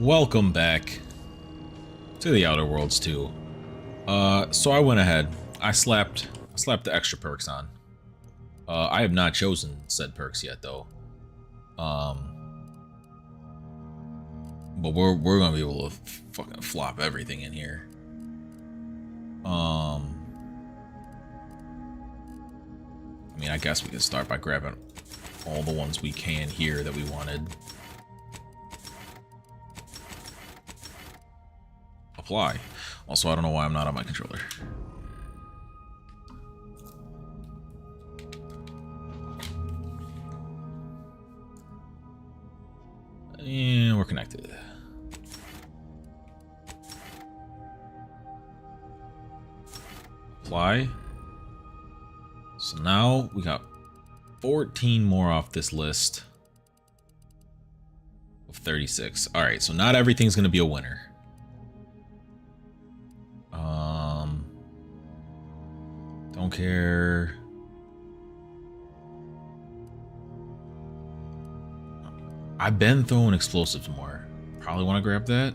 Welcome back to the Outer Worlds 2. So I went ahead. I slapped the extra perks on. I have not chosen said perks yet, though. But we're gonna be able to fucking flop everything in here. I mean, I guess we can start by grabbing all the ones we can here that we wanted. Apply. Also, I don't know why I'm not on my controller. And we're connected. Apply. So now we got 14 more off this list of 36. All right, so not everything's gonna be a winner. Don't care. I've been throwing explosives more. Probably want to grab that.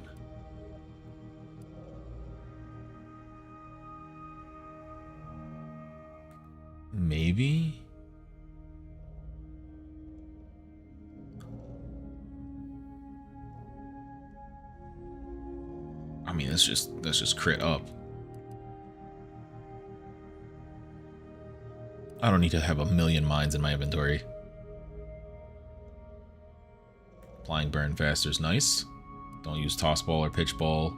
Maybe. I mean, that's just crit up. I don't need to have a million mines in my inventory. Applying burn faster is nice. Don't use toss ball or pitch ball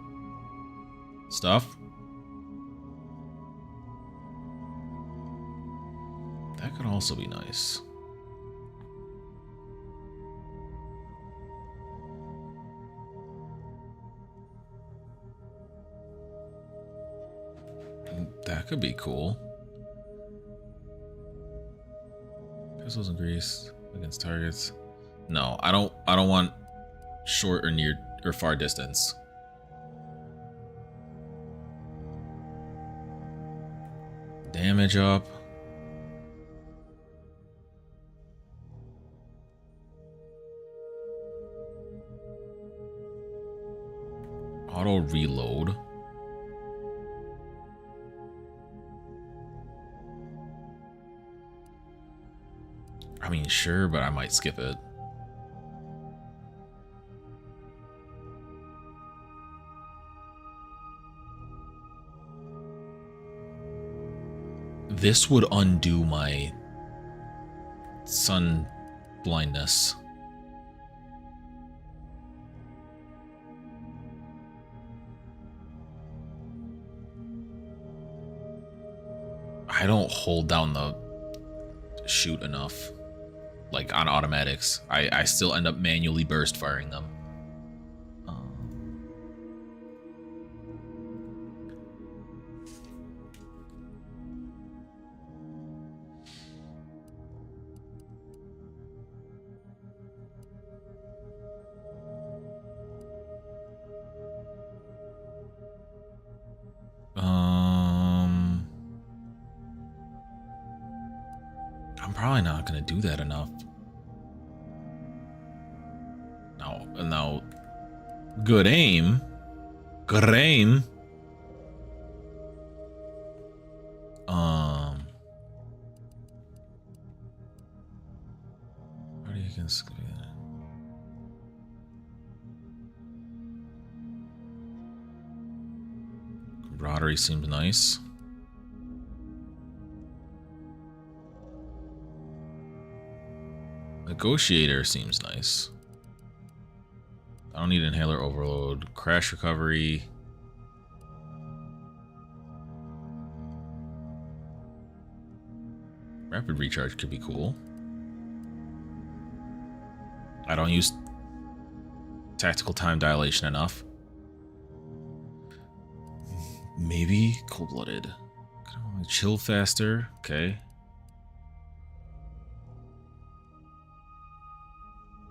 stuff. That could also be nice. That could be cool. Pistols and grease against targets. No, I don't want short or near or far distance. Damage up. Auto reload. I mean, sure, but I might skip it. This would undo my sun blindness. I don't hold down the shoot enough. Like on automatics, I still end up manually burst firing them. I'm probably not gonna do that enough. Now, good aim. Good aim. How do you can skip that? Camaraderie seems nice. Negotiator seems nice. I don't need inhaler overload. Crash recovery. Rapid recharge could be cool. I don't use tactical time dilation enough. Maybe cold-blooded. Chill faster. Okay.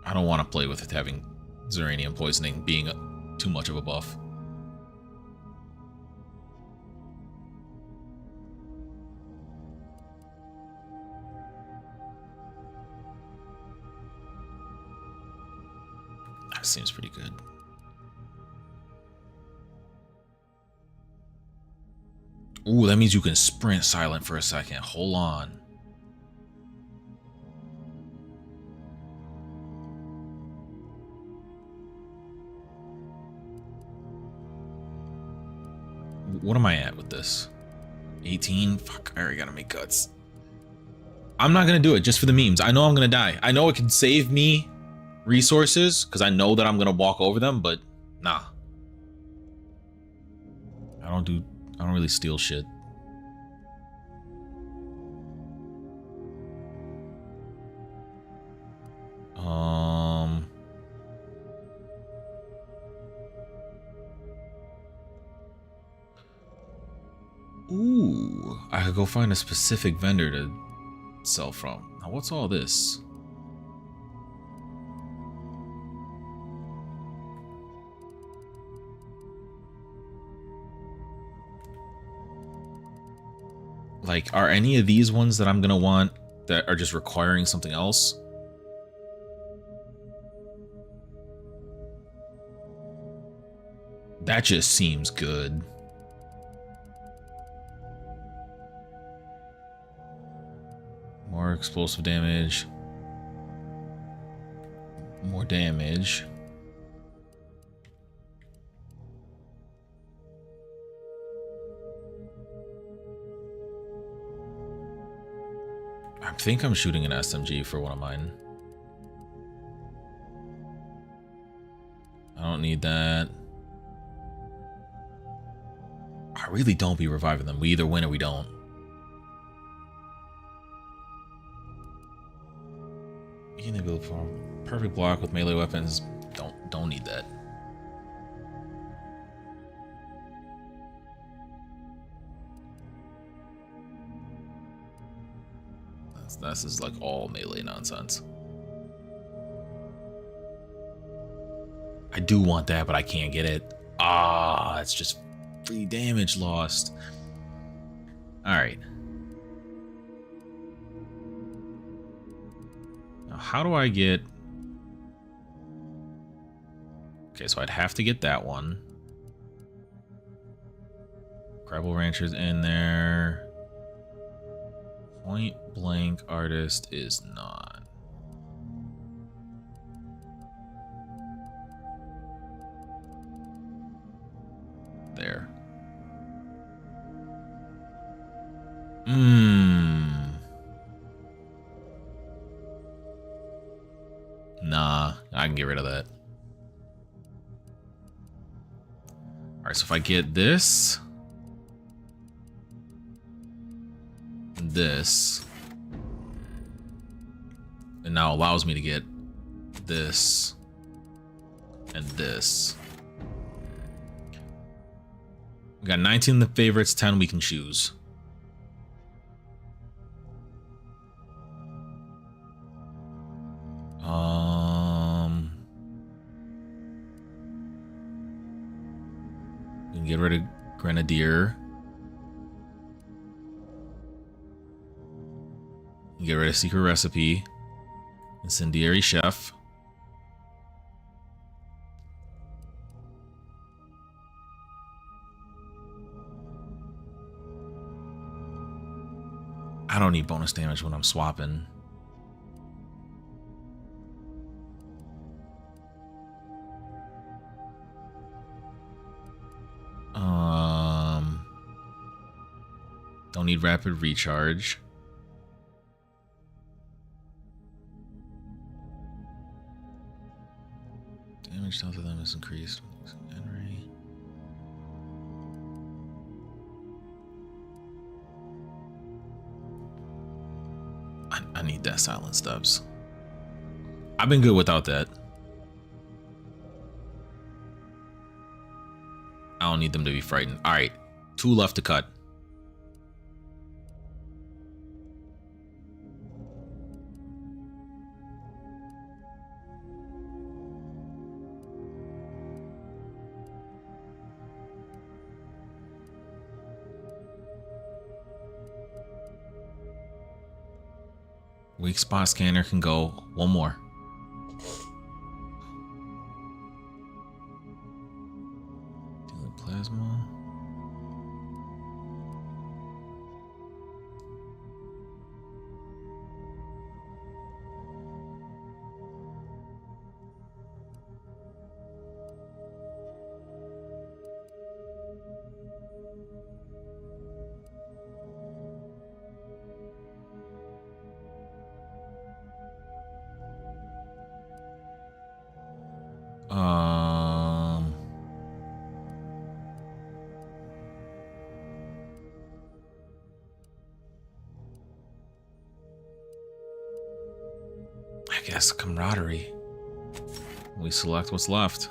I don't want to play with it having Zeranium poisoning being too much of a buff. That seems pretty good. that means you can sprint silent for a second. Hold on. What am I at with this? 18? Fuck, I already gotta make cuts. I'm not gonna do it just for the memes. I know I'm gonna die. I know it can save me resources because I know that I'm gonna walk over them, but nah. I don't really steal shit. Ooh, I could go find a specific vendor to sell from. Now, what's all this? Like, are any of these ones that I'm gonna want that are just requiring something else? That just seems good. More explosive damage. More damage. I think I'm shooting an SMG for one of mine. I don't need that. I really don't be reviving them. We either win or we don't. You can build for perfect block with melee weapons. Don't need that. This is like all melee nonsense. I do want that, but I can't get it. Ah, it's just free damage lost. All right. Now, how do I get... Okay, so I'd have to get that one. Gravel Rancher's in there. Point Blank Artist is not. There. Nah, I can get rid of that. Alright, so if I get this... this, it now allows me to get this and this. We got 19 of the favorites, 10 we can choose. We can get rid of Grenadier. Get rid of Secret Recipe. Incendiary Chef. I don't need bonus damage when I'm swapping. Don't need rapid recharge. Damage dealt to them is increased. Henry. I need that silent steps. I've been good without that. I don't need them to be frightened. All right, 2 left to cut. Weak spot scanner can go. One more. Dealing plasma. guess camaraderie. We select what's left.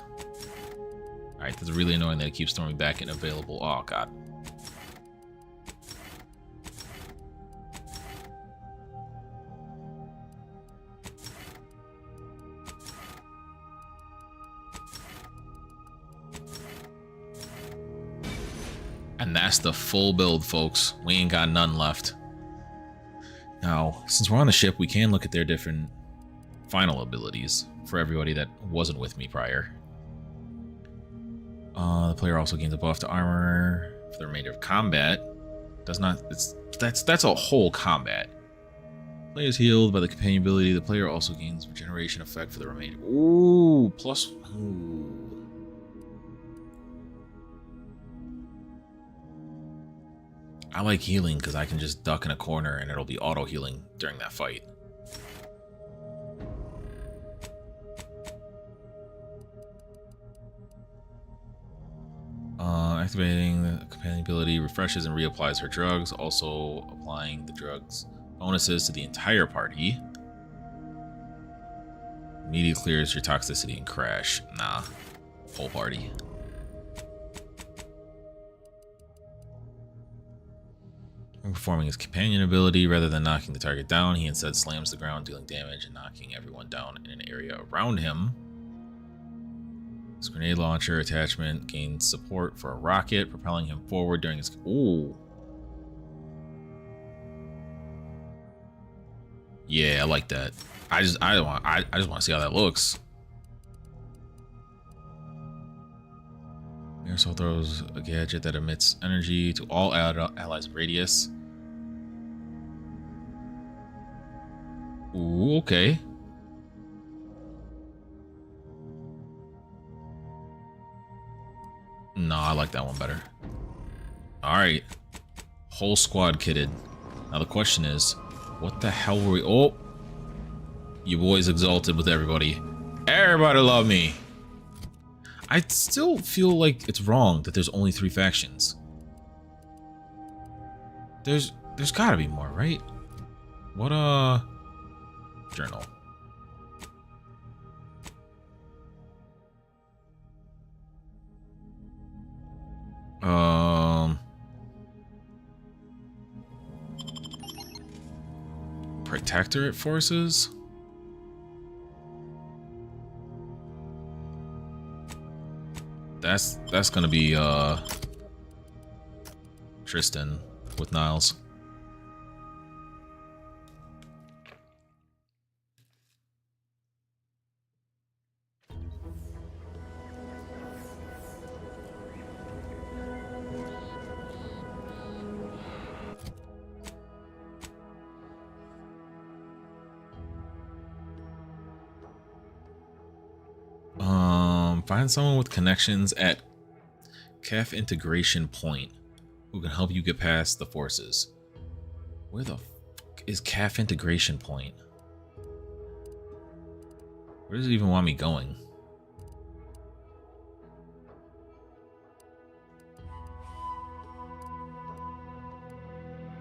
Alright, that's really annoying that it keeps throwing back in available. Oh, God. And that's the full build, folks. We ain't got none left. Now, since we're on the ship, we can look at their different final abilities for everybody that wasn't with me prior. The player also gains a buff to armor for the remainder of combat. Does not. That's a whole combat. Player is healed by the companion ability. The player also gains regeneration effect for the remainder. Ooh, plus. Ooh. I like healing because I can just duck in a corner and it'll be auto healing during that fight. Activating the companion ability refreshes and reapplies her drugs, also applying the drugs bonuses to the entire party. Immediately clears your toxicity and crash. Nah, whole party. When performing his companion ability, rather than knocking the target down, he instead slams the ground, dealing damage and knocking everyone down in an area around him. His grenade launcher attachment gains support for a rocket, propelling him forward during his... Ooh. Yeah, I like that. I just want to see how that looks. Aerosol throws a gadget that emits energy to all allies' radius. Ooh, okay. No, I like that one better. Alright. Whole squad kitted. Now the question is, what the hell were we... Oh! You boys exalted with everybody. Everybody love me! I still feel like it's wrong that there's only 3 factions. There's gotta be more, right? What, journal. Protectorate forces? That's gonna be Tristan with Niles. Find someone with connections at CAF integration point who can help you get past the forces. Where the fuck is CAF integration point? Where does it even want me going?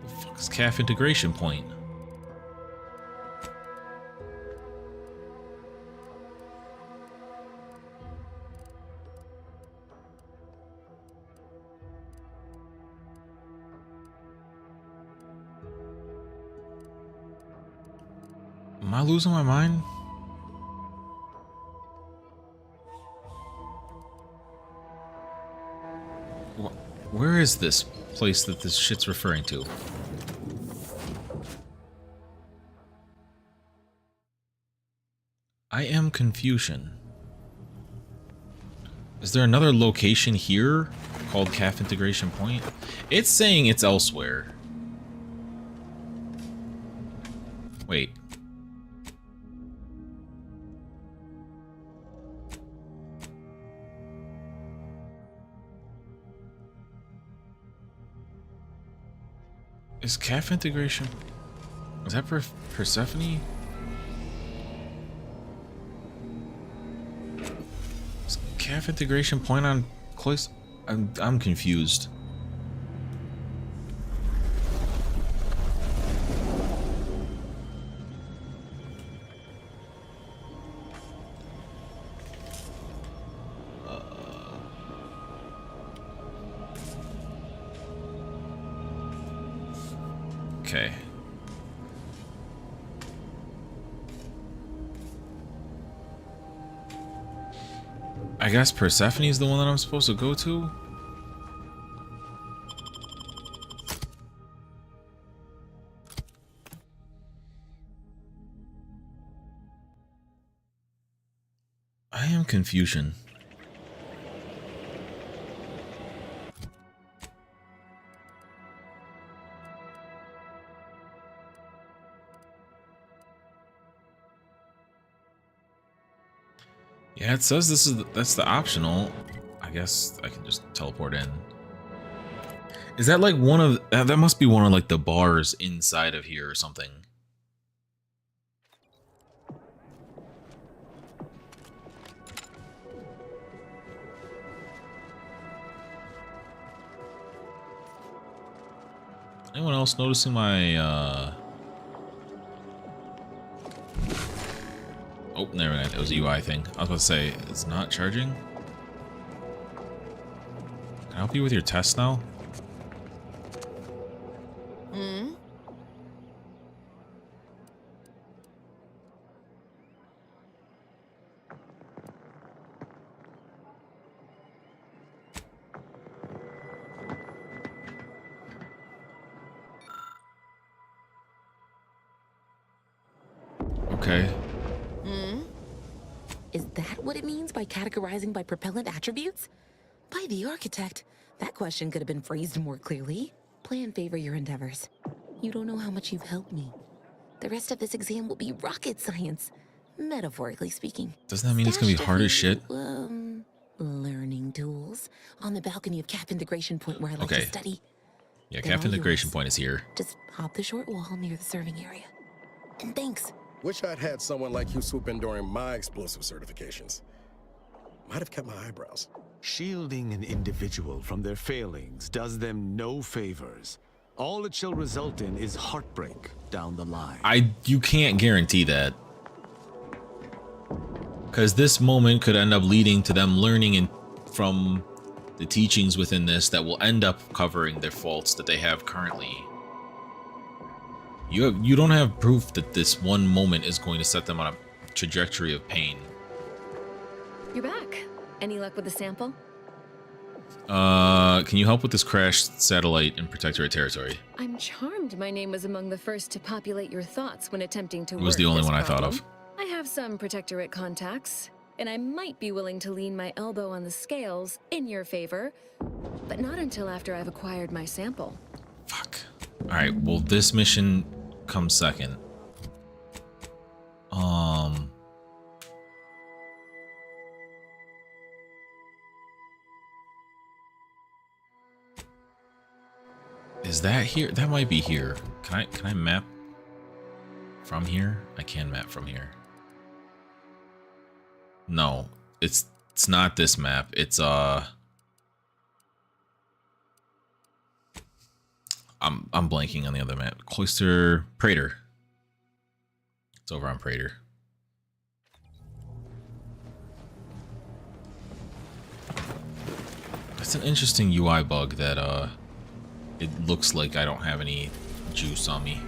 The fuck is CAF integration point? Am I losing my mind? Where is this place that this shit's referring to? I am confusion. Is there another location here called CAF Integration Point? It's saying it's elsewhere. Wait. Is CAF integration? Is that Persephone? Is CAF integration point on close? I'm confused. Okay. I guess Persephone's the one that I'm supposed to go to? I am confusion. Yeah, it says that's the optional. I guess I can just teleport in. Is that like one of that must be one of like the bars inside of here or something? Anyone else noticing my oh, never mind. It was a UI thing. I was about to say it's not charging. Can I help you with your test now? Okay. Is that what it means by categorizing by propellant attributes? By the architect, that question could have been phrased more clearly. Plan favor your endeavors. You don't know how much you've helped me. The rest of this exam will be rocket science, metaphorically speaking. Doesn't that mean it's gonna be hard as shit? Learning tools on the balcony of Cap Integration Point where I like to study. Yeah, Cap Integration Point is here. Just hop the short wall near the serving area. And thanks. Wish I'd had someone like you swoop in during my explosive certifications. Might have kept my eyebrows. Shielding an individual from their failings does them no favors. All it shall result in is heartbreak down the line. You can't guarantee that. Because this moment could end up leading to them learning from the teachings within this that will end up covering their faults that they have currently. You don't have proof that this one moment is going to set them on a trajectory of pain. You're back. Any luck with the sample? Can you help with this crashed satellite in Protectorate territory? I'm charmed my name was among the first to populate your thoughts when attempting to work. It was the only this one I problem. thought of. I have some Protectorate contacts, and I might be willing to lean my elbow on the scales in your favor, but not until after I've acquired my sample. Fuck. Alright, well this mission comes second. Is that here? That might be here. Can I map from here? I can map from here. No, it's not this map. It's I'm blanking on the other map. Cloister Praetor. It's over on Praetor. That's an interesting UI bug that it looks like I don't have any juice on me.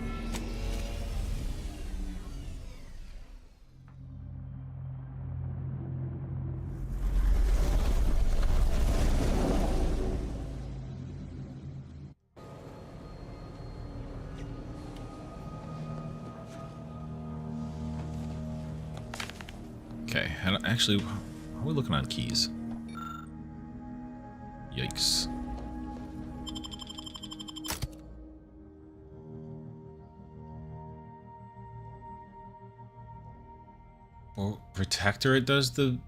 Okay, actually, how are we looking on keys? Yikes. Well, Protectorate does the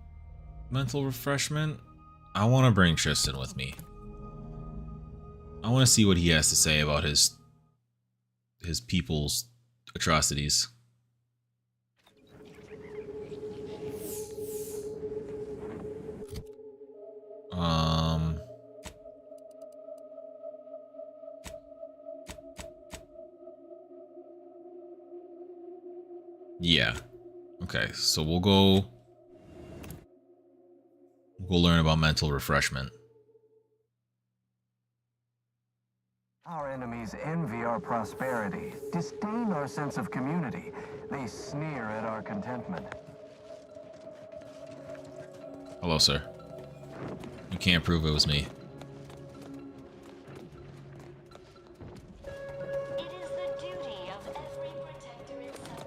mental refreshment. I want to bring Tristan with me. I want to see what he has to say about his people's atrocities. Yeah. Okay, so we'll go learn about mental refreshment. Our enemy Authorities envy our prosperity, disdain our sense of community. They sneer at our contentment. Hello, sir. You can't prove it was me.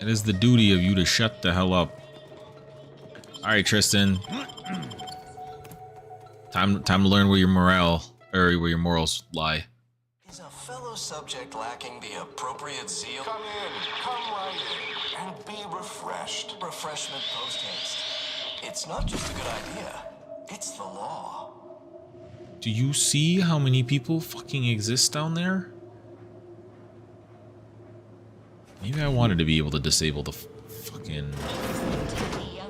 It is the duty of you to shut the hell up. Alright, Tristan. Time to learn where your morale, or where your morals lie. Is a fellow subject lacking the appropriate zeal? Come in, come right in, and be refreshed. Refreshment post-haste. It's not just a good idea, it's the law. Do you see how many people fucking exist down there? Maybe I wanted to be able to disable the fucking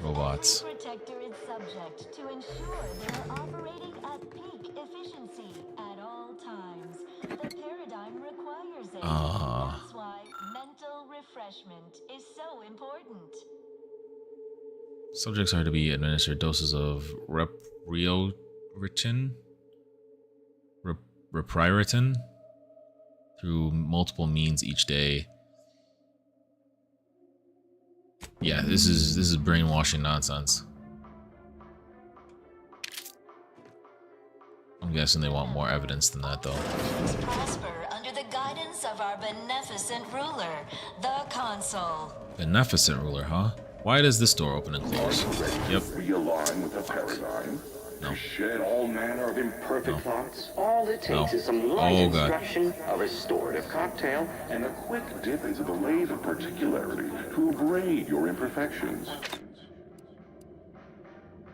robots. Protector is subject to ensure they're operating at peak efficiency at all times. The paradigm requires it. That's why mental refreshment is so important. Subjects are to be administered doses of repriotin through multiple means each day. Yeah, this is brainwashing nonsense. I'm guessing they want more evidence than that, though. Prosper under the guidance of our beneficent ruler, the Consul. Beneficent ruler, huh? Why does this door open and close? Yep. Realign with the paradigm. No. Shed all manner of imperfect thoughts. All it takes is some light instruction, a restorative cocktail, And a quick dip into the Lathe of Particularity to abrade your imperfections.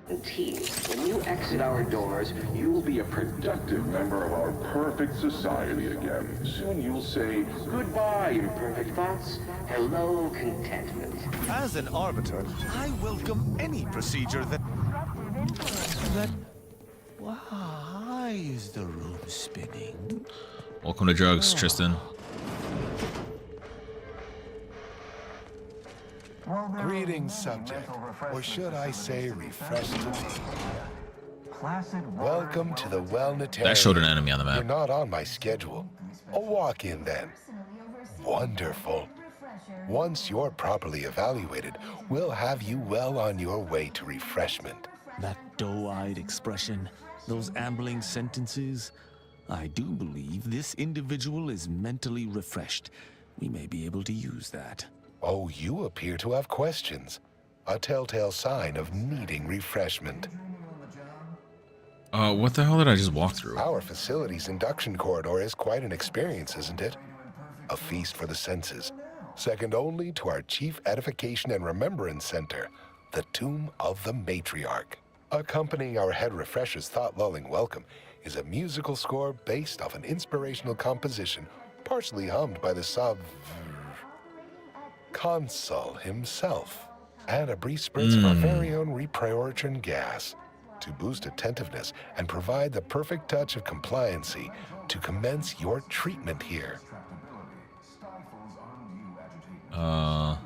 and tea. When you exit our doors, you will be a Productive member of our perfect society again. Soon you'll say, goodbye, imperfect thoughts. Hello, contentment. As an arbiter, I welcome any procedure that... Why is the room spinning? Welcome to drugs, Tristan. Greetings, subject, or should I say refreshed to me. Welcome to the Wellnetarium. That showed an enemy on the map. You're not on my schedule. A walk-in then. Wonderful. Once you're properly evaluated, we'll have you well on your way to refreshment. That doe-eyed expression, those ambling sentences. I do believe this individual is mentally refreshed. We may be able to use that. Oh, you appear to have questions. A telltale sign of needing refreshment. What the hell did I just walk through? Our facility's induction corridor is quite an experience, isn't it? A feast for the senses, second only to our chief edification and remembrance center, the Tomb of the Matriarch. Accompanying our head refresher's thought-lulling welcome is a musical score based off an inspirational composition partially hummed by the Consul himself, and a brief spritz of our very own reprioritrin gas to boost attentiveness and provide the perfect touch of compliancy to commence your treatment here. I'd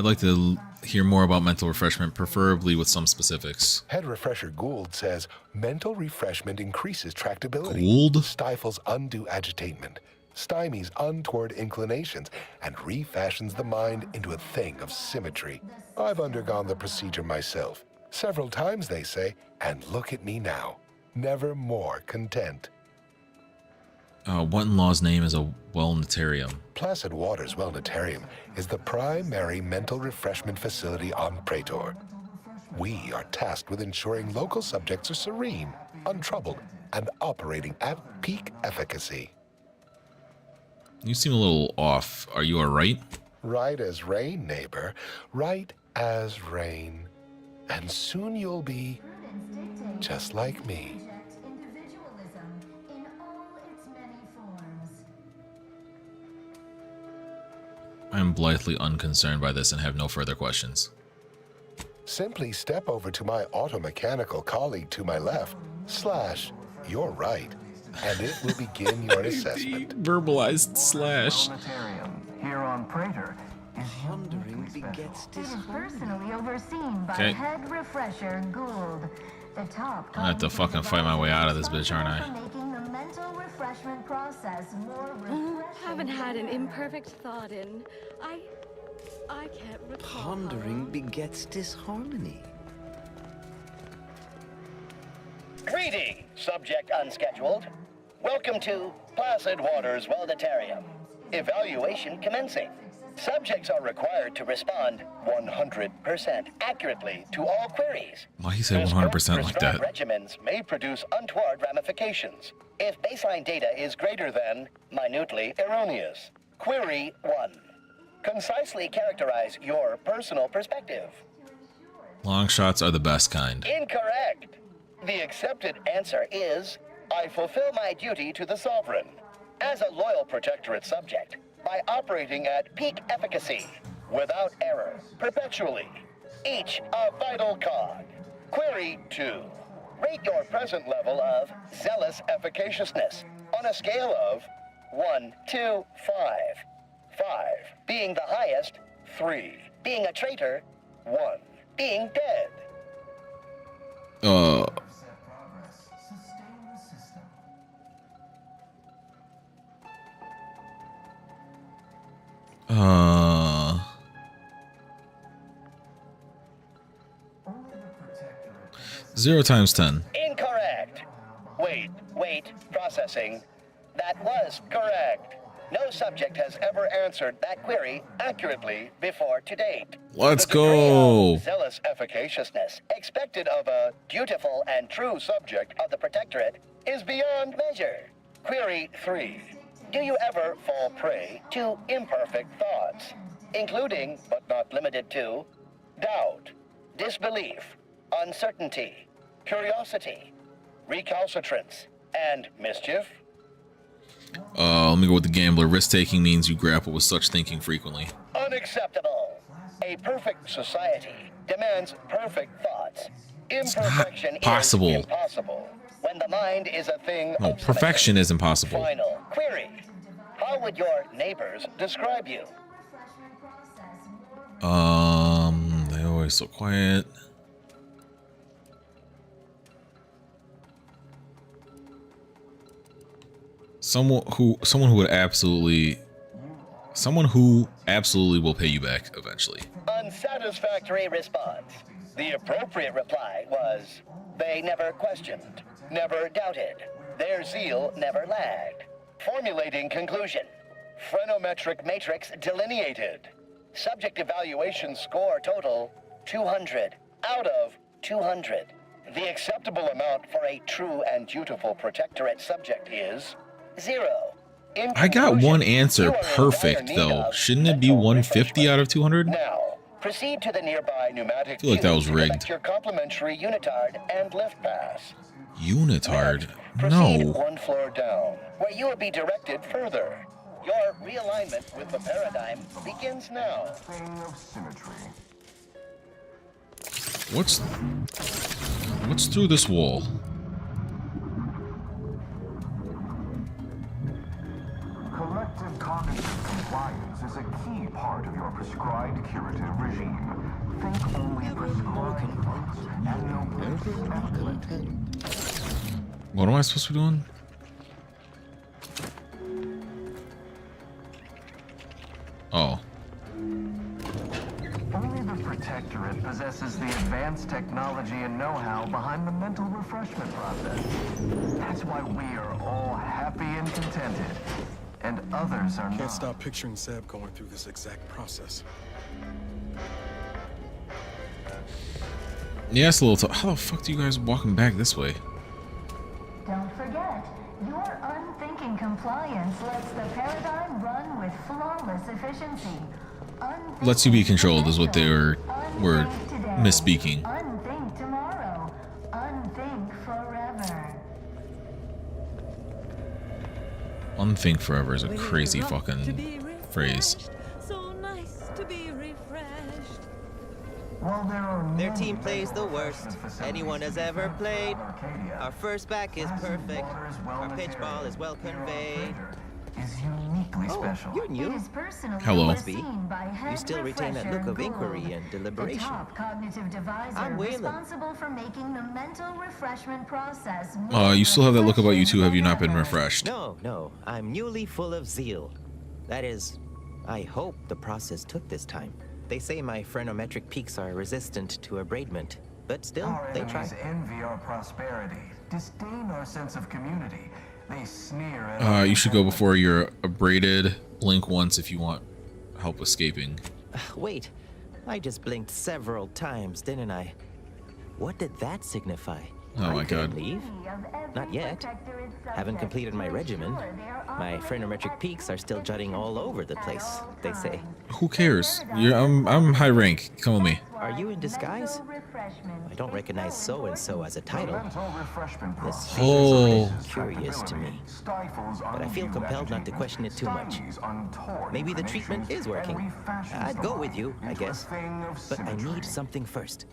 like to hear more about mental refreshment, preferably with some specifics. Head refresher Gould says mental refreshment increases tractability, Gould? stifles undue agitatement, stymies untoward inclinations, and refashions the mind into a thing of symmetry. I've undergone the procedure myself. Several times, they say, and look at me now. Never more content. What in law's name is a wellnetarium? Placid Waters Wellnetarium is the primary mental refreshment facility on Praetor. We are tasked with ensuring local subjects are serene, untroubled, and operating at peak efficacy. You seem a little off. Are you alright? Right as rain, neighbor. Right as rain. And soon you'll be just like me. I am blithely unconcerned by this and have no further questions. Simply step over to my automechanical colleague to my left, / you're right, and it will begin your assessment. Verbalized slash. Here on Praetor is Pondering begets It is personally overseen by Okay. head refresher Gould. The top I have to fucking fight my way out of this bitch, aren't I? for making the mental refreshment process more refreshing. Haven't had an imperfect thought in. I can't recall. Pondering begets disharmony. Greeting, subject unscheduled. Welcome to Placid Waters Welditarium. Evaluation commencing. Subjects are required to respond 100% accurately to all queries. Why he said 100% like that? Regimens may produce untoward ramifications if baseline data is greater than minutely erroneous. Query 1. Concisely characterize your personal perspective. Long shots are the best kind. Incorrect. The accepted answer is, I fulfill my duty to the Sovereign as a loyal Protectorate subject by operating at peak efficacy, without error, perpetually. Each a vital cog. Query 2. Rate your present level of zealous efficaciousness on a scale of 1 to 5. 5 being the highest, 3 being a traitor, 1 being dead. Zero times 10. Incorrect. Wait, processing. That was correct. No subject has ever answered that query accurately before to date. Let's The degree go. of zealous efficaciousness expected of a dutiful and true subject of the Protectorate is beyond measure. Query 3. Do you ever fall prey to imperfect thoughts, including, but not limited to, doubt, disbelief, uncertainty, curiosity, recalcitrance, and mischief? Let me go with the gambler. Risk-taking means you grapple with such thinking frequently. Unacceptable. A perfect society demands perfect thoughts. Imperfection possible. is impossible. When the mind is a thing No, of perfection is impossible. Final query. How would your neighbors describe you? They always so quiet. Someone who absolutely will pay you back eventually. Unsatisfactory response. The appropriate reply was, they never questioned, never doubted. Their zeal never lagged. Formulating conclusion. Phrenometric matrix delineated. Subject evaluation score total 200 out of 200. The acceptable amount for a true and dutiful Protectorate subject is 0. I got one answer perfect though. Shouldn't it be 150 out of 200? Now, proceed to the nearby pneumatic I feel like that was tube to collect rigged. your complimentary unitard and lift pass. Unitard? Proceed No. one floor down, where you will be directed further. Your realignment with the paradigm begins now. What's through this wall? Collective cognitive compliance is a key part of your prescribed curative regime. Think only prescribed drugs and no What am I supposed to be doing? Oh. Only the Protectorate possesses the advanced technology and know-how behind the mental refreshment process. That's why we are all happy and contented, and others are not. Can't stop picturing Zeb going through this exact process. Yeah, it's a little tough. How the fuck do you guys walking back this way? Don't forget, your unthinking compliance lets the paradigm run with flawless efficiency. Lets you be controlled is what they were misspeaking. Unthink tomorrow. Unthink forever. Unthink forever is a crazy fucking phrase. So nice to be refreshed. Well, there are Their team plays the worst anyone has ever played. Our first back is perfect. Our pitch ball is well conveyed. Is unique. uniquely special. You're new. It is personally Hello. overseen by head You still retain that look of refresher inquiry Gould, and the deliberation. top cognitive divisor I'm Waylon. responsible for making the mental refreshment process more You still have that look about you too. Have you not been refreshing than ever. refreshed? No, I'm newly full of zeal. That is, I hope the process took this time. They say my phrenometric peaks are resistant to abradement, but still, Our they try. enemies envy our prosperity, disdain our sense of community. They sneer at our You should go before you're abraded. Blink once if you want help escaping. Wait, I just blinked several times, didn't I? What did that signify? Oh my I couldn't God. leave. Not yet. Haven't completed my regimen. My phrenometric peaks are still jutting all over the place, they say. Who cares? I'm high rank. Come with me. Are you in disguise? I don't recognize so-and-so as a title. This Oh. is curious to me. But I feel compelled not to question it too much. Maybe the treatment is working. I'd go with you, I guess. But I need something first.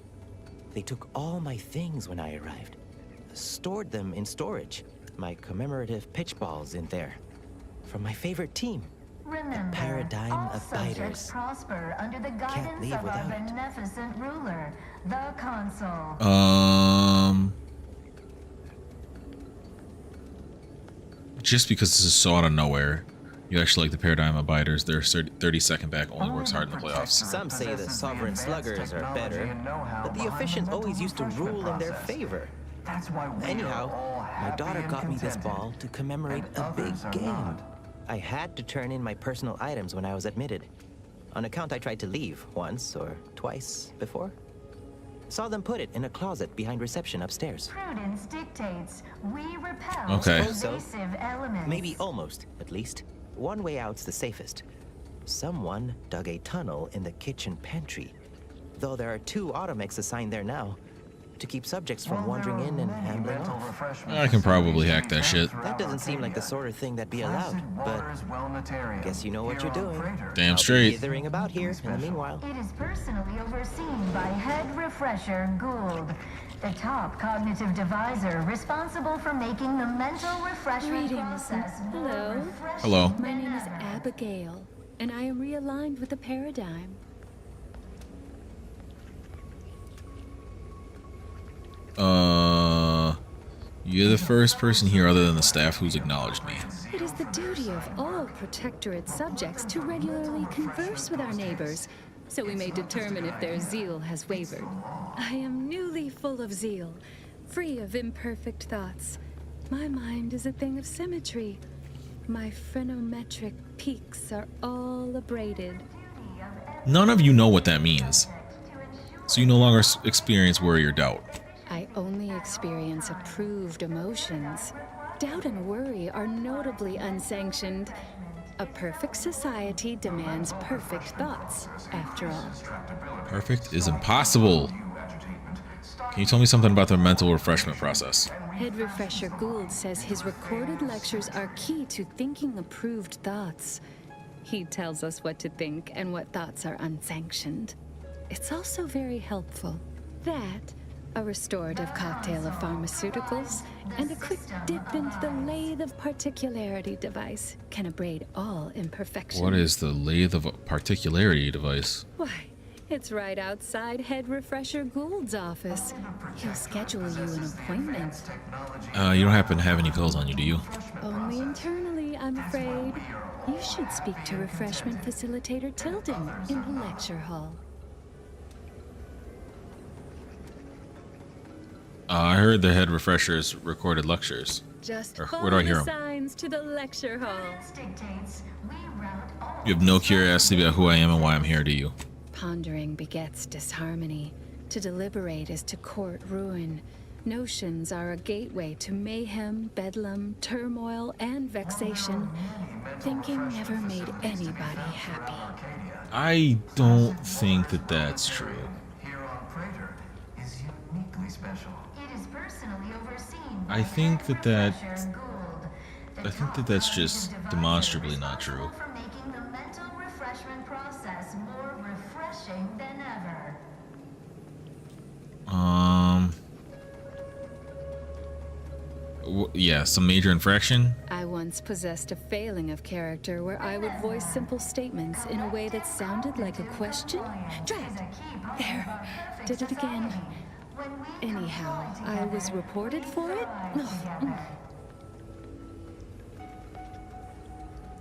They took all my things when I arrived. Stored them in storage. My commemorative pitch balls in there. From my favorite team. Remember, Paradigm all of subjects Biters. prosper under the guidance leave of our without it. beneficent ruler, the consul. Just because this is so out of nowhere, you actually like the Paradigm Abiders. Their 30-second back only works hard in the playoffs. Some say the sovereign sluggers are better, but the efficient always used to rule in their favor. Anyhow, my daughter got me this ball to commemorate a big game. I had to turn in my personal items when I was admitted. On account I tried to leave once or twice before. Saw them put it in a closet behind reception upstairs. Prudence dictates we repel Okay. invasive elements. Maybe almost, at least. One way out's the safest. Someone dug a tunnel in the kitchen pantry. Though there are 2 automechs assigned there now, to keep subjects from wandering in and ambling off. I can probably hack that shit. That doesn't seem like the sort of thing that'd be allowed, but guess you know what you're doing. Damn I'll be straight. dithering about here in the meanwhile. It is personally overseen by head refresher Gould, the top cognitive divisor responsible for making the mental refreshment Greetings. process more Hello. refreshing Hello. than My name is ever. Abigail, and I am realigned with the paradigm. You're the first person here other than the staff who's acknowledged me. It is the duty of all Protectorate subjects to regularly converse with our neighbors, so we may determine if their zeal has wavered. I am newly full of zeal, free of imperfect thoughts. My mind is a thing of symmetry. My phrenometric peaks are all abraded. None of you know what that means. So you no longer experience worry or doubt. I only experience approved emotions. Doubt and worry are notably unsanctioned. A perfect society demands perfect thoughts, after all. Perfect is impossible. Can you tell me something about the mental refreshment process? Head Refresher Gould says his recorded lectures are key to thinking approved thoughts. He tells us what to think and what thoughts are unsanctioned. It's also very helpful. That, a restorative cocktail of pharmaceuticals, and a quick dip into the Lathe of Particularity device can abrade all imperfection. What is the Lathe of Particularity device? Why, it's right outside Head Refresher Gould's office. He'll schedule you an appointment. You don't happen to have any pills on you, do you? Only internally, I'm afraid. You should speak to Refreshment Facilitator Tilden in the lecture hall. I heard the head refreshers recorded lectures. Just Where follow do I the hear 'em? signs to the lecture hall. You have no curiosity about who I am and why I'm here, do you? Pondering begets disharmony. To deliberate is to court ruin. Notions are a gateway to mayhem, bedlam, turmoil, and vexation. Thinking never made anybody happy. I don't think that that's true. I think that that's just demonstrably not true. For making the mental refreshment process more refreshing than ever. Yeah, some major infraction. I once possessed a failing of character where I would voice simple statements in a way that sounded like a question. Drat! There. Did it again. Anyhow, I was reported for it?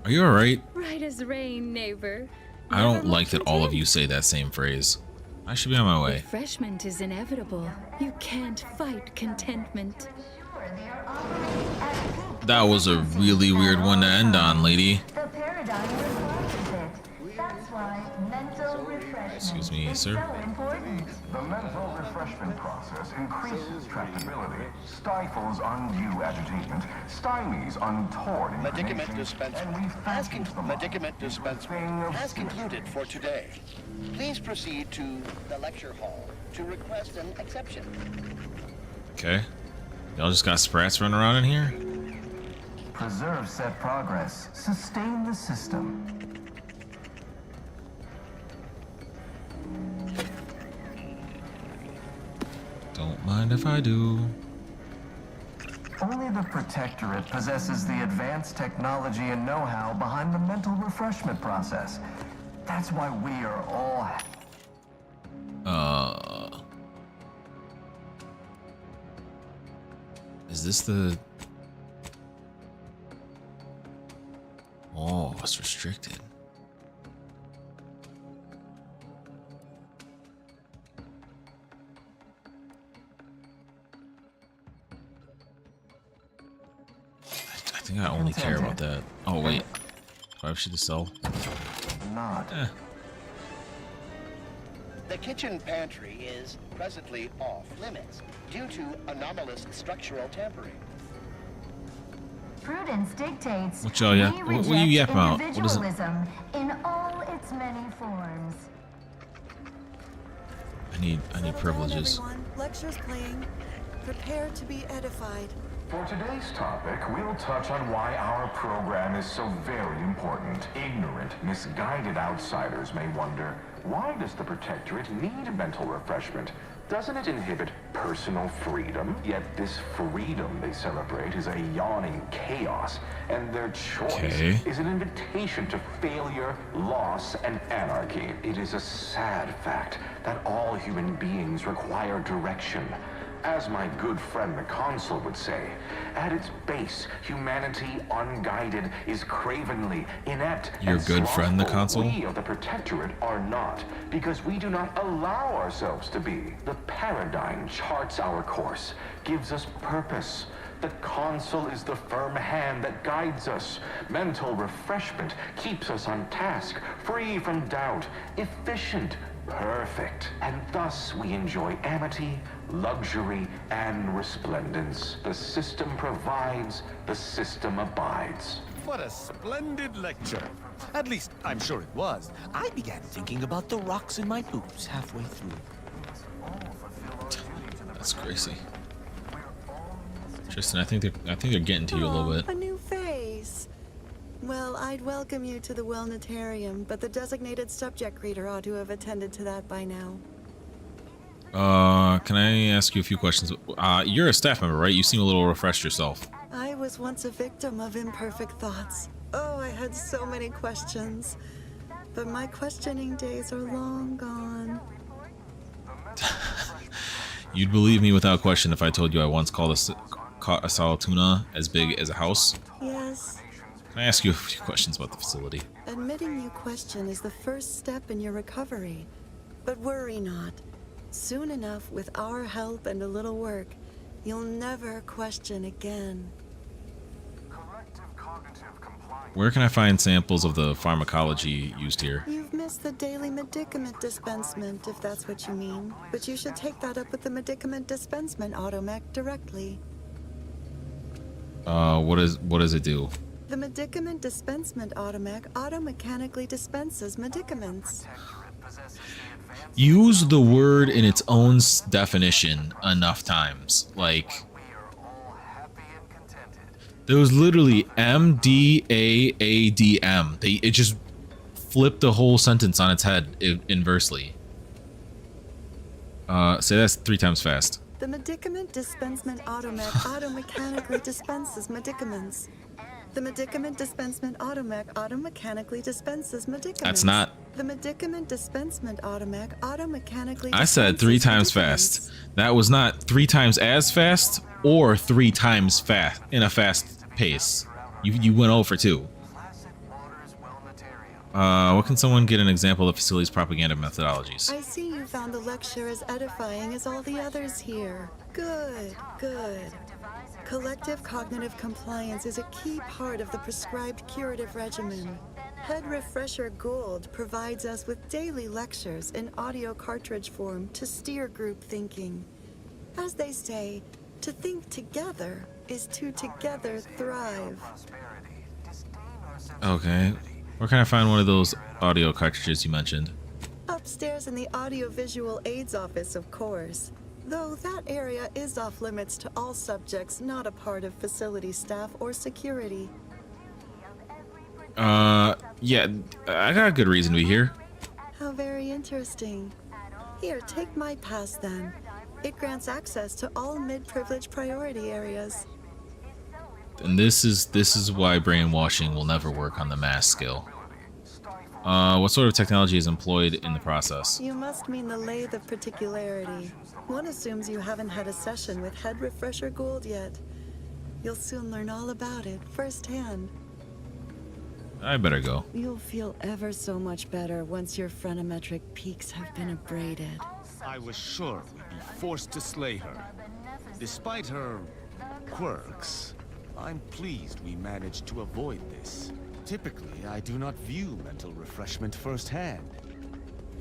Are you alright? Right as rain, neighbor. I don't like that all of you say that same phrase. I should be on my way. Refreshment is inevitable. You can't fight contentment. That was a really weird one to end on, lady. The paradigm requires it. That's why mental refreshment Excuse me, is sir. so important. The mental refreshment process increases tractability, stifles undue agitation, stymies untoward Medicament information, Dispense and refashions the Medicament Dispense has concluded for today. Please proceed to the lecture hall to request an exception. Okay. Y'all just got sprats running around in here? Preserve set progress. Sustain the system. Don't mind if I do. Only the Protectorate possesses the advanced technology and know-how behind the mental refreshment process. That's why we are all... Is this the... Oh, it's restricted. I think I only care about that. Oh, wait. Do I have shit to sell? Not. The kitchen pantry is presently off limits due to anomalous structural tampering. Prudence dictates What y'all ya- we what you reject yapping about? What is it? individualism in all its many forms. I need privileges. Everyone, lecture's playing. Prepare to be edified. For today's topic, we'll touch on why our program is so very important. Ignorant, misguided outsiders may wonder, why does the Protectorate need mental refreshment? Doesn't it inhibit personal freedom? Yet this freedom they celebrate is a yawning chaos, and their choice is an invitation to failure, loss, and anarchy. It is a sad fact that all human beings require direction. As my good friend the Consul would say, at its base, humanity unguided is cravenly, inept, Your and good friend the slothful. Consul? We of the Protectorate are not, because we do not allow ourselves to be. The paradigm charts our course, gives us purpose. The Consul is the firm hand that guides us. Mental refreshment keeps us on task, free from doubt, efficient, perfect. And thus we enjoy amity, luxury, and resplendence. The system provides, the system abides. What a splendid lecture. At least, I'm sure it was. I began thinking about the rocks in my boots halfway through. That's crazy. Tristan, I think they're getting to you a little bit. A new face. Well, I'd welcome you to the Wellnetarium, but the designated subject reader ought to have attended to that by now. Can I ask you a few questions? You're a staff member, right? You seem a little refreshed yourself. I was once a victim of imperfect thoughts. Oh, I had so many questions. But my questioning days are long gone. You'd believe me without question if I told you I once caught a solituna as big as a house? Yes. Can I ask you a few questions about the facility? Admitting you question is the first step in your recovery. But worry not. Soon enough, with our help and a little work, you'll never question again. Where can I find samples of the pharmacology used here? You've missed the daily medicament dispensement, if that's what you mean. But you should take that up with the Medicament Dispense Automech directly. What does it do? The Medicament Dispense Automech auto-mechanically dispenses medicaments. Use the word in its own definition enough times. Like, there was literally MDAADM. It just flipped the whole sentence on its head inversely. Say that 3 times fast. The Medicament Dispense Automech automechanically dispenses medicaments. The Medicament Dispense Automech automechanically dispenses medicaments. That's not. The Medicament Dispense Automech automechanically. I said 3 times fast. That was not 3 times as fast or 3 times fast in a fast pace. You went over 2. What can someone get an example of facilities propaganda methodologies? I see you found the lecture as edifying as all the others here. Good, good. Collective cognitive compliance is a key part of the prescribed curative regimen. Head Refresher Gould provides us with daily lectures in audio cartridge form to steer group thinking. As they say, to think together is to together thrive. Okay. Where can I find one of those audio cartridges you mentioned? Upstairs in the audiovisual aids office, of course. Though that area is off limits to all subjects not a part of facility staff or security. Yeah, I got a good reason to be here. How very interesting. Here, take my pass then. It grants access to all mid-privilege priority areas. And this is why brainwashing will never work on the mass scale. What sort of technology is employed in the process? You must mean the Lathe of Particularity. One assumes you haven't had a session with Head Refresher Gould yet. You'll soon learn all about it firsthand. I better go. You'll feel ever so much better once your phrenometric peaks have been abraded. I was sure we'd be forced to slay her. Despite her quirks, I'm pleased we managed to avoid this. Typically, I do not view mental refreshment firsthand.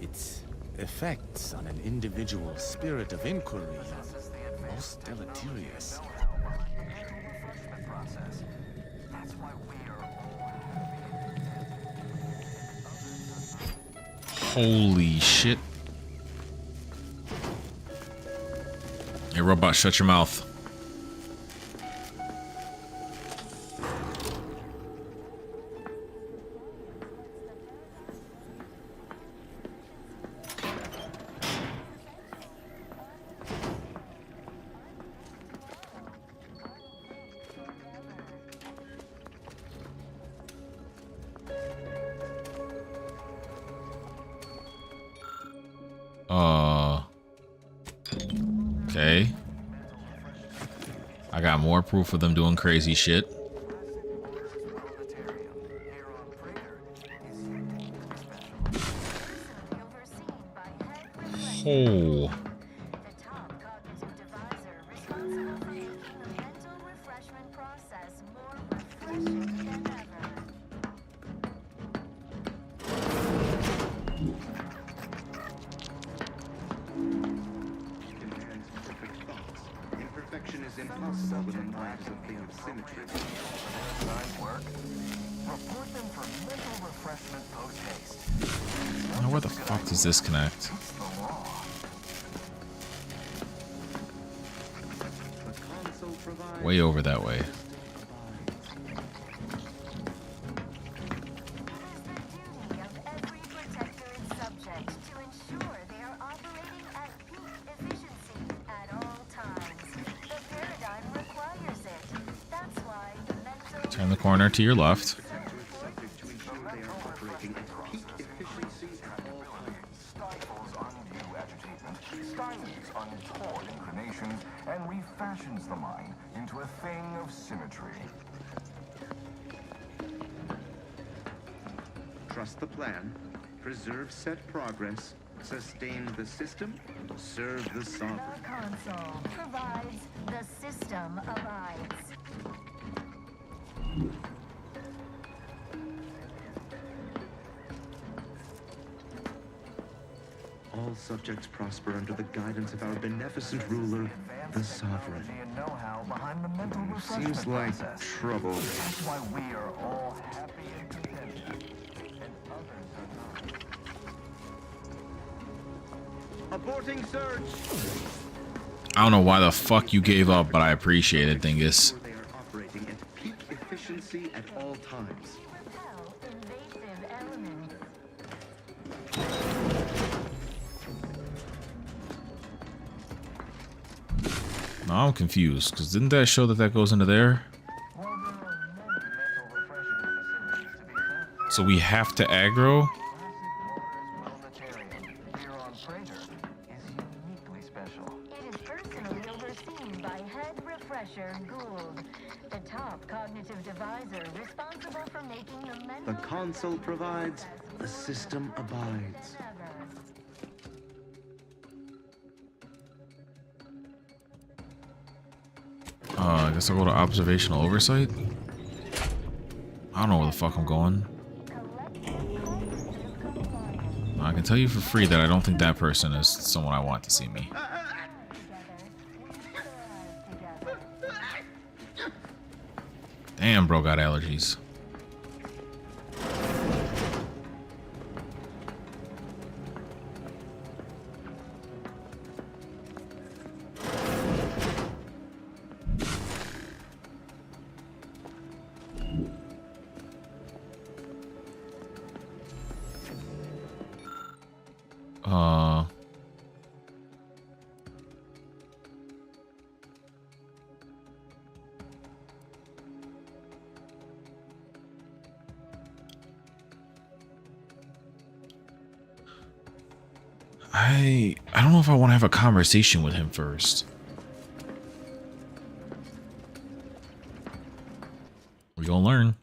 Its effects on an individual's spirit of inquiry are most deleterious. Holy shit. Hey, robot, shut your mouth. Okay. I got more proof of them doing crazy shit. Oh. Now where the fuck does this connect? Way over that way. Turn the corner to your left. And refashions the mind into a thing of symmetry. Trust the plan, preserve set progress, sustain the system, serve the sovereign. The console provides, the system abides. All subjects prosper under the guidance of our beneficent ruler, the sovereign. Seems like trouble. That's why we are all happy and contented, and others are not. Aborting search! I don't know why the fuck you gave up, but I appreciate it, Dingus. They are operating at peak efficiency at all times. Invasive elements. Now I'm confused, because didn't that show that that goes into there? So we have to aggro? It is personally overseen by Head Refresher Gould, the top cognitive devisor responsible for making the mental... The console provides, the system abides. I guess I'll go to observational oversight. I don't know where the fuck I'm going. I can tell you for free that I don't think that person is someone I want to see me. Damn, bro got allergies. I don't know if I want to have a conversation with him first. We're gonna learn.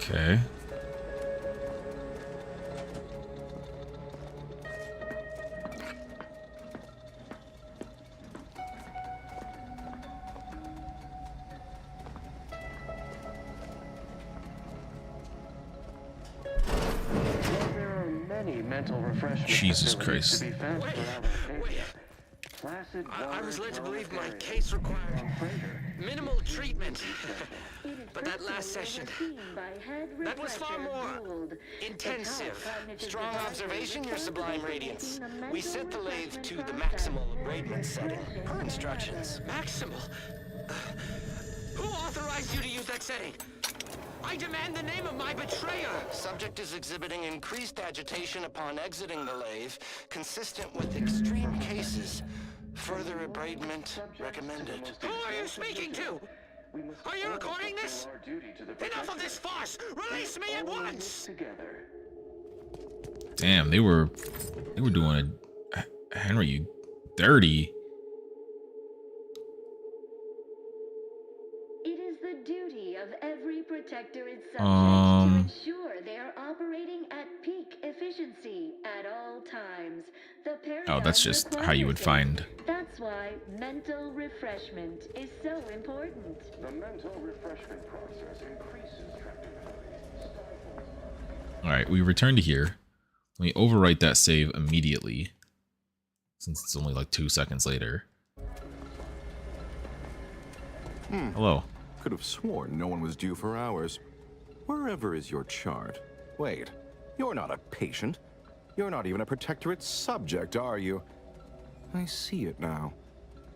Okay. There are many mental refreshment Jesus facilities Christ. to be found throughout Arcadia. I was led to believe my case required minimal treatment. But that last session, that was far more intensive. Strong observation, your sublime radiance. We set the lathe to the maximal abradement setting. Per instructions. Maximal? Who authorized you to use that setting? I demand the name of my betrayer! Subject is exhibiting increased agitation upon exiting the lathe, consistent with extreme cases. Further abradement recommended. Who are you speaking to? Are you recording this? Enough of this farce! Release me at once! Damn, they were doing Henry dirty. It is the duty of every protectorate subject to ensure they are operating at peak efficiency at all times. Oh, that's just how you would find. That's why mental refreshment is so important. The mental refreshment process increases tractability. Alright, we return to here. Let me overwrite that save immediately, since it's only like 2 seconds later. Hello. Could have sworn no one was due for hours. Wherever is your chart? Wait, you're not a patient. You're not even a protectorate subject, are you? I see it now.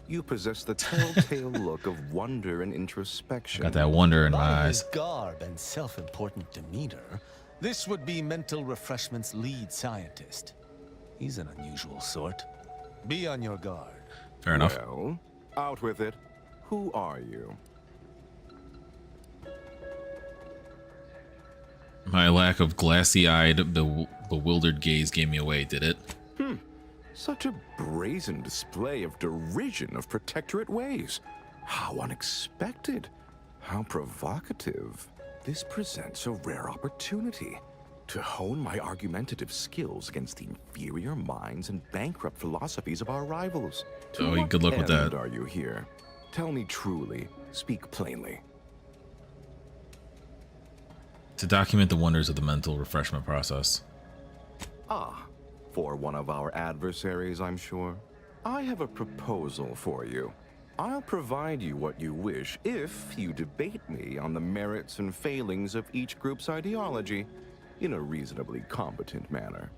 You possess the telltale look of wonder and introspection. Got that wonder in my eyes. By his garb and self-important demeanor, this would be Mental Refreshment's lead scientist. He's an unusual sort. Be on your guard. Fair enough. Well, out with it. Who are you? My lack of glassy-eyed, bewildered gaze gave me away, did it? Such a brazen display of derision of protectorate ways. How unexpected. How provocative. This presents a rare opportunity to hone my argumentative skills against the inferior minds and bankrupt philosophies of our rivals. Oh, good luck with that. Are you here? Tell me truly. Speak plainly. To document the wonders of the mental refreshment process. Ah, for one of our adversaries, I'm sure. I have a proposal for you. I'll provide you what you wish if you debate me on the merits and failings of each group's ideology in a reasonably competent manner.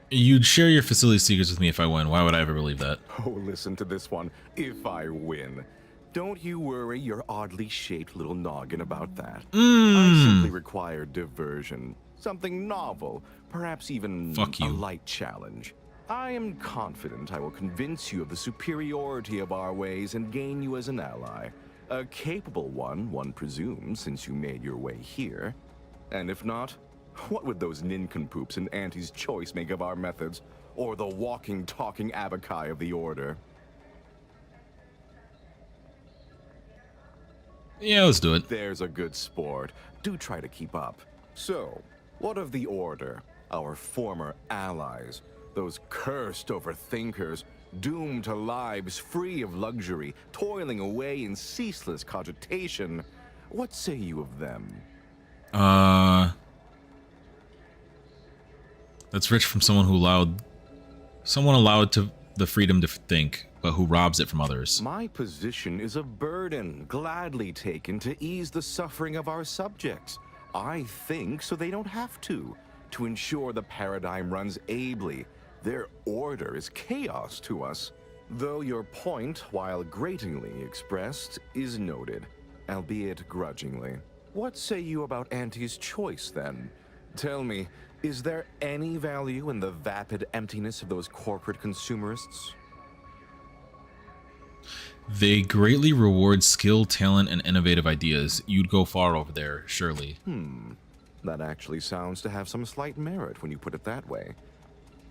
You'd share your facility secrets with me if I win. Why would I ever believe that? Oh, listen to this one. If I win. Don't you worry your oddly shaped little noggin about that. I simply require diversion. Something novel. Perhaps even a light challenge. I am confident I will convince you of the superiority of our ways and gain you as an ally. A capable one presumes, since you made your way here. And if not, what would those nincompoops in Auntie's choice make of our methods? Or the walking, talking abakai of the Order? Yeah, let's do it. There's a good sport. Do try to keep up. So, what of the Order? Our former allies? Those cursed overthinkers, doomed to lives free of luxury, toiling away in ceaseless cogitation. What say you of them? That's rich from someone who allowed to the freedom to think, but who robs it from others. My position is a burden, gladly taken to ease the suffering of our subjects. I think so they don't have to ensure the paradigm runs ably. Their order is chaos to us. Though your point, while gratingly expressed, is noted, albeit grudgingly. What say you about Auntie's choice, then? Tell me, is there any value in the vapid emptiness of those corporate consumerists? They greatly reward skill, talent, and innovative ideas. You'd go far over there, surely. That actually sounds to have some slight merit when you put it that way.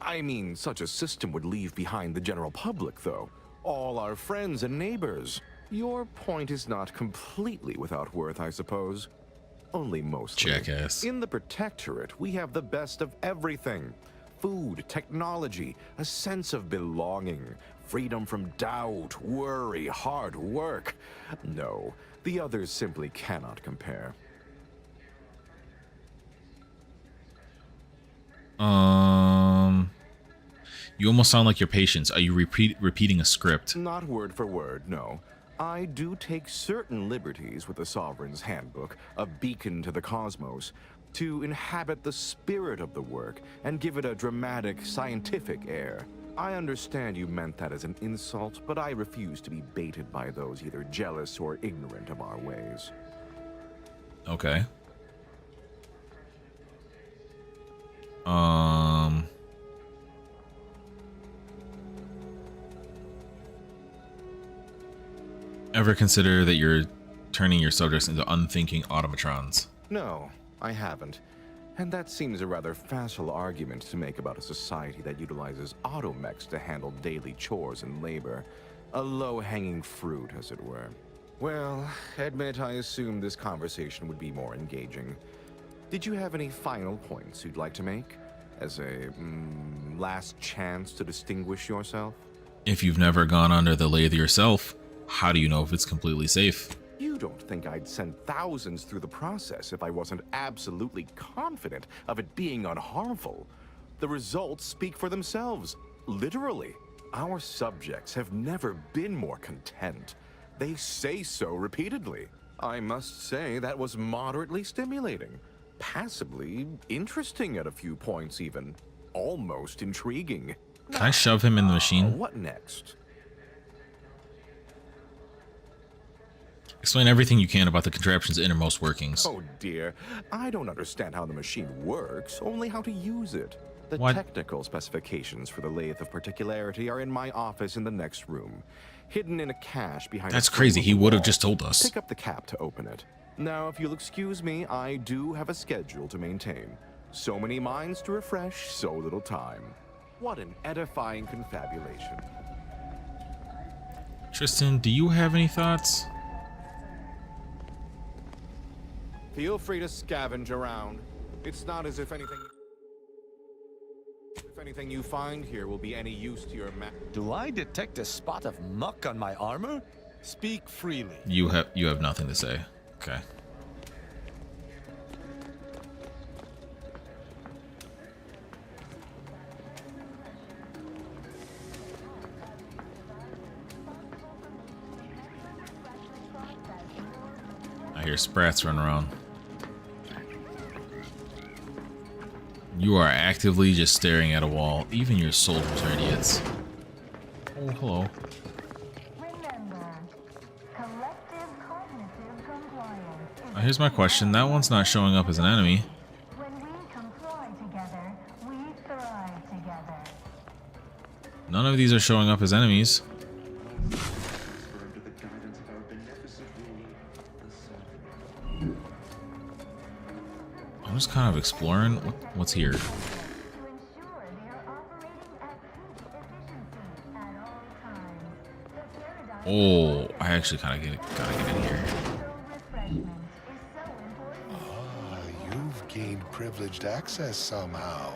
I mean, such a system would leave behind the general public, though. All our friends and neighbors. Your point is not completely without worth, I suppose. Only mostly. Jackass. In the Protectorate, we have the best of everything. Food, technology, a sense of belonging, freedom from doubt, worry, hard work. No, the others simply cannot compare. You almost sound like your patients. Are you repeating a script? Not word for word, no. I do take certain liberties with the Sovereign's Handbook, a beacon to the cosmos, to inhabit the spirit of the work and give it a dramatic, scientific air. I understand you meant that as an insult, but I refuse to be baited by those either jealous or ignorant of our ways. Okay. Ever consider that you're turning your subjects into unthinking automatrons? No, I haven't. And that seems a rather facile argument to make about a society that utilizes automechs to handle daily chores and labor. A low-hanging fruit, as it were. Well, admit I assumed this conversation would be more engaging. Did you have any final points you'd like to make? As a, last chance to distinguish yourself? If you've never gone under the lathe yourself, how do you know if it's completely safe? You don't think I'd send thousands through the process if I wasn't absolutely confident of it being unharmful. The results speak for themselves, literally. Our subjects have never been more content. They say so repeatedly. I must say that was moderately stimulating. Passably interesting at a few points even. Almost intriguing. Can I shove him in the machine? What next? Explain everything you can about the contraption's innermost workings. Oh dear, I don't understand how the machine works, only how to use it. The technical specifications for the Lathe of Particularity are in my office in the next room, hidden in a cache behind. That's crazy, he would have just told us. Pick up the cap to open it. Now, if you'll excuse me, I do have a schedule to maintain. So many minds to refresh, so little time. What an edifying confabulation. Tristan, do you have any thoughts? Feel free to scavenge around. It's not as if anything you find here will be any use to your Do I detect a spot of muck on my armor? Speak freely. You have nothing to say. Okay. hear sprats run around. You are actively just staring at a wall. Even your soldiers are idiots. Oh, hello. Here's my question. That one's not showing up as an enemy. None of these are showing up as enemies. I'm just kind of exploring what's here. Oh, I actually kind of gotta get in here. You've gained privileged access somehow.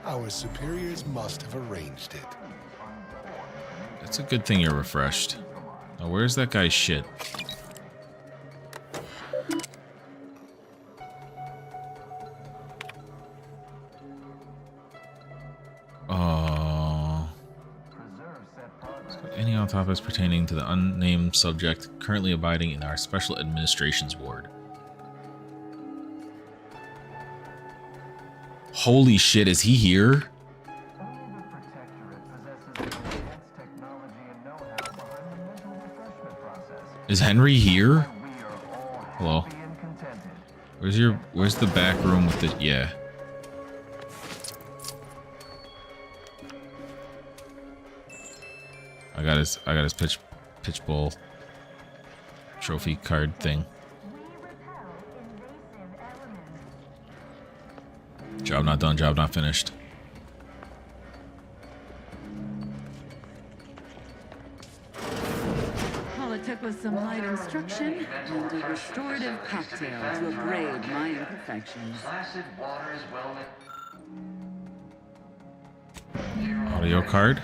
Our superiors must have arranged it. It's a good thing you're refreshed. Now, where's that guy's shit? Any on topics pertaining to the unnamed subject currently abiding in our special administrations ward. Holy shit, is he here? Is Henry here? Hello. Where's the back room with the yeah. I got his pitch bowl trophy card thing. Job not done, job not finished. All it took was some light instruction and a restorative cocktail to abrade my imperfections. Audio card.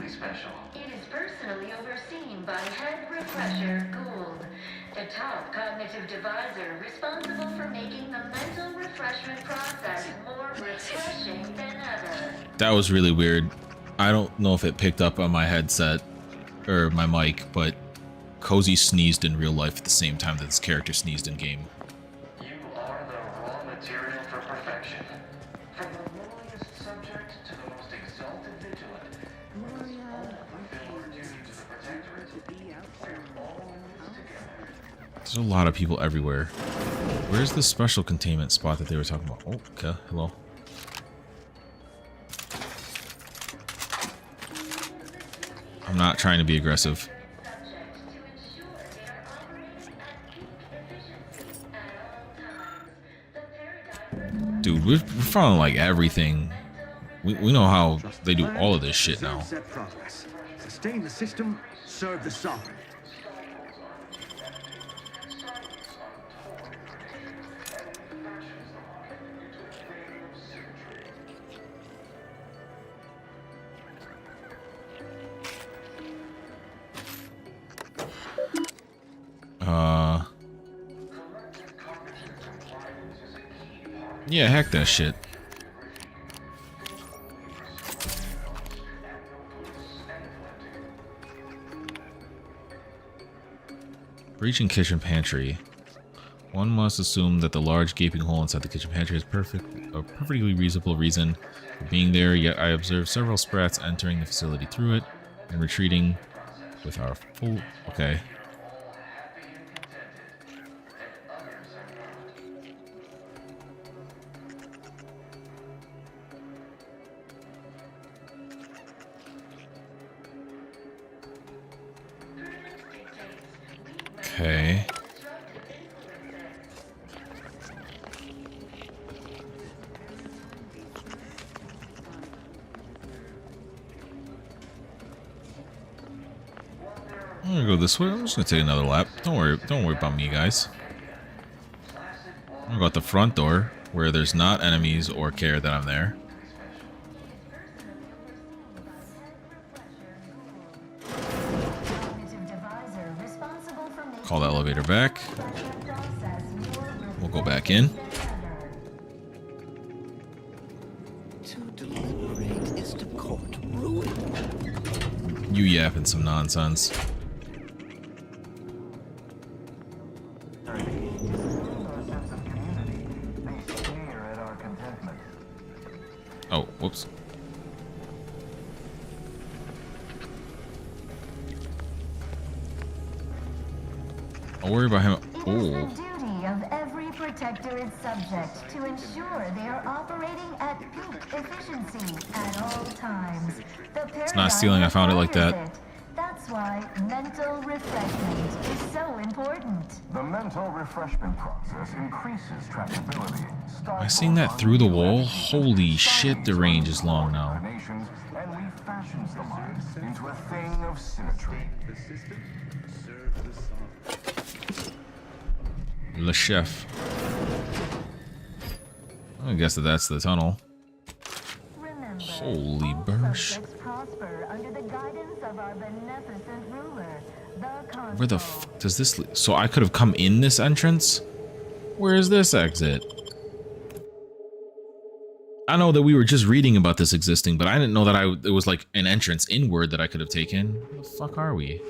Special. It is personally overseen by Head Refresher Gould, the top cognitive divisor responsible for making the mental refreshment process more refreshing than ever. That was really weird. I don't know if it picked up on my headset or my mic, but Cozy sneezed in real life at the same time that this character sneezed in game. You are the raw material for perfection. From the lowliest subject to the most exalted vigilant. There's a lot of people everywhere. Where's the special containment spot that they were talking about? Oh, okay, hello. I'm not trying to be aggressive. Dude, we're following like everything. We know how they do all of this shit now. Sustain the system, serve the sovereign. Yeah, heck that shit. Breaching kitchen pantry. One must assume that the large gaping hole inside the kitchen pantry is a perfectly reasonable reason for being there, yet I observed several sprats entering the facility through it and retreating with our full... Okay. Okay. I'm gonna go this way. I'm just gonna take another lap. Don't worry about me, guys. I'm gonna go out the front door where there's not enemies or care that I'm there. Call the elevator back. We'll go back in. To deliberate is to court ruin. You yapping some nonsense. Oh, whoops. I'll worry about him. It is the duty of every protectorate subject to ensure they are operating at peak efficiency at all times. It's not stealing. I found it like that. That's why mental refreshment is so important. The mental refreshment process increases trackability. Am I seeing that through the wall? Holy shit, the range is long now. And refashions the mind into a thing of symmetry. Le Chef. I guess that's the tunnel. Holy bursh. Where the f does this lead? So I could have come in this entrance? Where is this exit? I know that we were just reading about this existing, but I didn't know that it was like an entrance inward that I could have taken. Where the fuck are we?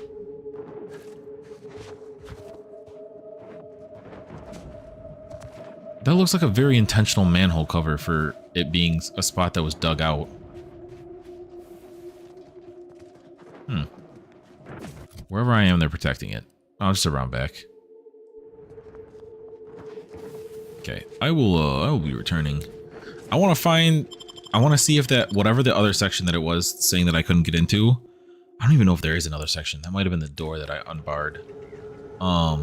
That looks like a very intentional manhole cover for it being a spot that was dug out. Wherever I am, they're protecting it. I'll just around back. Okay, I will be returning. I want to see if that, whatever the other section that it was saying that I couldn't get into, I don't even know if there is another section. That might have been the door that I unbarred. I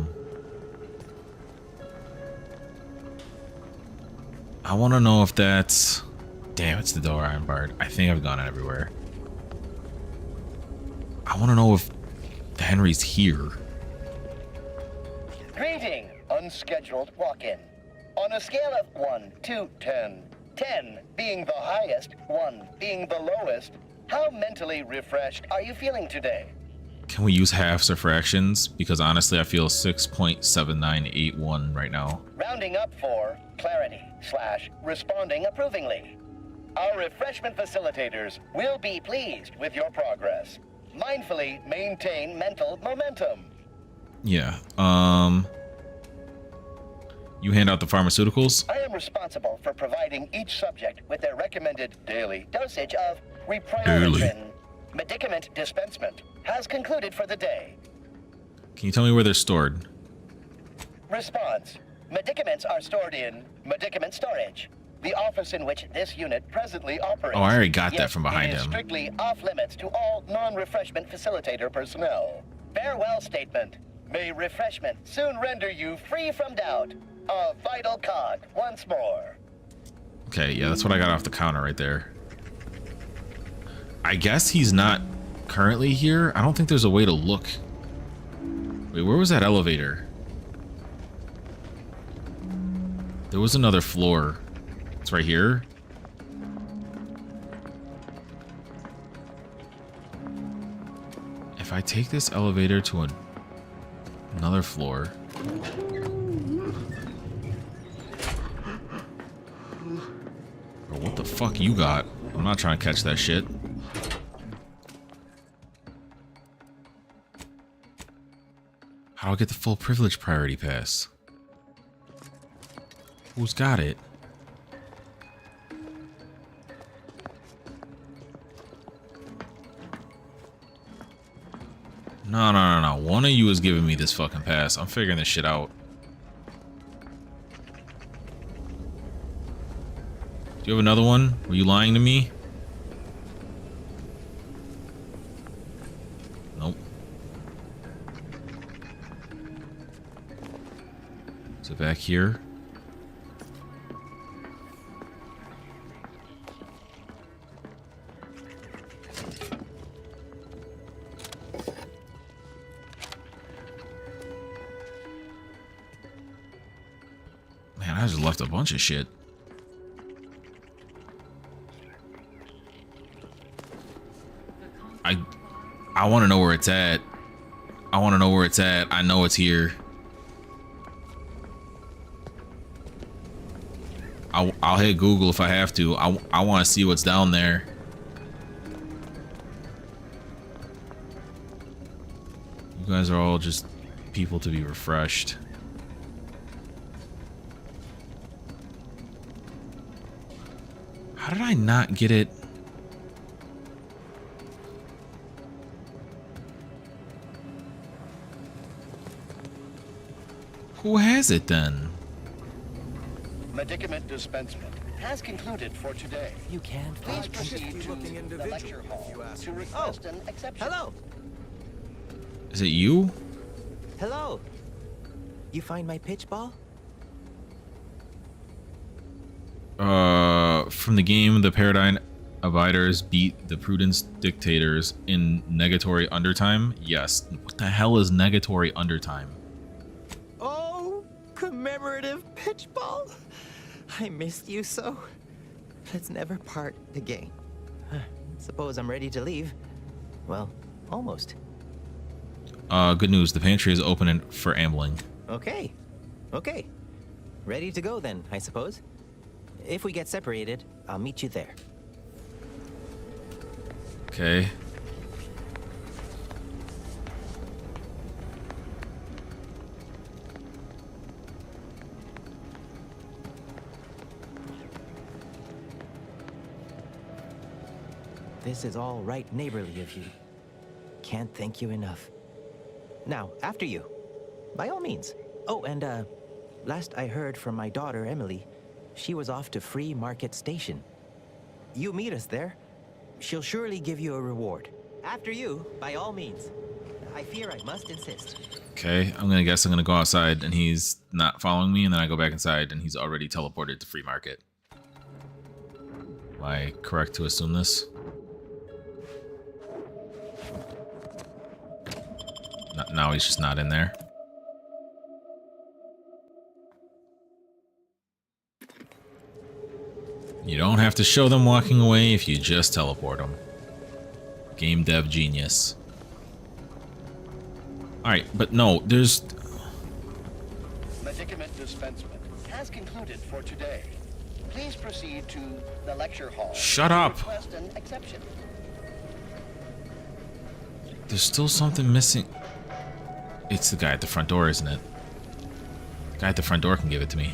want to know if that's... Damn, it's the door I unbarred. I think I've gone everywhere. I want to know if Henry's here. Greeting, unscheduled walk-in. On a scale of 1 to 10, 10 being the highest, 1 being the lowest, how mentally refreshed are you feeling today? Can we use halves or fractions? Because honestly, I feel 6.7981 right now. Rounding up for clarity / responding approvingly. Our refreshment facilitators will be pleased with your progress. Mindfully maintain mental momentum. Yeah. You hand out the pharmaceuticals? I am responsible for providing each subject with their recommended daily dosage of reprioritization. Medicament dispensement has concluded for the day. Can you tell me where they're stored? Response. Medicaments are stored in medicament storage, the office in which this unit presently operates. Oh, I already got that Yet from behind it is him. Strictly off limits to all non-refreshment facilitator personnel. Farewell statement. May refreshment soon render you free from doubt. A vital cog once more. Okay, yeah, that's what I got off the counter right there. I guess he's not currently here. I don't think there's a way to look. Wait, where was that elevator? There was another floor. It's right here. If I take this elevator to another floor. Bro, what the fuck you got? I'm not trying to catch that shit. How do I get the full privilege priority pass? Who's got it? No. One of you is giving me this fucking pass. I'm figuring this shit out. Do you have another one? Were you lying to me? Nope. Is it back here? Man, I just left a bunch of shit. I want to know where it's at. I want to know where it's at. I know it's here. I'll hit Google if I have to. I want to see what's down there. You guys are all just people to be refreshed. How did I not get it? Who has it then? Medicament dispensement has concluded for today. You can't. Please proceed to the lecture hall to request an exception. Hello. Is it you? Hello. You find my pitch ball? From the game, the Paradigm Abiders beat the Prudence Dictators in negatory undertime. Yes. What the hell is negatory undertime? Oh, commemorative pitch ball. I missed you so. Let's never part again. Suppose I'm ready to leave. Well, almost. Good news. The pantry is open for ambling. Okay. Okay. Ready to go then, I suppose. If we get separated, I'll meet you there. Okay. This is all right neighborly of you. Can't thank you enough. Now, after you. By all means. Oh, and last I heard from my daughter, Emily, she was off to Free Market Station. You meet us there. She'll surely give you a reward. After you, by all means. I fear I must insist. Okay, I'm gonna go outside and he's not following me, and then I go back inside and he's already teleported to Free Market. Am I correct to assume this? Now he's just not in there. You don't have to show them walking away if you just teleport them. Game dev genius. Alright, but no, there's... Medicament dispensement has concluded for today. Please proceed to the lecture hall. Shut up! Request an exception. There's still something missing. It's the guy at the front door, isn't it? The guy at the front door can give it to me.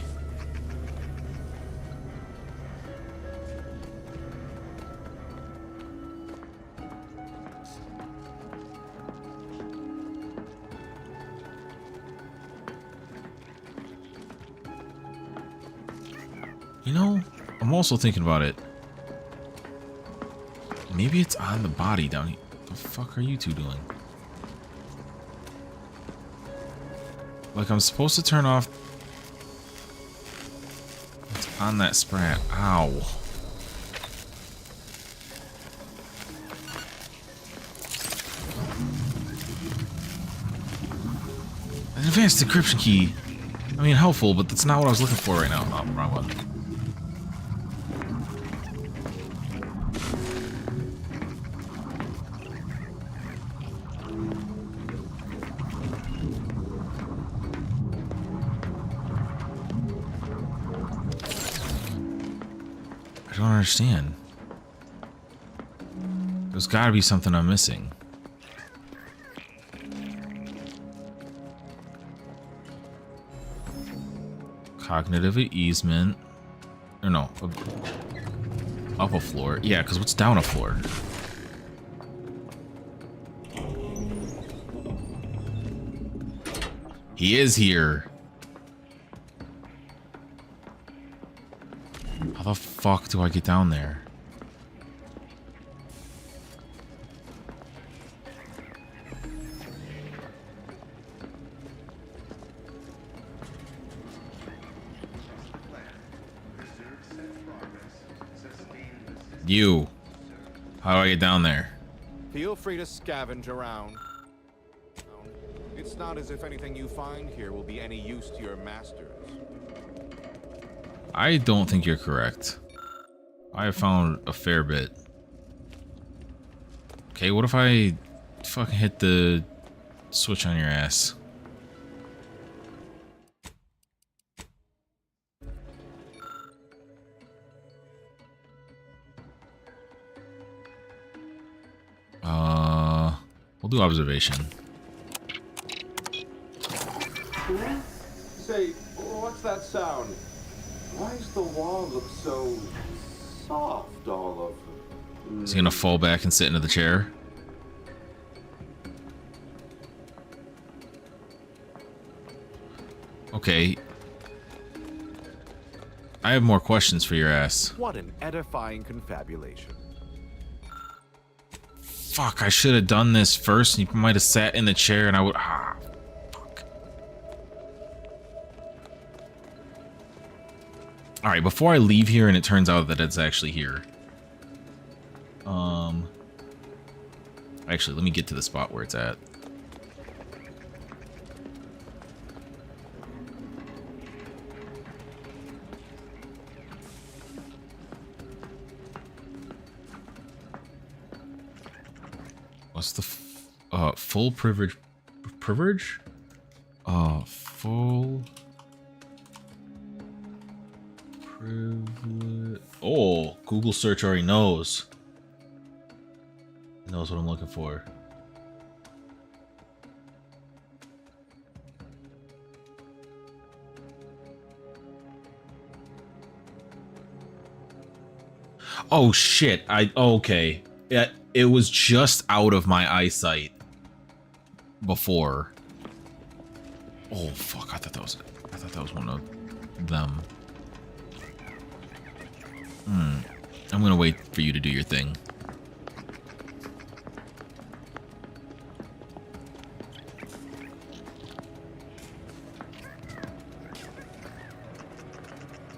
You know, I'm also thinking about it. Maybe it's on the body down here. What the fuck are you two doing? Like, I'm supposed to turn off... It's on that sprat. Ow. An advanced encryption key. I mean, helpful, but that's not what I was looking for right now. Oh, wrong one. I don't understand. There's gotta be something I'm missing. Cognitive easement. Or no. Up a floor. Yeah, because what's down a floor? He is here. How the fuck do I get down there? You. How do I get down there? Feel free to scavenge around. It's not as if anything you find here will be any use to your masters. I don't think you're correct. I have found a fair bit. Okay, what if I fucking hit the switch on your ass? We'll do observation. Say, what's that sound? Why does the wall look so soft, all of. Is he gonna fall back and sit into the chair? Okay. I have more questions for your ass. What an edifying confabulation. Fuck, I should have done this first. You might have sat in the chair and I would... Ah, fuck. Alright, before I leave here and it turns out that it's actually here. Actually, let me get to the spot where it's at. What's the full privilege? Privilege? Full privilege. Oh, Google search already knows. Knows what I'm looking for. Oh shit! Okay. It was just out of my eyesight before. Oh fuck! I thought that was one of them. I'm gonna wait for you to do your thing.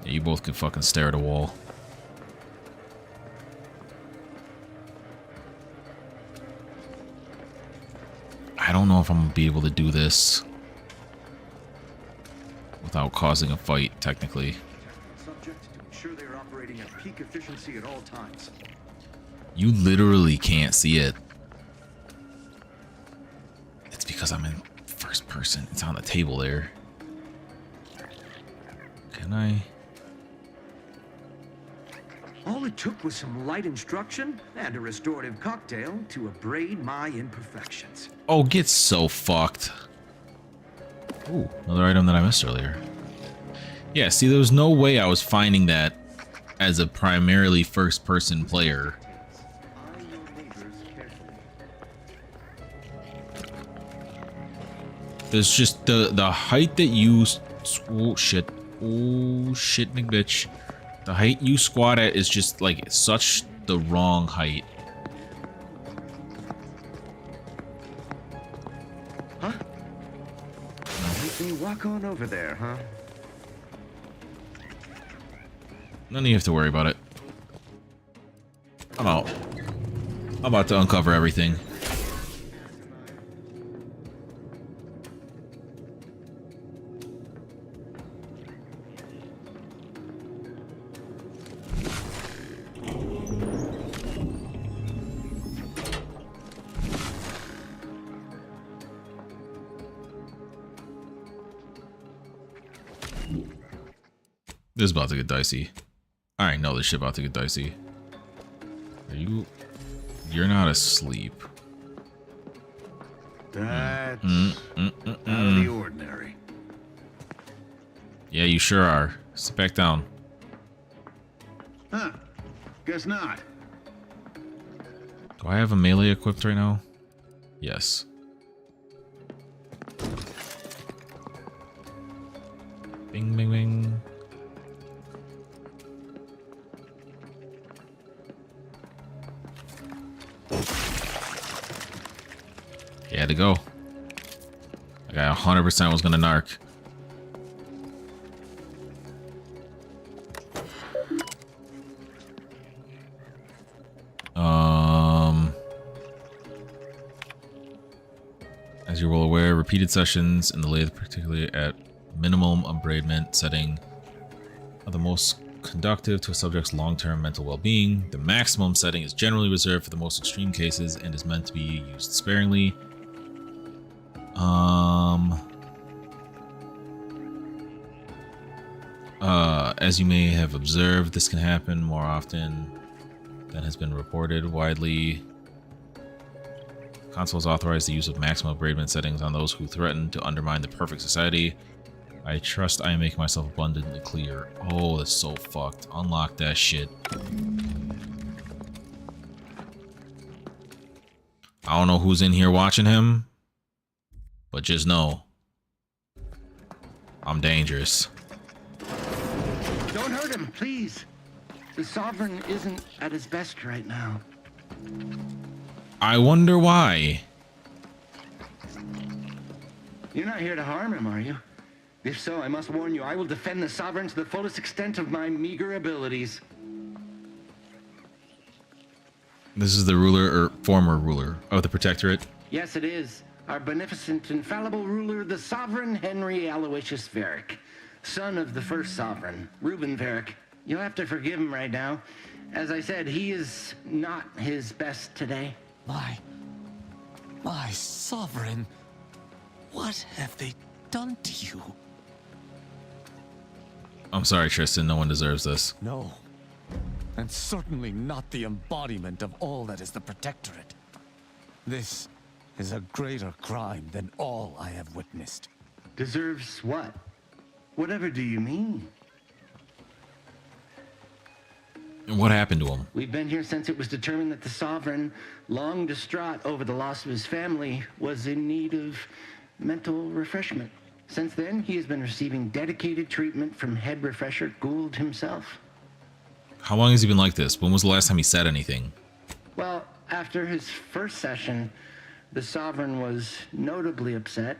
Yeah, you both can fucking stare at a wall. I don't know if I'm gonna be able to do this without causing a fight, technically. Subject to ensure they are operating at peak efficiency at all times. You literally can't see it. It's because I'm in first person. It's on the table there. Can I? All it took was some light instruction and a restorative cocktail to abrade my imperfections. Oh, get so fucked. Ooh, another item that I missed earlier. Yeah, see, there was no way I was finding that as a primarily first-person player. There's just the height that you... Oh, shit. Oh, shit, McBitch. The height you squat at is just, like, such the wrong height. Huh? Make me walk on over there, huh? None of you have to worry about it. I'm out. I'm about to uncover everything. This is about to get dicey. I know this shit about to get dicey. Are you... You're not asleep. That's out of the ordinary. Yeah, you sure are. Sit back down. Huh. Guess not. Do I have a melee equipped right now? Yes. Bing, bing, bing. He had to go. I got 100% was gonna narc. As you're well aware, repeated sessions in the Lathe of Particularity at minimum abradement setting are the most conducive to a subject's long-term mental well-being. The maximum setting is generally reserved for the most extreme cases and is meant to be used sparingly. As you may have observed, this can happen more often than has been reported widely. Consoles authorize the use of maximum abradement settings on those who threaten to undermine the perfect society. I trust I am making myself abundantly clear. Oh, that's so fucked. Unlock that shit. I don't know who's in here watching him, but just know I'm dangerous. Don't hurt him, please. The Sovereign isn't at his best right now. I wonder why. You're not here to harm him, are you? If so, I must warn you, I will defend the Sovereign to the fullest extent of my meager abilities. This is the ruler, or former ruler, of the Protectorate. Yes, it is. Our beneficent, infallible ruler, the Sovereign Henry Aloysius Varick, son of the first Sovereign, Reuben Varick. You'll have to forgive him right now. As I said, he is not his best today. My Sovereign, what have they done to you? I'm sorry, Tristan, no one deserves this. No, and certainly not the embodiment of all that is the Protectorate. This is a greater crime than all I have witnessed. Deserves what? Whatever do you mean? And what happened to him? We've been here since it was determined that the Sovereign, long distraught over the loss of his family, was in need of mental refreshment. Since then, he has been receiving dedicated treatment from head refresher Gould himself. How long has he been like this? When was the last time he said anything? Well, after his first session, the Sovereign was notably upset,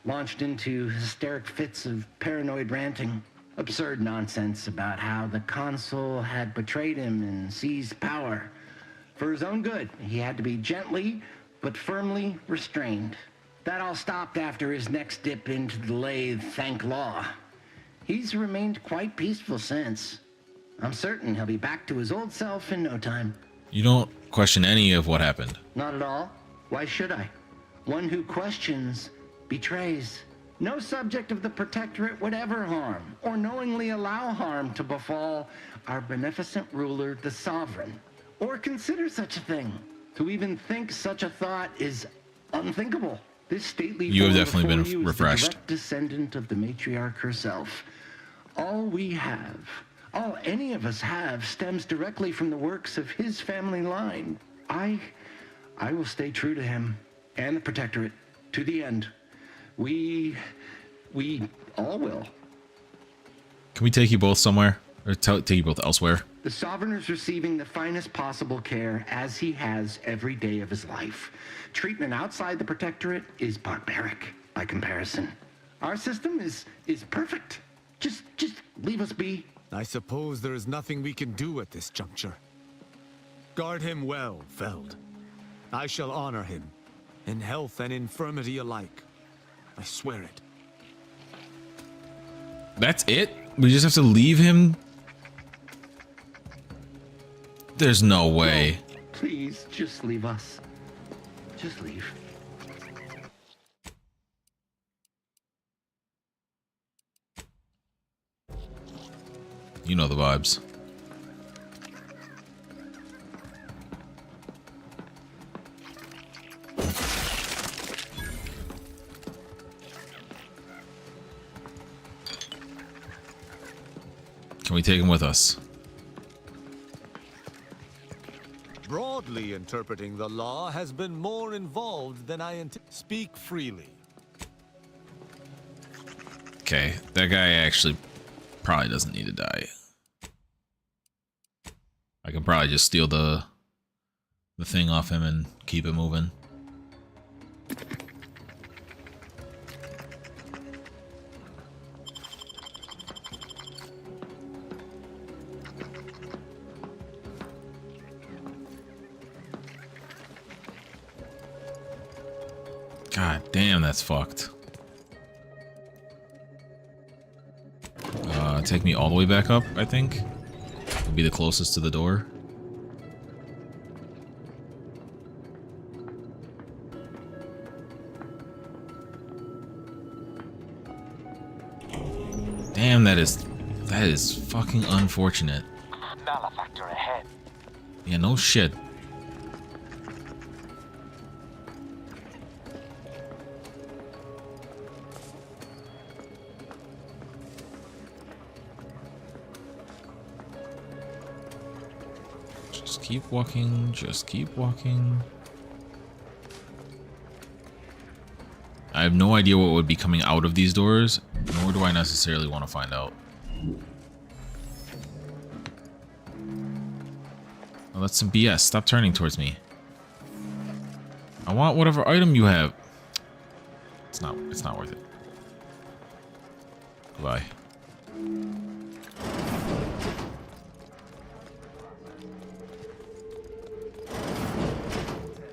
launched into hysteric fits of paranoid ranting. Absurd nonsense about how the consul had betrayed him and seized power. For his own good, he had to be gently but firmly restrained. That all stopped after his next dip into the Lathe, thank law. He's remained quite peaceful since. I'm certain he'll be back to his old self in no time. You don't question any of what happened? Not at all. Why should I? One who questions betrays. No subject of the Protectorate would ever harm, or knowingly allow harm to befall our beneficent ruler, the Sovereign, or consider such a thing. To even think such a thought is unthinkable. This stately you have form definitely before been you refreshed. is the direct descendant of the matriarch herself. All we have, all any of us have, stems directly from the works of his family line. I will stay true to him and the Protectorate to the end. We all will. Can we take you both somewhere? Or take you both elsewhere? The Sovereign is receiving the finest possible care, as he has every day of his life. Treatment outside the Protectorate is barbaric by comparison. Our system is perfect. Just leave us be. I suppose there is nothing we can do at this juncture. Guard him well, Feld. I shall honor him, in health and infirmity alike. I swear it. That's it? We just have to leave him? There's no way. No, please, just leave us. Just leave. You know the vibes. Can we take him with us? Broadly interpreting the law has been more involved than I anticipated. Speak freely. Okay, that guy actually probably doesn't need to die. I can probably just steal the thing off him and keep it moving. God damn, that's fucked. Take me all the way back up, I think. Would be the closest to the door. Damn, that is fucking unfortunate. Malefactor ahead. Yeah, no shit. Just keep walking. Just keep walking. I have no idea what would be coming out of these doors, nor do I necessarily want to find out. Oh, that's some BS. Stop turning towards me. I want whatever item you have. It's not worth it. Goodbye.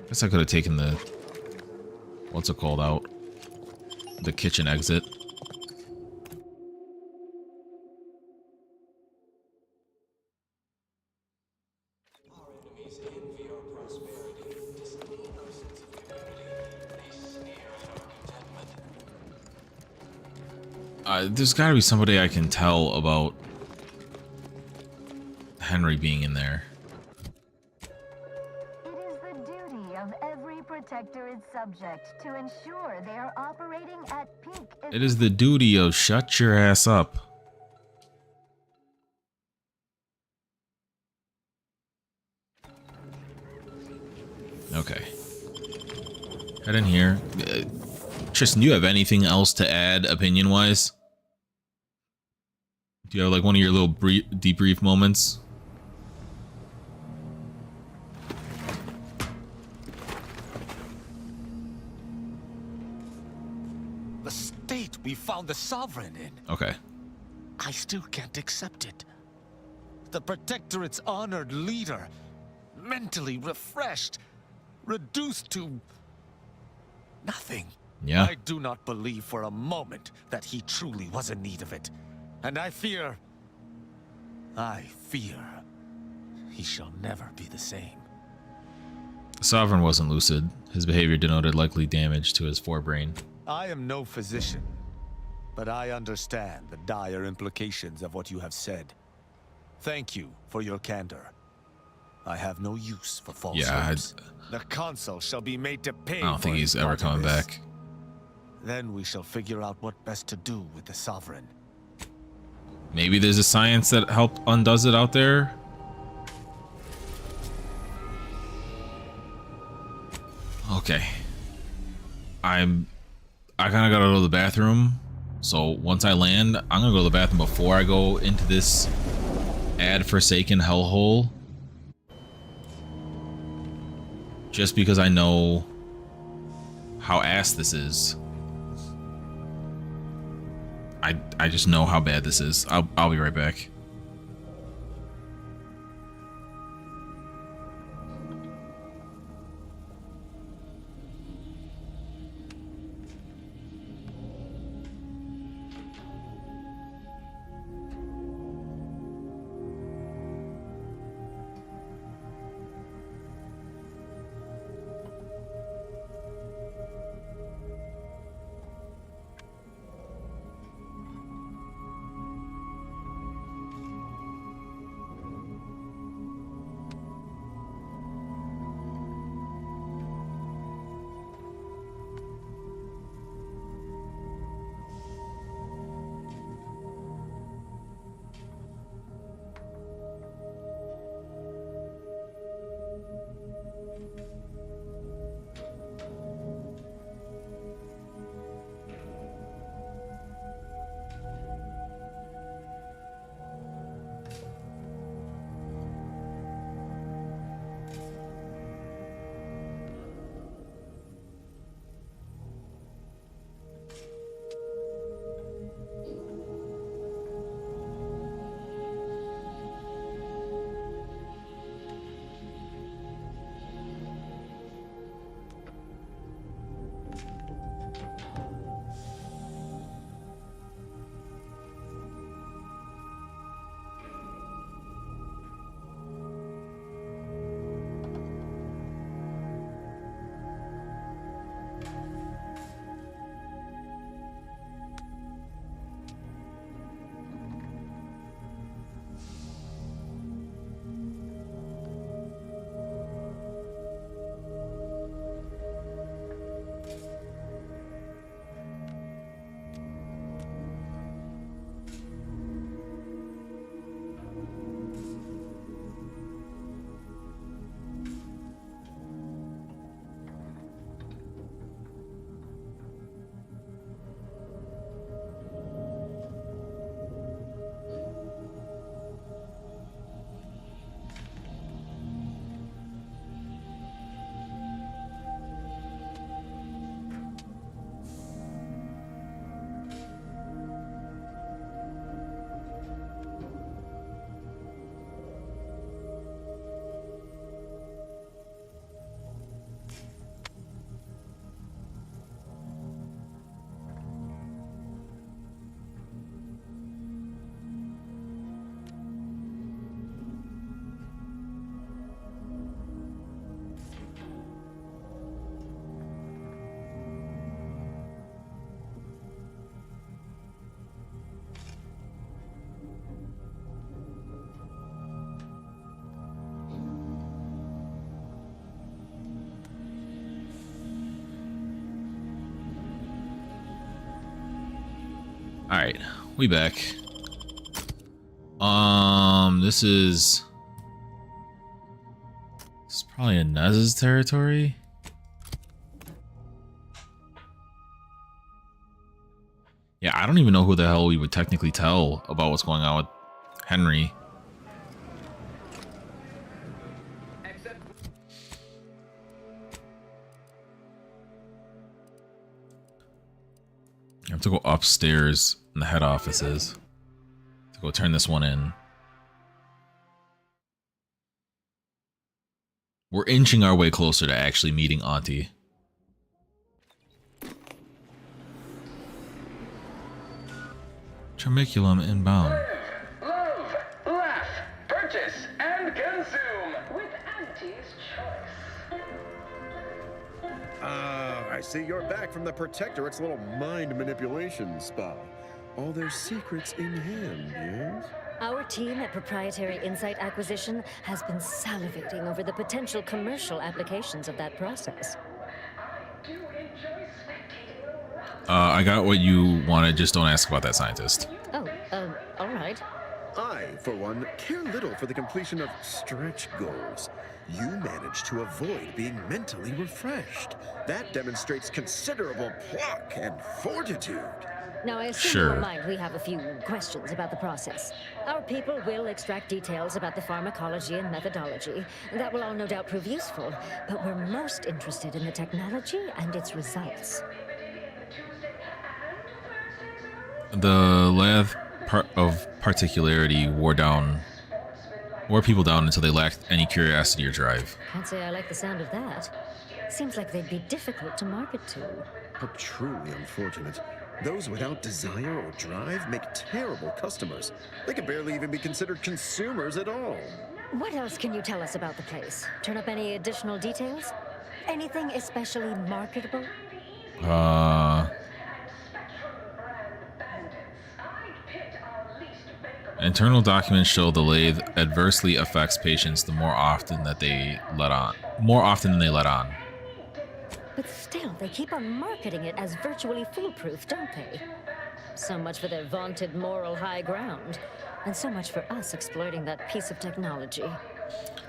Guess I could have taken the what's it called out? The kitchen exit. There's got to be somebody I can tell about Henry being in there. Protectorate subject to ensure they are operating at peak. It is the duty of shut your ass up. Okay. Head in here. Tristan, do you have anything else to add opinion-wise? Do you have like one of your little debrief moments? The state we found the Sovereign in. Okay. I still can't accept it. The Protectorate's honored leader, mentally refreshed, reduced to nothing. Yeah. I do not believe for a moment that he truly was in need of it. And I fear he shall never be the same. The Sovereign wasn't lucid. His behavior denoted likely damage to his forebrain. I am no physician, but I understand the dire implications of what you have said. Thank you for your candor. I have no use for false hopes. The Consul shall be made to pay. I don't think he's ever coming back. Then we shall figure out what best to do with the Sovereign. Maybe there's a science that undoes it out there. Okay. I kind of gotta go to the bathroom. So once I land, I'm gonna go to the bathroom before I go into this ad-forsaken hellhole. Just because I know how ass this is. I just know how bad this is. I'll be right back. All right, we back. This is probably in Nez's territory. Yeah, I don't even know who the hell we would technically tell about what's going on with Henry. I have to go upstairs in the head offices to go turn this one in. We're inching our way closer to actually meeting Auntie. Tramiculum inbound. Love, laugh, purchase, and consume with Auntie's choice. I see you're back from the Protectorate's little mind manipulation spa. All their secrets in hand, yes? Our team at Proprietary Insight Acquisition has been salivating over the potential commercial applications of that process. I got what you wanted, just don't ask about that scientist. Oh, all right. I, for one, care little for the completion of stretch goals. You managed to avoid being mentally refreshed. That demonstrates considerable pluck and fortitude. Now, I assume you don't mind we have a few questions about the process. Our people will extract details about the pharmacology and methodology. That will all no doubt prove useful, but we're most interested in the technology and its results. The Lathe of Particularity wore people down until they lacked any curiosity or drive. Can't say I like the sound of that. Seems like they'd be difficult to market to. How truly unfortunate. Those without desire or drive make terrible customers. They can barely even be considered consumers at all. What else can you tell us about the place? Turn up any additional details? Anything especially marketable? Internal documents show the lathe adversely affects patients more often than they let on. But still, they keep on marketing it as virtually foolproof, don't they? So much for their vaunted moral high ground, and so much for us exploiting that piece of technology.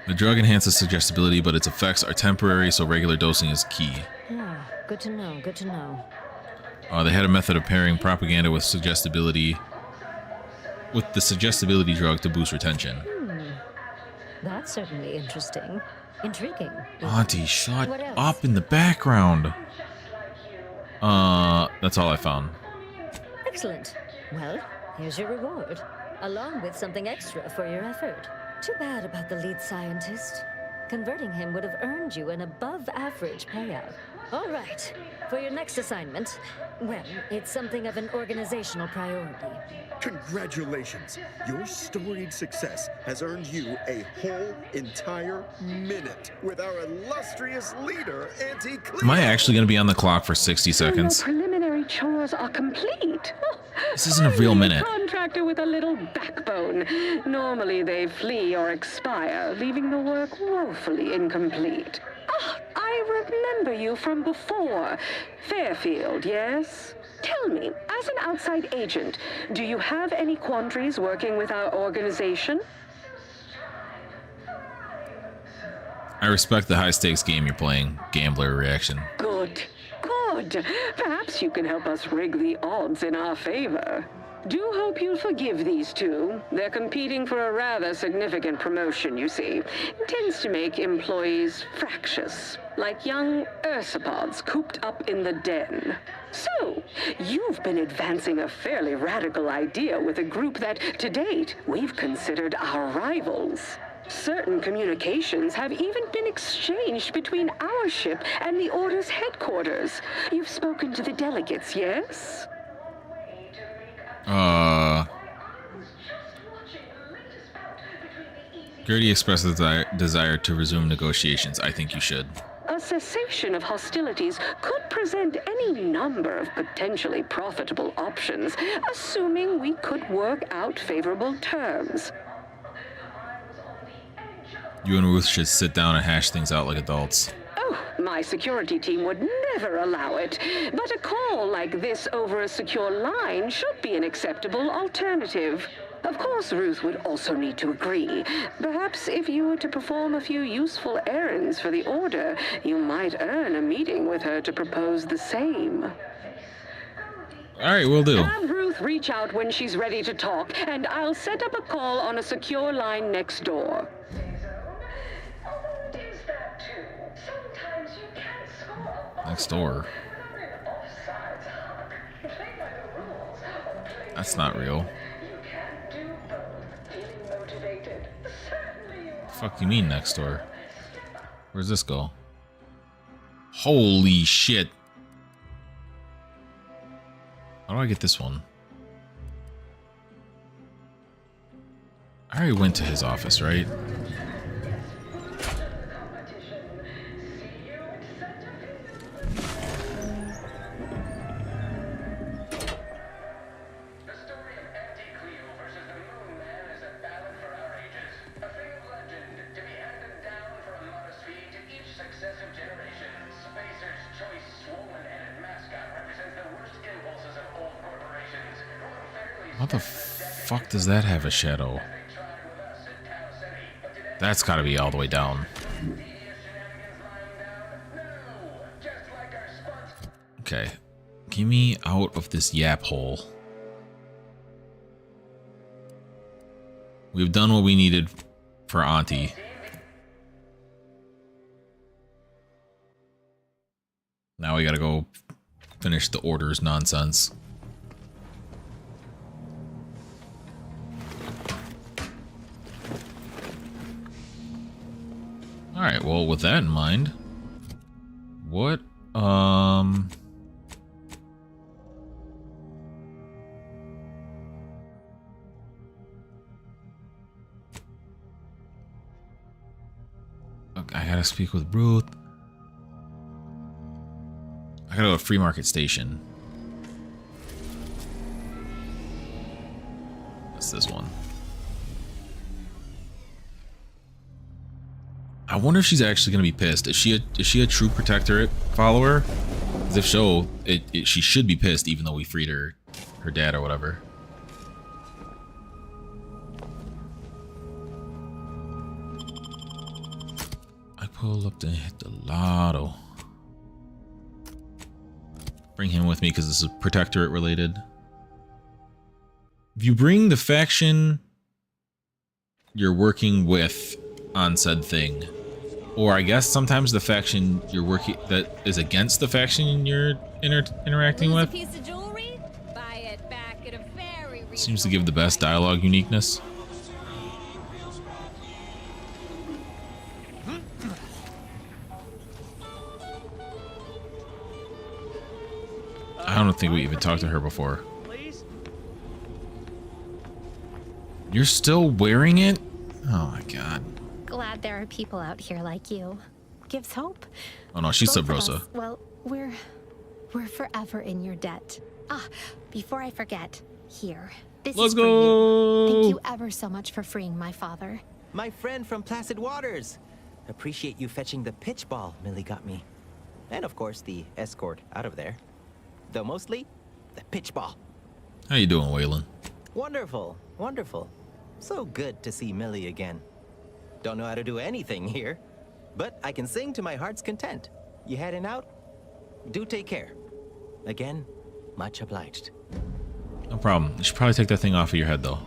The drug enhances suggestibility, but its effects are temporary, so regular dosing is key. Ah, good to know, good to know. They had a method of pairing propaganda with the suggestibility drug to boost retention. That's certainly interesting. Intriguing. Auntie, shut up in the background. That's all I found. Excellent. Well, here's your reward, along with something extra for your effort. Too bad about the lead scientist. Converting him would have earned you an above-average payout. All right. For your next assignment, well, it's something of an organizational priority. Congratulations. Your storied success has earned you a whole entire minute with our illustrious leader, Auntie Cleo. Am I actually going to be on the clock for 60 seconds? Your preliminary chores are complete. This isn't a real minute. Contractor with a little backbone. Normally they flee or expire, leaving the work woefully incomplete. Ah, I remember you from before. Fairfield, yes? Tell me, as an outside agent, do you have any quandaries working with our organization? I respect the high-stakes game you're playing. Gambler reaction. Good. Good. Perhaps you can help us rig the odds in our favor. Do hope you'll forgive these two. They're competing for a rather significant promotion, you see. It tends to make employees fractious, like young ursopods cooped up in the den. So, you've been advancing a fairly radical idea with a group that, to date, we've considered our rivals. Certain communications have even been exchanged between our ship and the Order's headquarters. You've spoken to the delegates, yes? Gertie expressed a desire to resume negotiations. I think you should. A cessation of hostilities could present any number of potentially profitable options, assuming we could work out favorable terms. You and Ruth should sit down and hash things out like adults. Oh, my My security team would never allow it. But a call like this over a secure line should be an acceptable alternative. Of course, Ruth would also need to agree. Perhaps if you were to perform a few useful errands for the Order, you might earn a meeting with her to propose the same. Alright, we'll do. Have Ruth reach out when she's ready to talk, and I'll set up a call on a secure line next door. Next door. That's not real. Fuck you mean next door? Where's this go? Holy shit. How do I get this one? I already went to his office, right? What the fuck does that have a shadow? That's gotta be all the way down. Okay. Get me out of this yap hole. We've done what we needed for Auntie. Now we gotta go finish the Order's nonsense. Alright, well, with that in mind, what, I gotta speak with Ruth. I gotta go to Free Market Station. That's this one. I wonder if she's actually gonna be pissed. Is she a true Protectorate follower? Because if so, she should be pissed, even though we freed her dad or whatever. I pull up to hit the lotto. Bring him with me because this is Protectorate related. If you bring the faction you're working with on said thing, or I guess sometimes the faction you're working that is against the faction you're interacting with, piece of jewelry? Buy it back at a very seems to give the best dialogue uniqueness. I don't think we even talked to her before. You're still wearing it? Oh my god. Glad there are people out here like you. Gives hope. Oh no, she's Both Sub of Rosa. us, well, we're forever in your debt. Ah, before I forget, here. This Let's is for go. you. Thank you ever so much for freeing my father. My friend from Placid Waters. Appreciate you fetching the pitch ball Millie got me. And of course, the escort out of there. Though mostly, the pitch ball. How you doing, Waylon? Wonderful, wonderful. So good to see Millie again. Don't know how to do anything here, but I can sing to my heart's content. You heading out? Do take care. Again, much obliged. No problem. You should probably take that thing off of your head, though.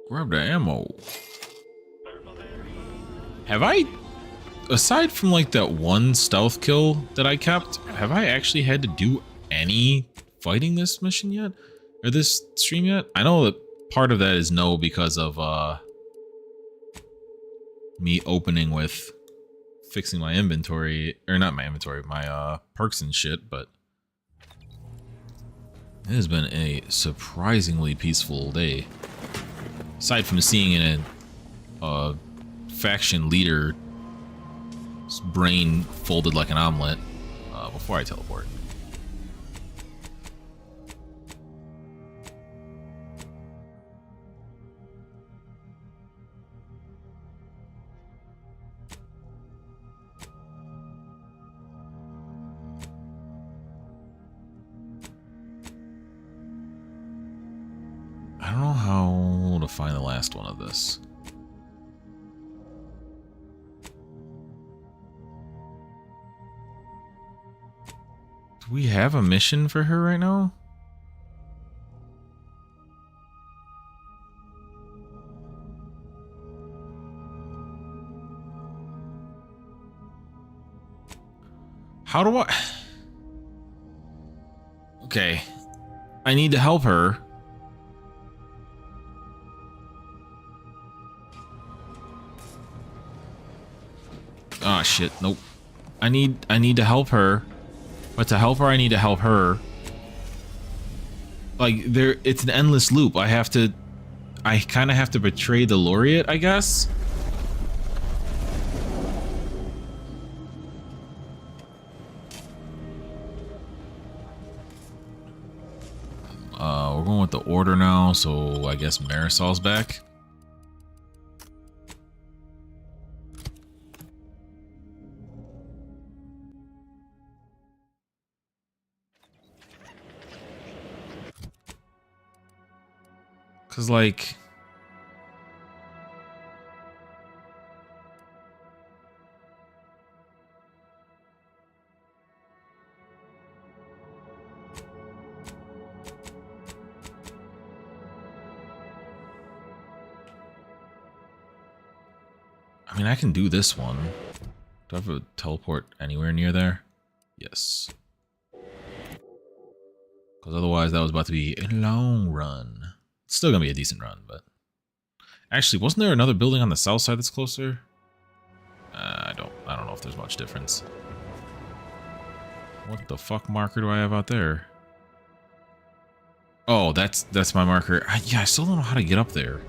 Grab the ammo. Have I, aside from like that one stealth kill that I kept, have I actually had to do any fighting this mission yet? Or this stream yet? I know that part of that is no because of me opening with fixing my inventory, or not my inventory, my perks and shit, but it has been a surprisingly peaceful day. Aside from seeing a faction leader His brain folded like an omelet before I teleport. I don't know how to find the last one of this. Do we have a mission for her right now? How do I... Okay. I need to help her. Ah, shit. Nope. I need to help her. But to help her, I need to help her. Like, it's an endless loop. I kind of have to betray the laureate, I guess. We're going with the order now, so I guess Marisol's back. Cause like, I mean, I can do this one. Do I have a teleport anywhere near there? Yes. Because otherwise that was about to be a long run. It's still gonna be a decent run, but... Actually, wasn't there another building on the south side that's closer? I don't know if there's much difference. What the fuck marker do I have out there? Oh, that's my marker. Yeah, I still don't know how to get up there.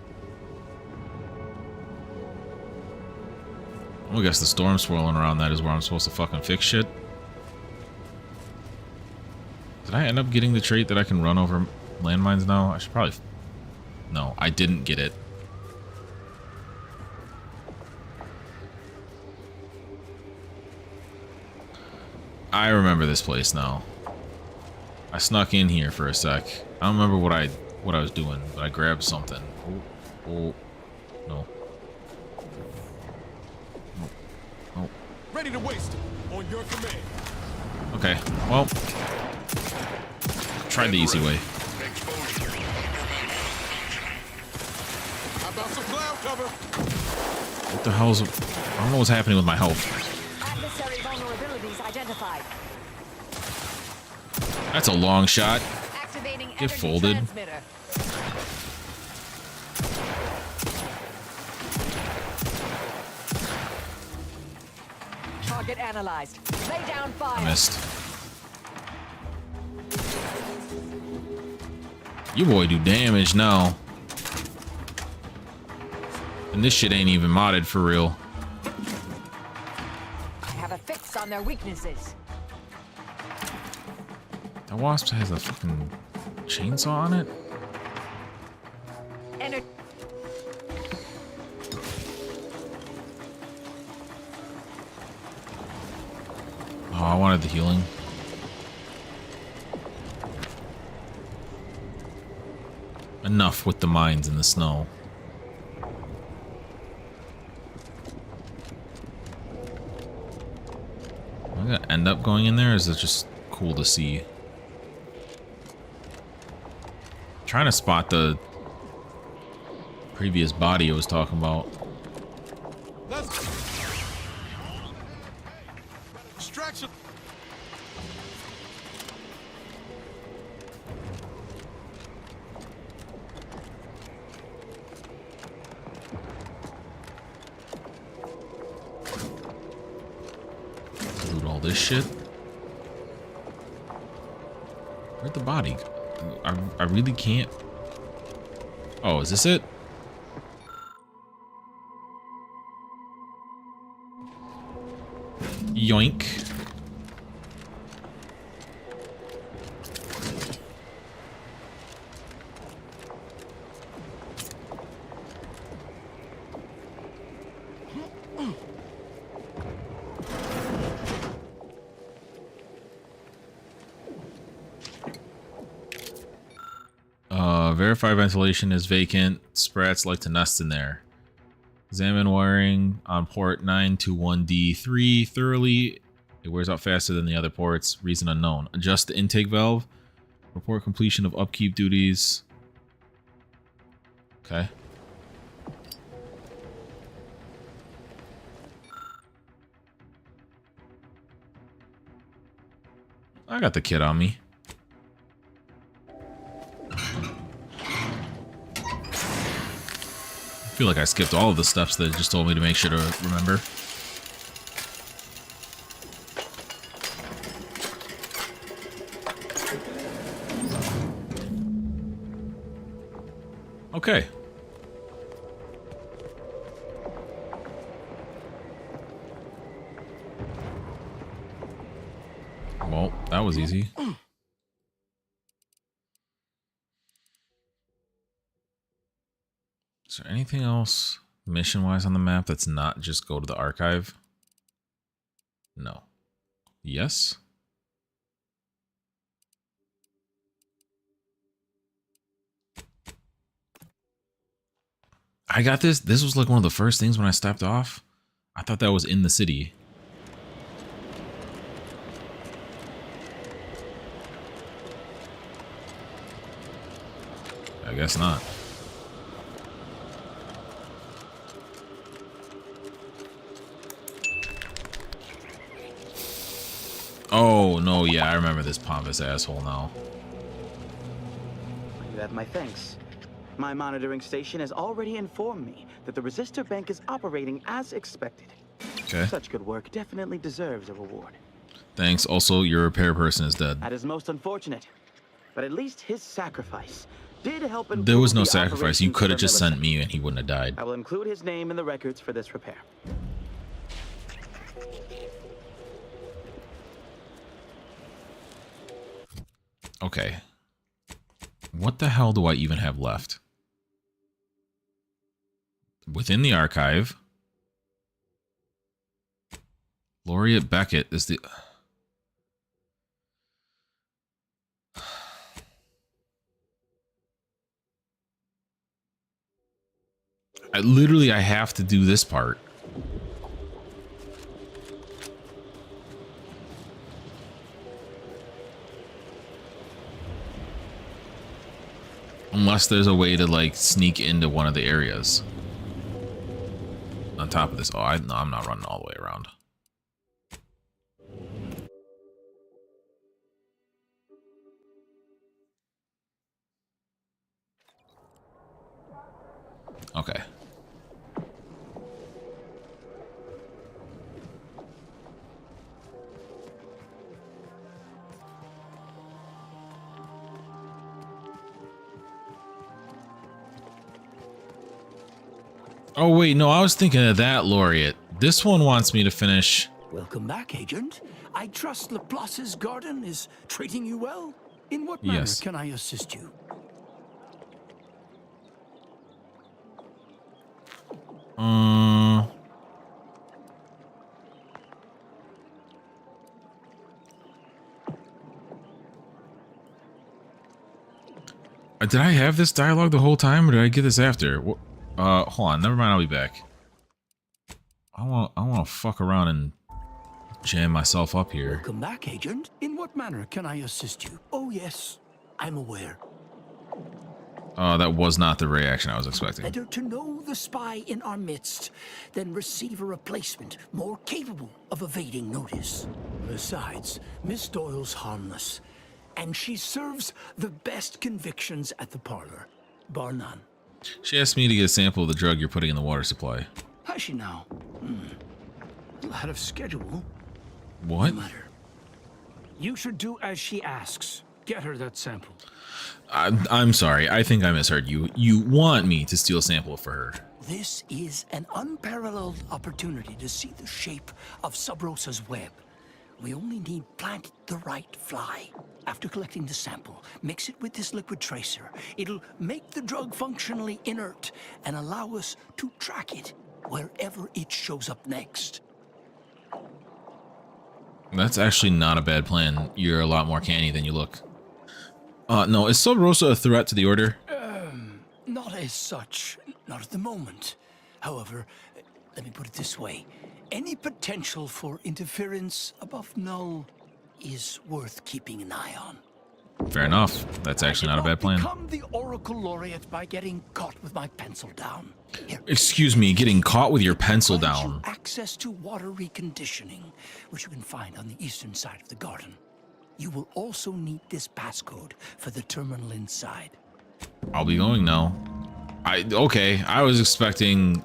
I guess the storm swirling around that is where I'm supposed to fucking fix shit. Did I end up getting the trait that I can run over landmines now? I should probably... No, I didn't get it. I remember this place now. I snuck in here for a sec. I don't remember what I was doing, but I grabbed something. Oh, no. Oh. Ready to waste on your command. Okay, well, tried the easy way. How about some cloud cover? What the hell's... I don't know what's happening with my health. Adversary vulnerabilities identified. That's a long shot. Activating Get folded. Target analyzed. Lay down fire. I missed. Your boy do damage now. And this shit ain't even modded for real. I have a fix on their weaknesses. That wasp has a fucking chainsaw on it? Oh, I wanted the healing. Enough with the mines in the snow. Am I gonna end up going in there, or is it just cool to see? I'm trying to spot the previous body I was talking about. Distraction. Loot all this shit. Where'd the body go? I really can't. Oh, is this it? Yoink. Verify ventilation is vacant. Sprats like to nest in there. Examine wiring on port 921D3 thoroughly. It wears out faster than the other ports. Reason unknown. Adjust the intake valve. Report completion of upkeep duties. Okay. I got the kit on me. I feel like I skipped all of the steps that it just told me to make sure to remember. Okay. Well, that was easy. Is there anything else mission-wise on the map that's not just go to the archive? No. Yes? I got this. This was like one of the first things when I stepped off. I thought that was in the city. I guess not. Oh, no, yeah, I remember this pompous asshole now. You have my thanks. My monitoring station has already informed me that the resistor bank is operating as expected. Okay. Such good work definitely deserves a reward. Thanks. Also, your repair person is dead. That is most unfortunate. But at least his sacrifice did help improve There was no the sacrifice. You operations could have of just the sent me and he wouldn't have died. I will include his name in the records for this repair. Okay. What the hell do I even have left? Within the archive, Laureate Beckett is the... I have to do this part. Unless there's a way to like sneak into one of the areas. On top of this, no, I'm not running all the way around. Okay. Oh wait, no, I was thinking of that Laureate. This one wants me to finish. Welcome back, Agent. I trust Laplace's garden is treating you well. In what manner Yes. can I assist you? Did I have this dialogue the whole time, or did I get this after? Hold on, never mind. I'll be back. I want to fuck around and jam myself up here. Welcome back, Agent. In what manner can I assist you? Oh yes, I'm aware. That was not the reaction I was expecting. Better to know the spy in our midst than receive a replacement more capable of evading notice. Besides, Miss Doyle's harmless, and she serves the best convictions at the parlor, bar none. She asked me to get a sample of the drug you're putting in the water supply. Has she now? Out of schedule. What? No matter. You should do as she asks. Get her that sample. I'm sorry. I think I misheard you. You want me to steal a sample for her. This is an unparalleled opportunity to see the shape of Sub Rosa's web. We only need plant the right fly. After collecting the sample, mix it with this liquid tracer. It'll make the drug functionally inert and allow us to track it wherever it shows up next. That's actually not a bad plan. You're a lot more canny than you look. No, is Sub Rosa a threat to the Order? Not as such. Not at the moment. However, let me put it this way. Any potential for interference above null is worth keeping an eye on. Fair enough. That's actually not a bad plan. Become the Oracle Laureate by getting caught with my pencil down. Here. Excuse me, getting caught with your pencil down. Access to water reconditioning, which you can find on the eastern side of the garden. You will also need this passcode for the terminal inside. I'll be going now. Okay, I was expecting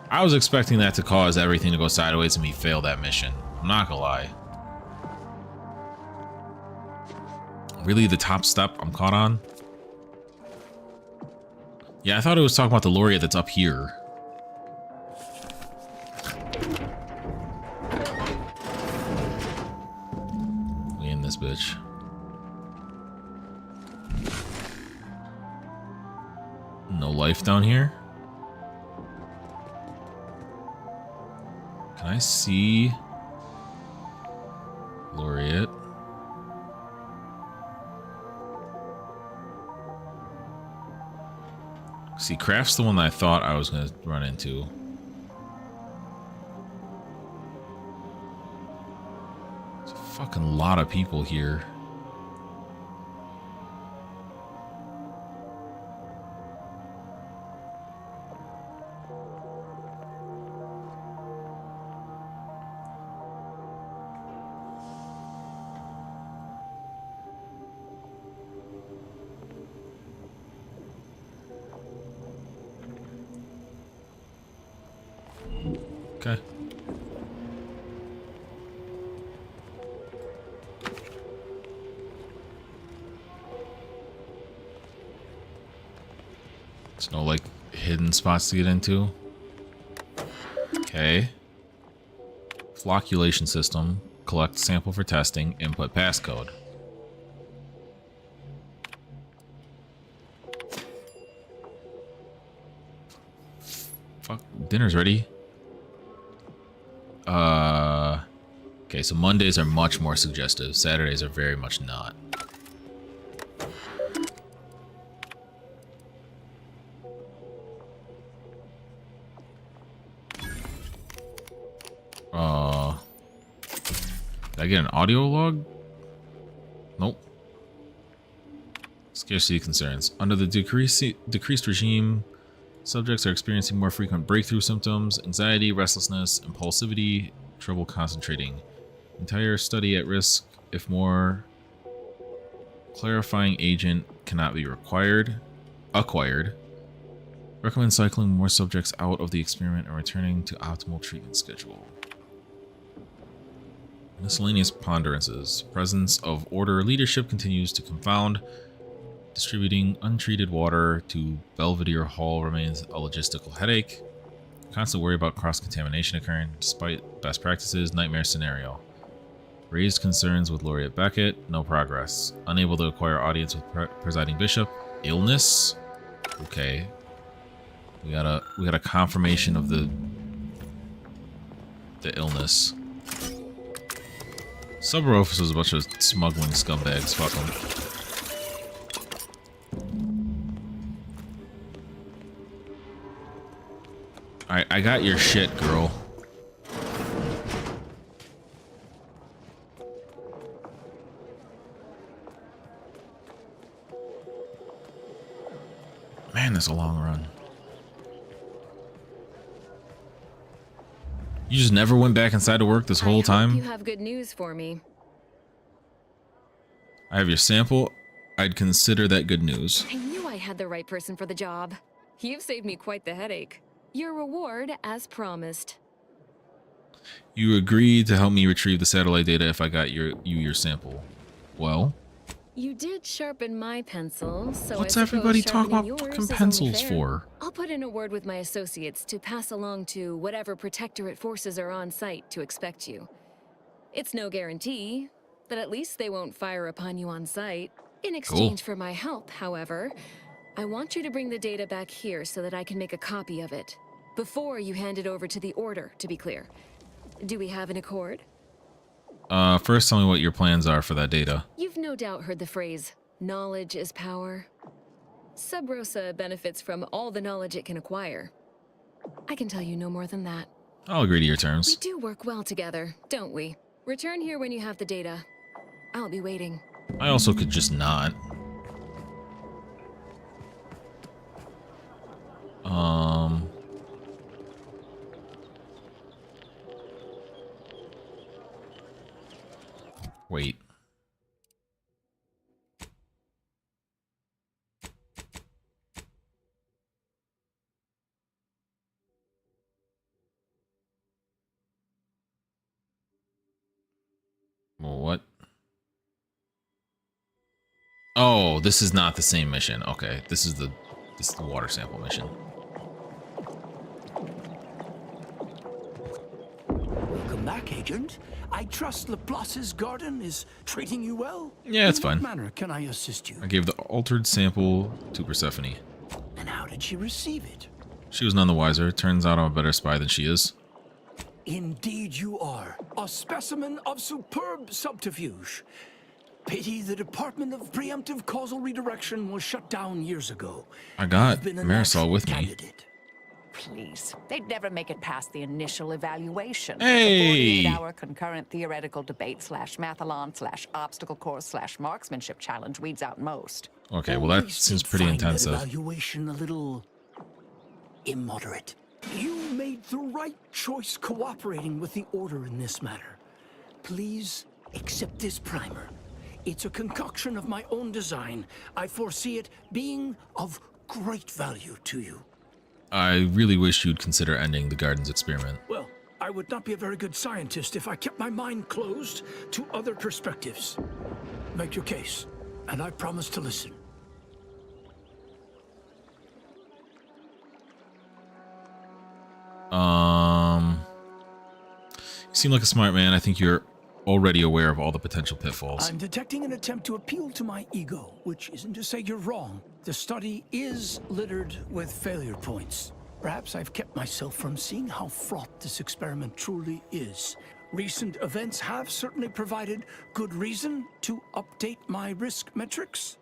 that to cause everything to go sideways and me fail that mission. I'm not gonna lie. Really, the top step I'm caught on? Yeah, I thought it was talking about the Laureate that's up here. We in this bitch. No life down here? Can I see Laureate? See, Craft's the one that I thought I was gonna run into. There's a fucking lot of people here. Okay. There's no, like, hidden spots to get into. Okay. Flocculation system. Collect sample for testing. Input passcode. Fuck. Dinner's ready. Okay, so Mondays are much more suggestive. Saturdays are very much not. Did I get an audio log? Nope. Scarcity concerns. Under the decreased regime, subjects are experiencing more frequent breakthrough symptoms, anxiety, restlessness, impulsivity, trouble concentrating. Entire study at risk if more clarifying agent cannot be acquired. Recommend cycling more subjects out of the experiment and returning to optimal treatment schedule. Miscellaneous ponderances. Presence of Order leadership continues to confound. Distributing untreated water to Belvedere Hall remains a logistical headache. Constant worry about cross-contamination occurring despite best practices. Nightmare scenario. Raised concerns with Laureate Beckett. No progress. Unable to acquire audience with Presiding Bishop. Illness. Okay. We got a confirmation of the illness. Sub Rosa is a bunch of smuggling scumbags. Fuck them. Alright, I got your shit, girl. Man, that's a long run. You just never went back inside to work this whole time? You have good news for me. I have your sample. I'd consider that good news. I knew I had the right person for the job. You've saved me quite the headache. Your reward, as promised. You agreed to help me retrieve the satellite data if I got your sample. Well, You did sharpen my pencil, so what's I suppose everybody talking sharpening about yours fucking is only pencils fair. for? I'll put in a word with my associates to pass along to whatever protectorate forces are on site to expect you. It's no guarantee, but at least they won't fire upon you on site. In exchange for my help, however, I want you to bring the data back here so that I can make a copy of it. Before you hand it over to the Order, to be clear. Do we have an accord? First tell me what your plans are for that data. You've no doubt heard the phrase, knowledge is power. Sub Rosa benefits from all the knowledge it can acquire. I can tell you no more than that. I'll agree to your terms. We do work well together, don't we? Return here when you have the data. I'll be waiting. I also could just not. Wait. Well, what? Oh, this is not the same mission. Okay, this is the water sample mission. Welcome back, Agent. I trust Laplace's garden is treating you well? Yeah, it's fine. In what manner can I assist you? I gave the altered sample to Persephone. And how did she receive it? She was none the wiser. Turns out I'm a better spy than she is. Indeed you are. A specimen of superb subterfuge. Pity the Department of Preemptive Causal Redirection was shut down years ago. I got You've been a Marisol with me. candidate. Please. They'd never make it past the initial evaluation. Hey! The 48-hour concurrent theoretical debate /mathalon /obstacle course /marksmanship challenge weeds out most. Okay, well that seems pretty Find that intensive. evaluation a little immoderate. You made the right choice cooperating with the Order in this matter. Please accept this primer. It's a concoction of my own design. I foresee it being of great value to you. I really wish you'd consider ending the garden's experiment. Well, I would not be a very good scientist if I kept my mind closed to other perspectives. Make your case, and I promise to listen. You seem like a smart man. I think you're already aware of all the potential pitfalls. I'm detecting an attempt to appeal to my ego, which isn't to say you're wrong. The study is littered with failure points. Perhaps I've kept myself from seeing how fraught this experiment truly is. Recent events have certainly provided good reason to update my risk metrics.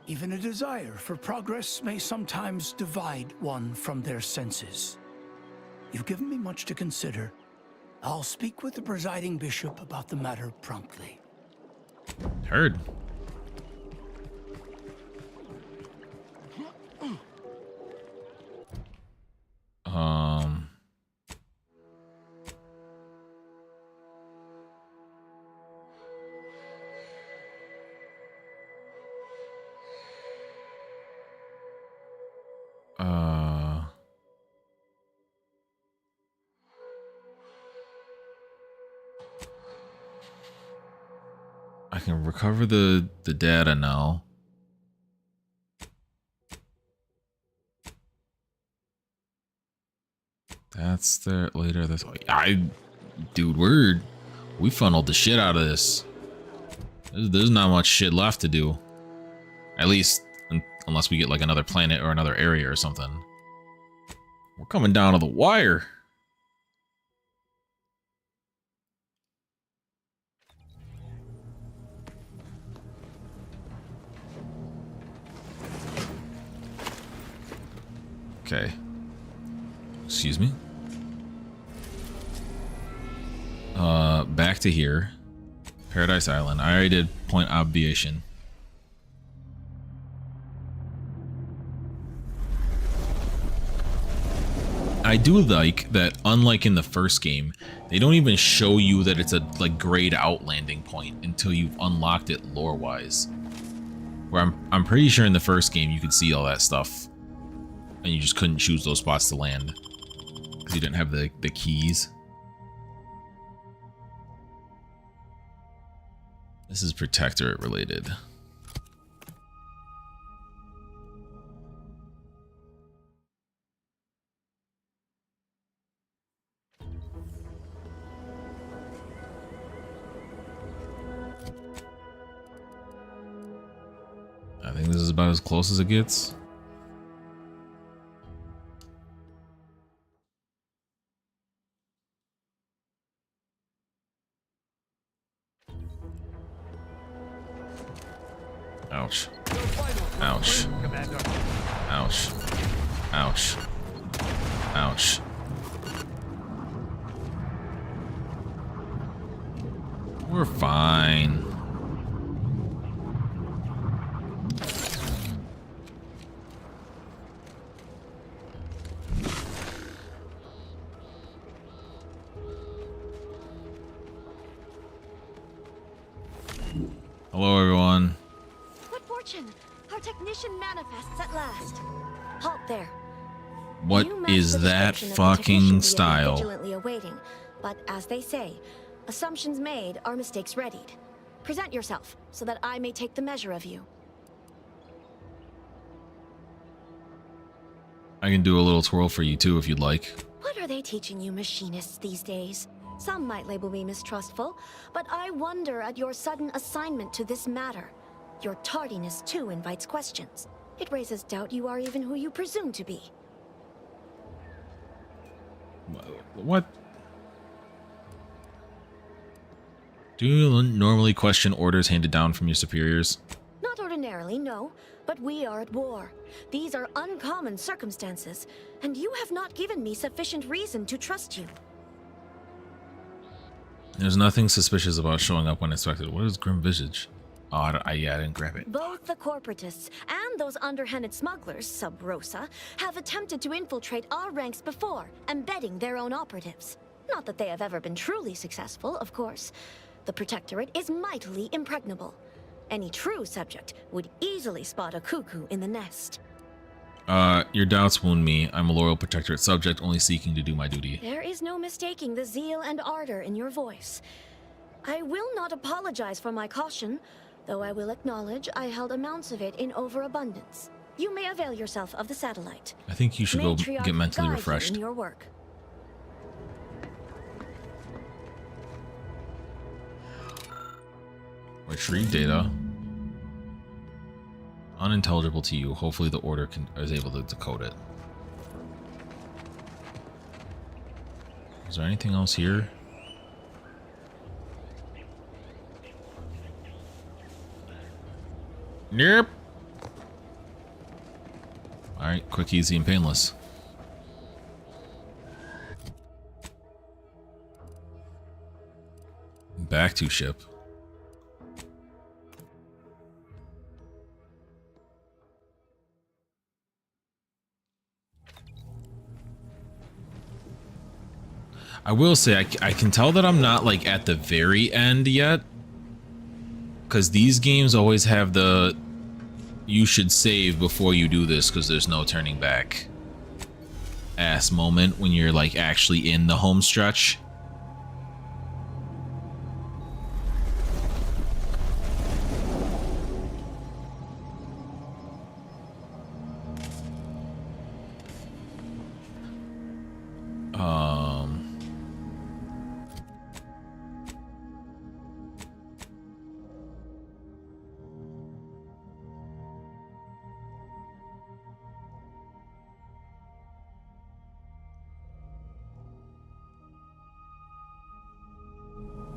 Even a desire for progress may sometimes divide one from their senses. You've given me much to consider. I'll speak with the Presiding Bishop about the matter promptly. Heard. I can recover the data now. That's there later. That's dude, we funneled the shit out of this. There's not much shit left to do. At least unless we get like another planet or another area or something. We're coming down to the wire. Okay. Excuse me. Back to here. Paradise Island. I already did point obviation. I do like that, unlike in the first game, they don't even show you that it's a like grayed out landing point until you've unlocked it lore-wise. Where I'm pretty sure in the first game you could see all that stuff, and you just couldn't choose those spots to land because you didn't have the keys. This is Protectorate related. I think this is about as close as it gets. Ouch. Ouch. Ouch. Ouch. Ouch. We're fine. Hello, everyone. What fortune! Our technician manifests at last. Halt there. What is that fucking style? Vigilantly awaiting, but as they say, assumptions made are mistakes readied. Present yourself so that I may take the measure of you. I can do a little twirl for you too if you'd like. What are they teaching you machinists these days? Some might label me mistrustful, but I wonder at your sudden assignment to this matter. Your tardiness too invites questions. It raises doubt you are even who you presume to be. What? Do you normally question orders handed down from your superiors? Not ordinarily, no, but we are at war. These are uncommon circumstances, and you have not given me sufficient reason to trust you. There's nothing suspicious about showing up when expected. What is Grim Visage? Oh, I didn't grab it. Both the corporatists and those underhanded smugglers, sub rosa, have attempted to infiltrate our ranks before, embedding their own operatives. Not that they have ever been truly successful, of course. The Protectorate is mightily impregnable. Any true subject would easily spot a cuckoo in the nest. Your doubts wound me. I'm a loyal Protectorate subject, only seeking to do my duty. There is no mistaking the zeal and ardor in your voice. I will not apologize for my caution, though I will acknowledge I held amounts of it in overabundance. You may avail yourself of the satellite. I think you should go get mentally guide you refreshed. in your work. Retrieve data. Unintelligible to you. Hopefully the order is able to decode it. Is there anything else here? Nope. Alright, quick, easy, and painless. Back to ship. I will say, I can tell that I'm not like at the very end yet, because these games always have the you should save before you do this because there's no turning back ass moment when you're like actually in the home stretch.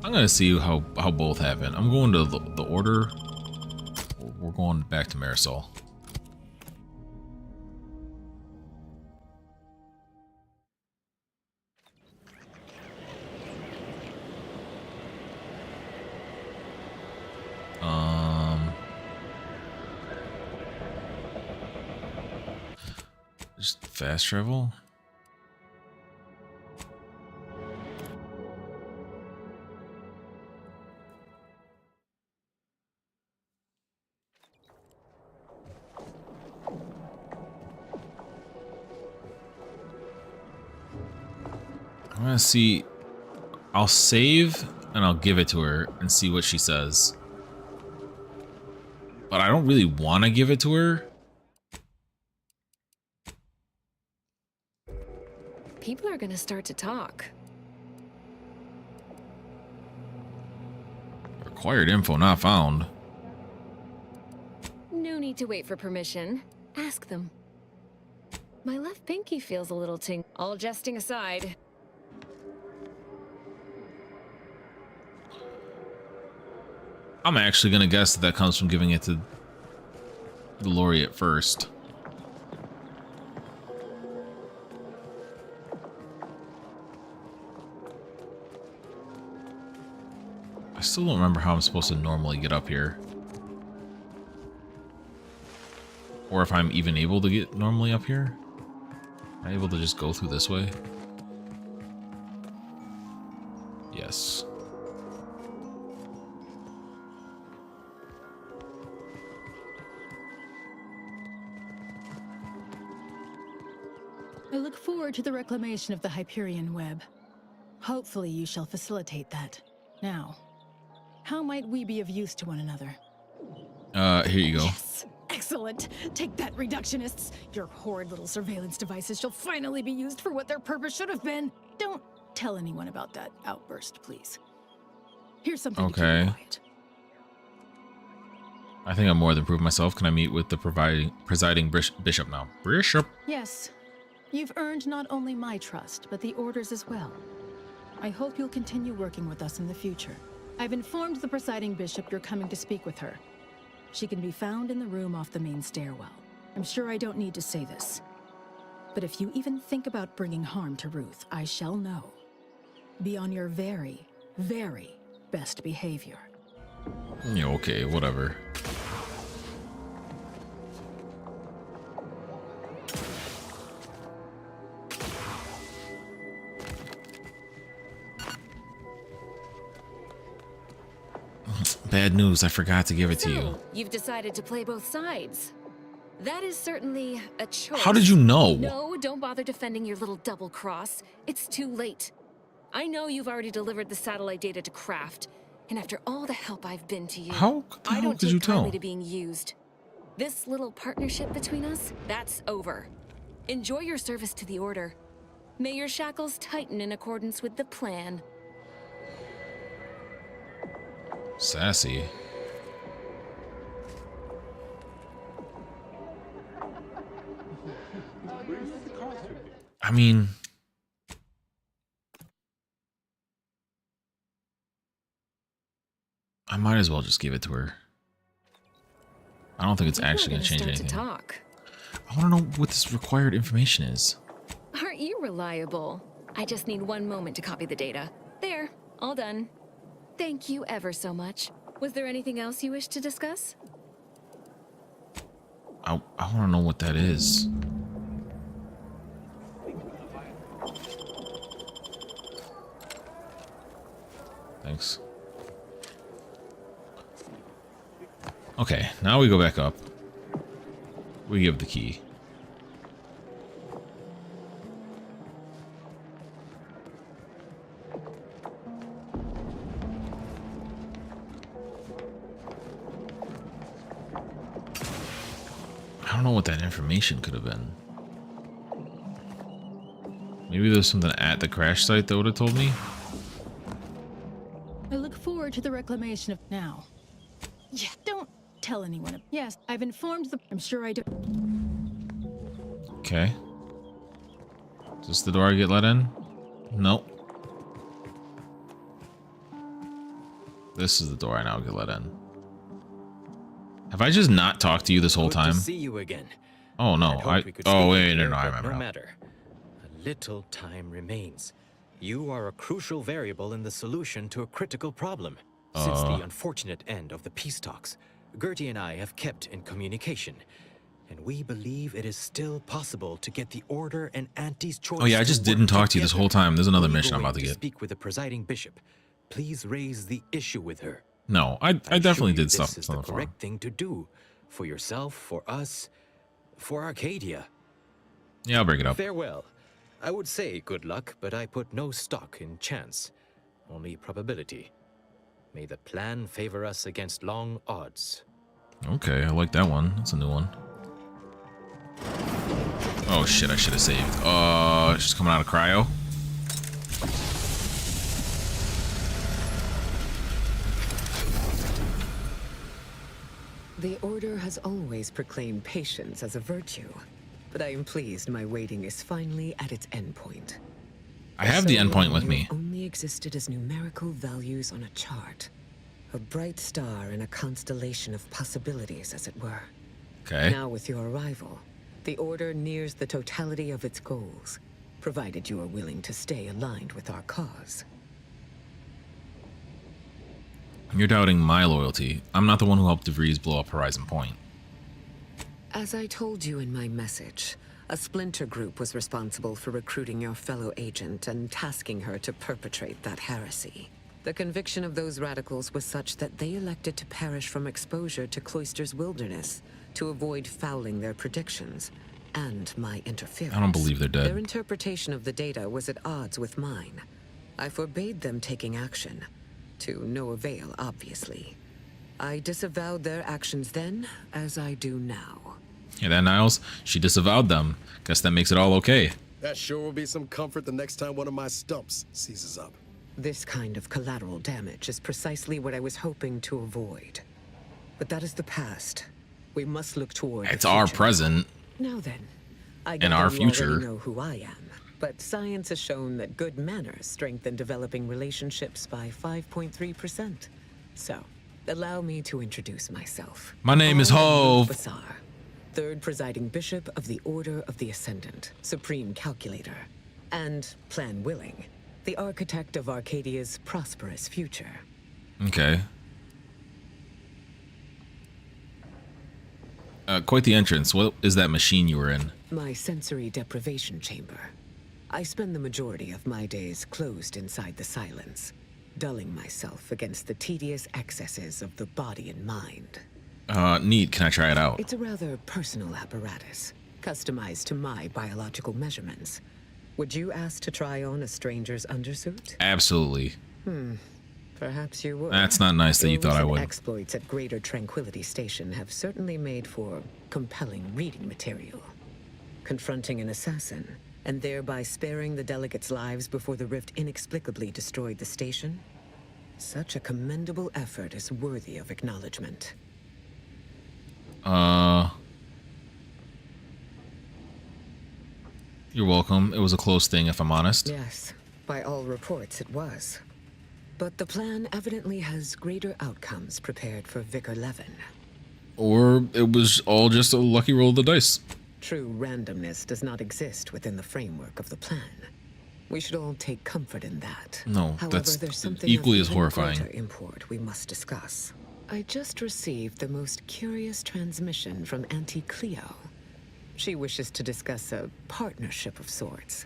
I'm gonna see how both happen. I'm going to the order. We're going back to Marisol. Just fast travel. I'm gonna see. I'll save and I'll give it to her and see what she says. but I don't really want to give it to her. People are gonna start to talk. Required info not found. No need to wait for permission. Ask them. My left pinky feels a little ting. All jesting aside. I'm actually gonna guess that that comes from giving it to the laureate first. I still don't remember how I'm supposed to normally get up here. Or if I'm even able to get normally up here. Am I able to just go through this way? Yes. I look forward to the reclamation of the Hyperion web. Hopefully you shall facilitate that. Now, how might we be of use to one another? Here you go. Yes. Excellent. Take that, reductionists. Your horrid little surveillance devices shall finally be used for what their purpose should have been. Don't tell anyone about that outburst, please. Here's something to keep you quiet. I think I'm more than proved myself. Can I meet with the presiding bishop now? Bishop. Yes. You've earned not only my trust, but the Order's as well. I hope you'll continue working with us in the future. I've informed the presiding bishop you're coming to speak with her. She can be found in the room off the main stairwell. I'm sure I don't need to say this. But if you even think about bringing harm to Ruth, I shall know. Be on your very, very best behavior. Yeah, okay, whatever. Bad news, I forgot to give it to you. You've decided to play both sides. That is certainly a choice. How did you know? No, don't bother defending your little double cross. It's too late. I know you've already delivered the satellite data to Kraft, and after all the help I've been to you, I don't take kindly to being used. This little partnership between us, that's over. Enjoy your service to the Order. May your shackles tighten in accordance with the plan. Sassy. I mean, I might as well just give it to her. I don't think it's actually going to change anything. I want to know what this required information is. Aren't you reliable? I just need one moment to copy the data. There, all done. Thank you ever so much. Was there anything else you wish to discuss? I want to know what that is. Thanks. Okay, now we go back up. We give the key. I don't know what that information could have been. Maybe there's something at the crash site that would have told me. I look forward to the reclamation of now. Yeah, don't tell anyone. Yes, I've informed the... I'm sure I do. Okay. Is this the door I get let in? Nope. This is the door I now get let in. Have I just not talked to you this whole time? Good to see you again. Oh no, oh wait, no, I remember. No matter. A little time remains. You are a crucial variable in the solution to a critical problem. Since the unfortunate end of the peace talks, Gertie and I have kept in communication, and we believe it is still possible to get the Order and Auntie's choice. Oh yeah, I just didn't talk to you this whole time. There's another mission I'm about to get. Speak with the presiding bishop. Please raise the issue with her. No, I definitely did stuff. This is the correct thing to do, for yourself, for us, for Arcadia. Yeah, I'll bring it up. Farewell. I would say good luck, but I put no stock in chance, only probability. May the plan favor us against long odds. Okay, I like that one. That's a new one. Oh shit, I should have saved. She's coming out of cryo. The Order has always proclaimed patience as a virtue, but I am pleased my waiting is finally at its endpoint. I have the endpoint with me. Only existed as numerical values on a chart. A bright star in a constellation of possibilities, as it were. Okay. Now with your arrival, the Order nears the totality of its goals, provided you are willing to stay aligned with our cause. You're doubting my loyalty. I'm not the one who helped DeVries blow up Horizon Point. As I told you in my message, a splinter group was responsible for recruiting your fellow agent and tasking her to perpetrate that heresy. The conviction of those radicals was such that they elected to perish from exposure to Cloister's wilderness to avoid fouling their predictions and my interference. I don't believe they're dead. Their interpretation of the data was at odds with mine. I forbade them taking action, to no avail, obviously. I disavowed their actions then, as I do now. Hear that, Niles? She disavowed them. Guess that makes it all okay. That sure will be some comfort the next time one of my stumps seizes up. This kind of collateral damage is precisely what I was hoping to avoid. But that is the past. We must look toward It's our present. Now then, I And our gather you future. already know who I am, but science has shown that good manners strengthen developing relationships by 5.3%. So, allow me to introduce myself. My name is I am Hove. Bassar, Third Presiding Bishop of the Order of the Ascendant, Supreme Calculator, and, plan willing, the architect of Arcadia's prosperous future. Okay. Quite the entrance. What is that machine you were in? My sensory deprivation chamber. I spend the majority of my days closed inside the silence, dulling myself against the tedious excesses of the body and mind. Neat. Can I try it out? It's a rather personal apparatus, customized to my biological measurements. Would you ask to try on a stranger's undersuit? Absolutely. Perhaps you would. That's not nice that you thought I Your would. recent exploits at Greater Tranquility Station have certainly made for compelling reading material. Confronting an assassin, and thereby sparing the delegates' lives before the rift inexplicably destroyed the station? Such a commendable effort is worthy of acknowledgement. You're welcome. It was a close thing, if I'm honest. Yes, by all reports it was. But the plan evidently has greater outcomes prepared for Vicar Levin. Or it was all just a lucky roll of the dice. True randomness does not exist within the framework of the plan. We should all take comfort in that. No, However, that's there's something equally of as even horrifying. greater import we must discuss. I just received the most curious transmission from Auntie Cleo. She wishes to discuss a partnership of sorts,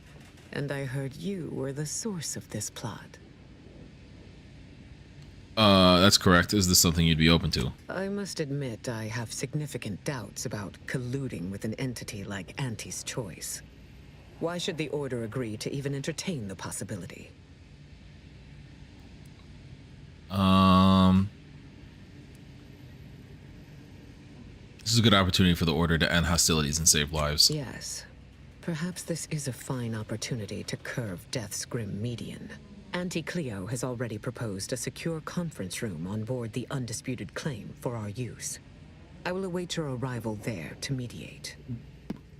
and I heard you were the source of this plot. That's correct. Is this something you'd be open to? I must admit I have significant doubts about colluding with an entity like Auntie's Choice. Why should the Order agree to even entertain the possibility? This is a good opportunity for the Order to end hostilities and save lives. Yes. Perhaps this is a fine opportunity to curve Death's grim median. Auntie Cleo has already proposed a secure conference room on board the Undisputed Claim for our use. I will await your arrival there to mediate.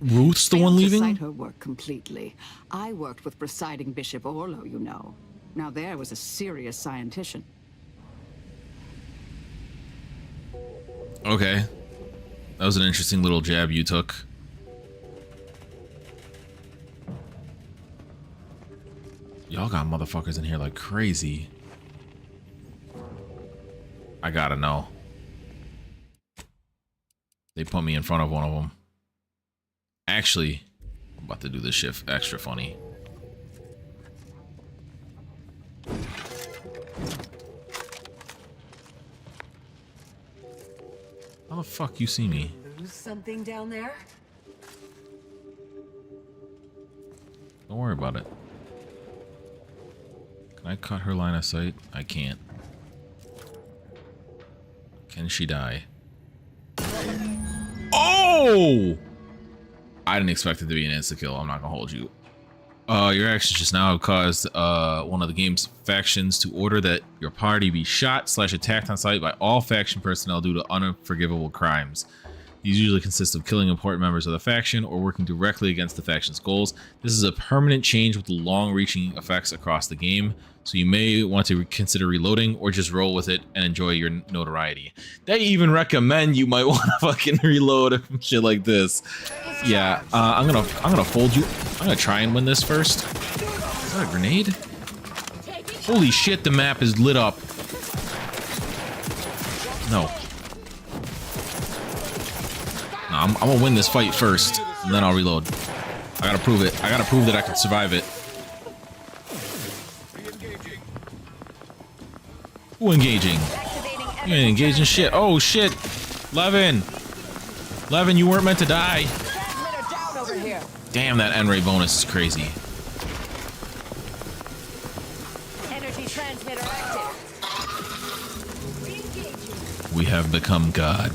Ruth's the one To leaving? cite her work completely. I worked with Presiding Bishop Orlo, you know. Now there was a serious scientician. Okay. That was an interesting little jab you took. Y'all got motherfuckers in here like crazy. I gotta know. They put me in front of one of them. Actually, I'm about to do this shit extra funny. How the fuck you see me? Lose something down there? Don't worry about it. Can I cut her line of sight? I can't. Can she die? Oh! I didn't expect it to be an insta-kill. I'm not gonna hold you. Your actions just now have caused one of the game's factions to order that your party be shot/attacked on sight by all faction personnel due to unforgivable crimes. These usually consist of killing important members of the faction or working directly against the faction's goals. This is a permanent change with long-reaching effects across the game, so you may want to consider reloading or just roll with it and enjoy your notoriety. They even recommend you might want to fucking reload or shit like this. Yeah, I'm gonna fold you. I'm gonna try and win this first. Is that a grenade? Holy shit, the map is lit up. No. No, I'm gonna win this fight first, and then I'll reload. I gotta prove it. I gotta prove that I can survive it. Who engaging? You ain't engaging shit. Oh shit! Levin! Levin, you weren't meant to die. Damn, that end-ray bonus is crazy. Energy transmitter active. We have become God.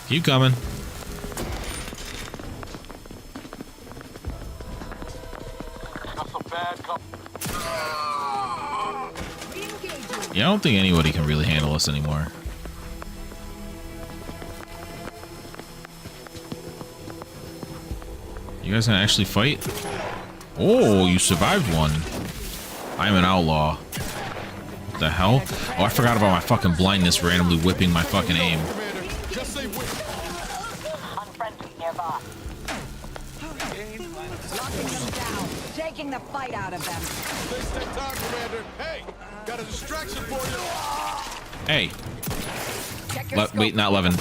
Keep coming. Yeah, I don't think anybody can really handle us anymore. You guys gonna actually fight? Oh, you survived one. I'm an outlaw. What the hell? Oh, I forgot about my fucking blindness randomly whipping my fucking aim. Unfriendly nearby. Locking them down. Taking the fight out of them. Stay time, Commander. Hey, got a distraction for you. Hey. Wait, not Levin.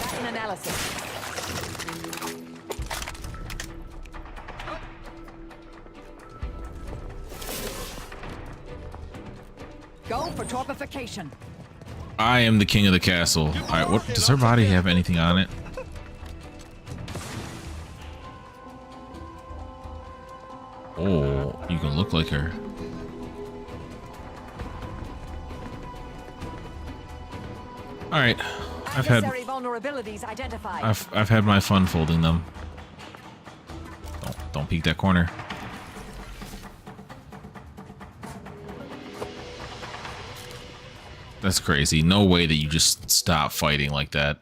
Go for torpification. I am the king of the castle. Alright, what does her body have anything on it? Oh, you can look like her. Alright. I've had my fun folding them. Don't peek that corner. That's crazy. No way that you just stop fighting like that.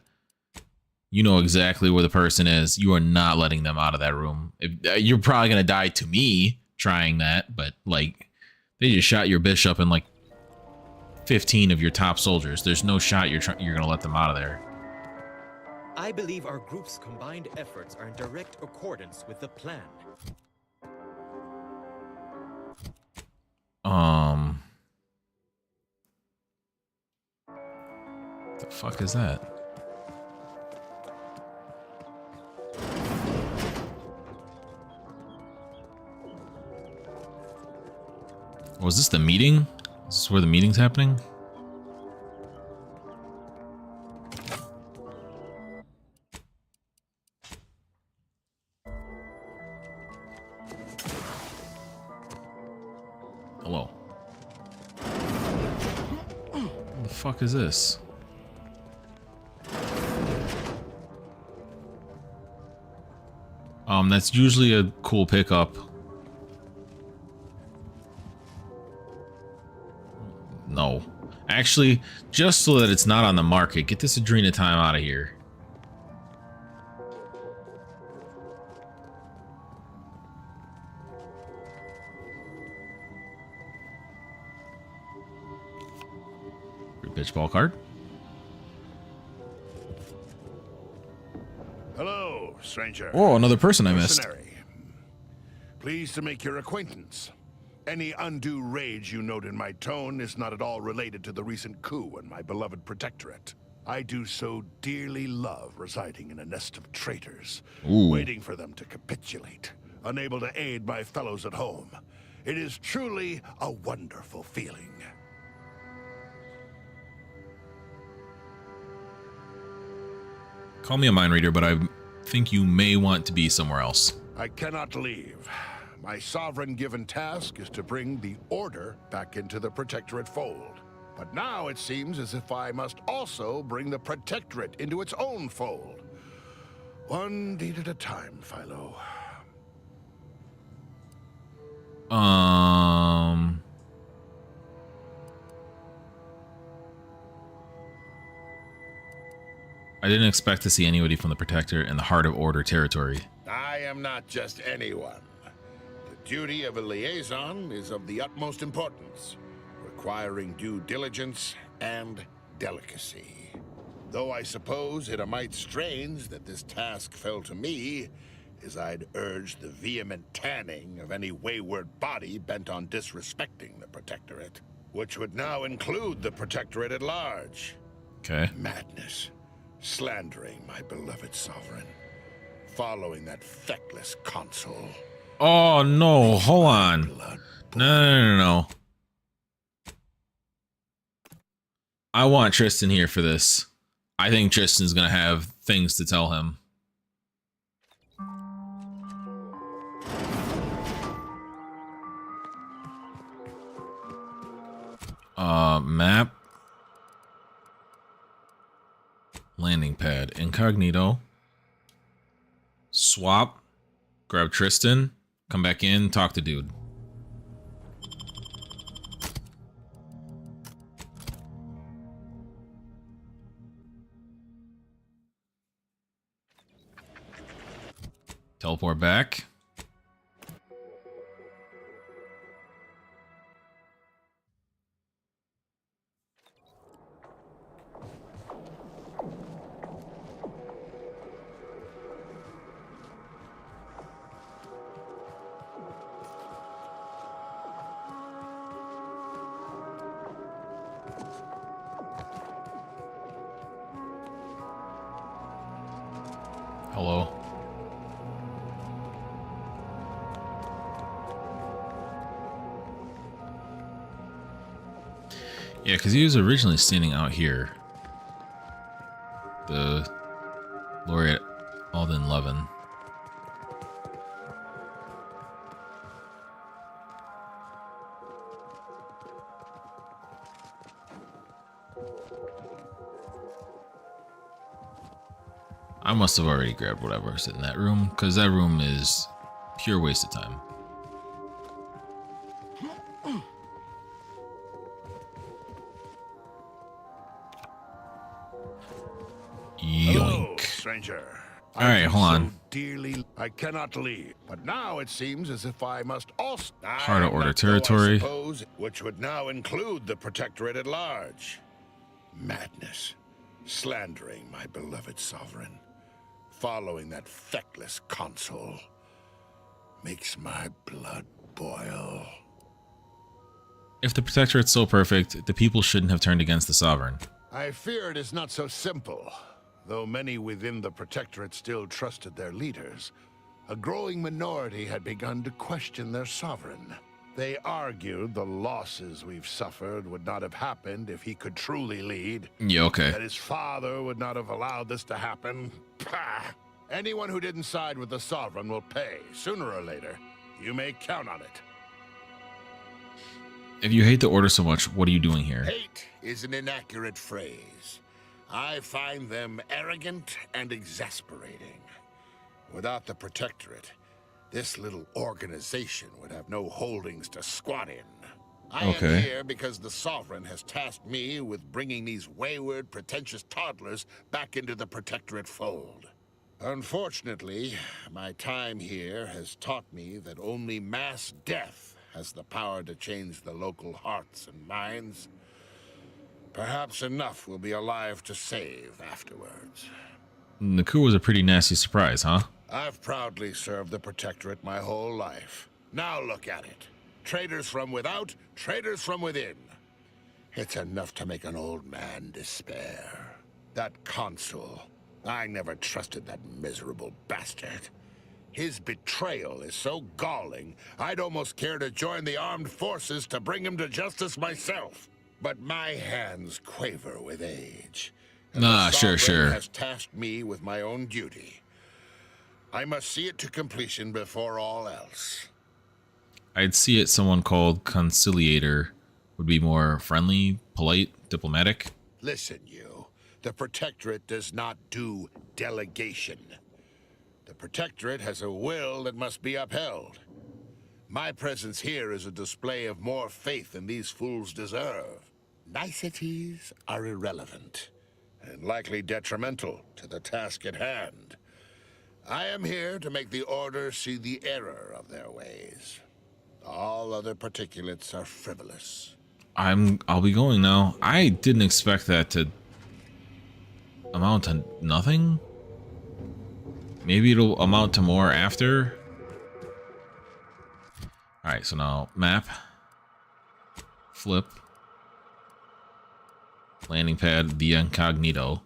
You know exactly where the person is. You are not letting them out of that room. You're probably gonna die to me trying that, but like, they just shot your bishop and like 15 of your top soldiers. There's no shot you're gonna let them out of there. I believe our group's combined efforts are in direct accordance with the plan. The fuck is that? Was this the meeting? Is this where the meeting's happening? Hello. What the fuck is this? That's usually a cool pickup. No. Actually, just so that it's not on the market, get this Adrena time out of here. Pitch ball card. Hello, stranger. Oh, another person I missed. Mercenary. Pleased to make your acquaintance. Any undue rage you note in my tone is not at all related to the recent coup in my beloved protectorate. I do so dearly love residing in a nest of traitors, waiting for them to capitulate, unable to aid my fellows at home. It is truly a wonderful feeling. Call me a mind reader, but I think you may want to be somewhere else. I cannot leave. My sovereign-given task is to bring the order back into the protectorate fold. But now it seems as if I must also bring the Protectorate into its own fold. One deed at a time, Philo. I didn't expect to see anybody from the Protectorate in the Heart of Order territory. I am not just anyone. The duty of a liaison is of the utmost importance, requiring due diligence and delicacy. Though I suppose it a mite strange that this task fell to me, as I'd urge the vehement tanning of any wayward body bent on disrespecting the Protectorate, which would now include the Protectorate at large. Okay. Madness. Slandering my beloved sovereign. Following that feckless consul. Oh, no. Hold on. No. I want Tristan here for this. I think Tristan's going to have things to tell him. Map. Landing pad. Incognito. Swap. Grab Tristan. Come back in. Talk to dude. Teleport back. Hello. Yeah, because he was originally standing out here. The Laureate Alden Levin. I must have already grabbed whatever's in that room, because that room is pure waste of time. Yoink. Hello, stranger. All right, hold on. So dearly, I cannot leave. But now it seems as if I must also Heart of Order territory. I suppose, which would now include the Protectorate at large. Madness. Slandering my beloved sovereign. Following that feckless consul. Makes my blood boil. If the Protectorate's so perfect, the people shouldn't have turned against the Sovereign. I fear it is not so simple. Though many within the Protectorate still trusted their leaders, a growing minority had begun to question their sovereign. They argued the losses we've suffered would not have happened if he could truly lead. Yeah, okay. That his father would not have allowed this to happen. Pah! Anyone who didn't side with the sovereign will pay, sooner or later. You may count on it. If you hate the Order so much, what are you doing here? Hate is an inaccurate phrase. I find them arrogant and exasperating. Without the Protectorate, this little organization would have no holdings to squat in. I am here because the Sovereign has tasked me with bringing these wayward, pretentious toddlers back into the Protectorate fold. Unfortunately, my time here has taught me that only mass death has the power to change the local hearts and minds. Perhaps enough will be alive to save afterwards. The coup was a pretty nasty surprise, huh? I've proudly served the Protectorate my whole life. Now look at it. Traitors from without, traitors from within. It's enough to make an old man despair. That consul, I never trusted that miserable bastard. His betrayal is so galling, I'd almost care to join the armed forces to bring him to justice myself. But my hands quaver with age. Nah, sure. Has tasked me with my own duty. I must see it to completion before all else. I'd see it someone called Conciliator would be more friendly, polite, diplomatic. Listen, you. The Protectorate does not do delegation. The Protectorate has a will that must be upheld. My presence here is a display of more faith than these fools deserve. Niceties are irrelevant and likely detrimental to the task at hand. I am here to make the Order see the error of their ways. All other particulates are frivolous. I'll be going now. I didn't expect that to amount to nothing. Maybe it'll amount to more after. Alright, so now map. Flip. Landing pad, the incognito.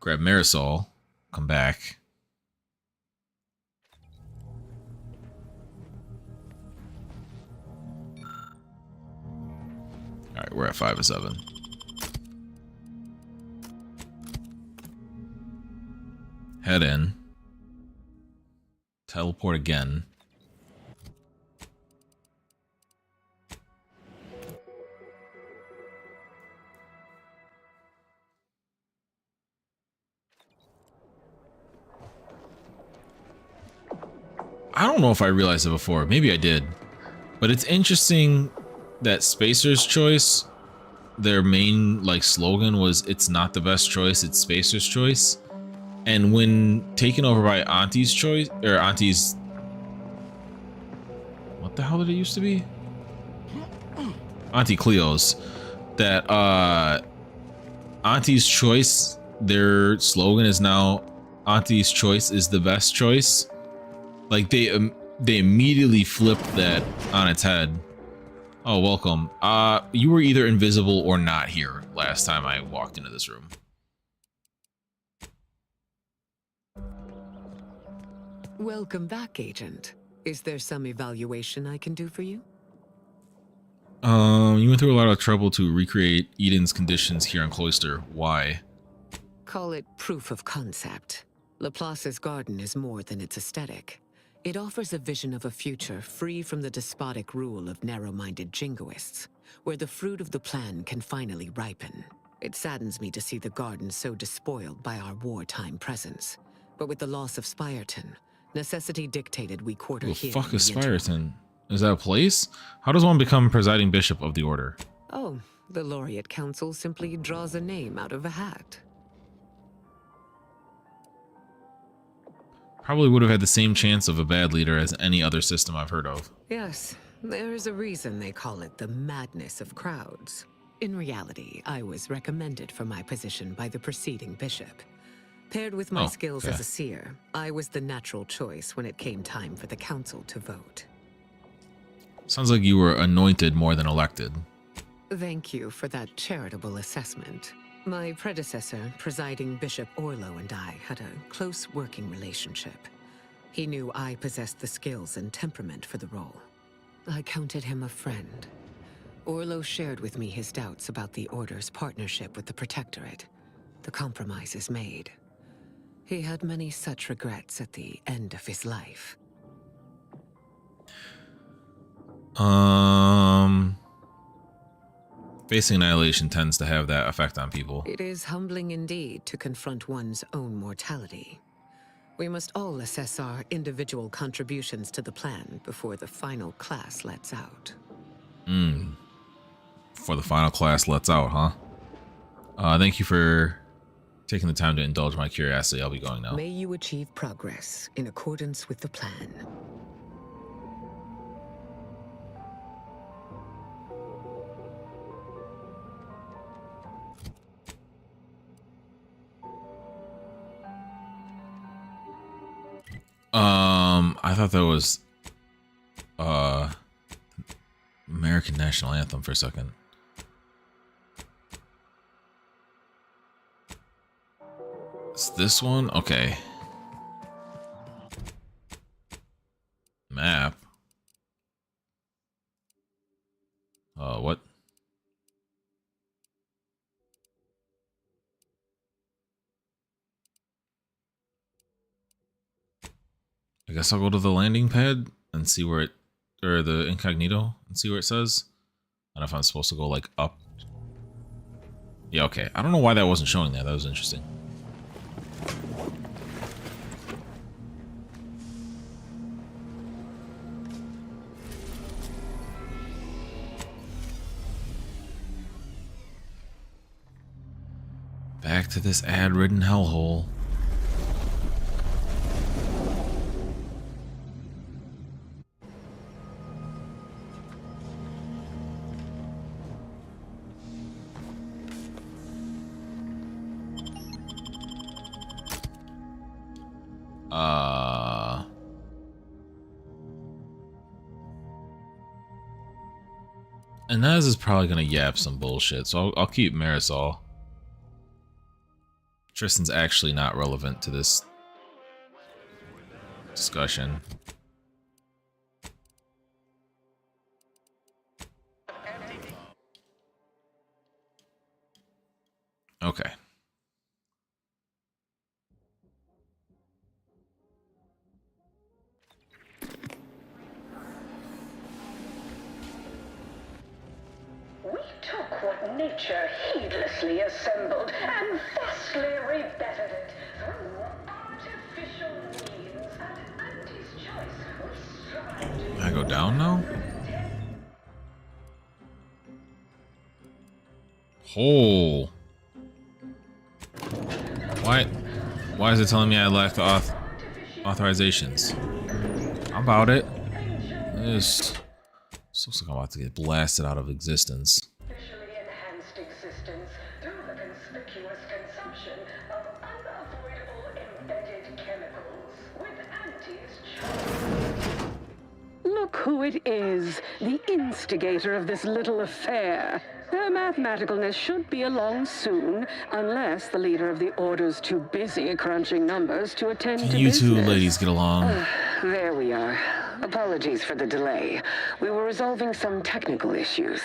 Grab Marisol. Come back. Alright, we're at 5 of 7. Head in. Teleport again. I don't know if I realized it before. Maybe I did. But it's interesting that Spacer's Choice, their main like slogan was "It's not the best choice, it's Spacer's choice." And when taken over by Auntie's Choice, or Auntie's, what the hell did it used to be? Auntie Cleo's, that Auntie's Choice, their slogan is now Auntie's Choice is the best choice. Like they immediately flipped that on its head. Oh, welcome. You were either invisible or not here last time I walked into this room. Welcome back, Agent. Is there some evaluation I can do for you? You went through a lot of trouble to recreate Eden's conditions here on Cloister. Why? Call it proof of concept. Laplace's garden is more than its aesthetic. It offers a vision of a future free from the despotic rule of narrow-minded jingoists, where the fruit of the plan can finally ripen. It saddens me to see the garden so despoiled by our wartime presence. But with the loss of Spirton, necessity dictated we quarter Who here. the fuck is Spirton? Is that a place? How does one become Presiding Bishop of the Order? Oh, the Laureate Council simply draws a name out of a hat. Probably would have had the same chance of a bad leader as any other system I've heard of. Yes, there is a reason they call it the madness of crowds. In reality, I was recommended for my position by the Presiding Bishop. Paired with my skills as a seer, I was the natural choice when it came time for the council to vote. Sounds like you were anointed more than elected. Thank you for that charitable assessment. My predecessor, Presiding Bishop Orlo, and I had a close working relationship. He knew I possessed the skills and temperament for the role. I counted him a friend. Orlo shared with me his doubts about the Order's partnership with the Protectorate. The compromises made. He had many such regrets at the end of his life. Facing annihilation tends to have that effect on people. It is humbling indeed to confront one's own mortality. We must all assess our individual contributions to the plan before the final class lets out. Before the final class lets out, huh? Thank you for taking the time to indulge my curiosity. I'll be going now. May you achieve progress in accordance with the plan. I thought that was American National Anthem for a second. It's this one? Okay. Map. What? I guess I'll go to the landing pad and see where it, or the incognito and see where it says. don't know if I'm supposed to go like up. Yeah, okay. I don't know why that wasn't showing that. That was interesting. Back to this ad-ridden hellhole. And Naz is probably gonna yap some bullshit, so I'll keep Marisol. Tristan's actually not relevant to this discussion. Okay. We took what nature heedlessly assembled and vastly rebettered it through artificial means. At Auntie's choice, we strive to... Can I go down now? Oh. Why is it telling me I lack the authorizations? How about it? This looks like I'm about to get blasted out of existence. Officially enhanced existence through the conspicuous consumption of unavoidable embedded chemicals with Auntie's choice. Look who it is, the instigator of this little affair. Her mathematicalness should be along soon, unless the leader of the Order's too busy crunching numbers to attend to You business. two ladies get along. There we are. Apologies for the delay. We were resolving some technical issues.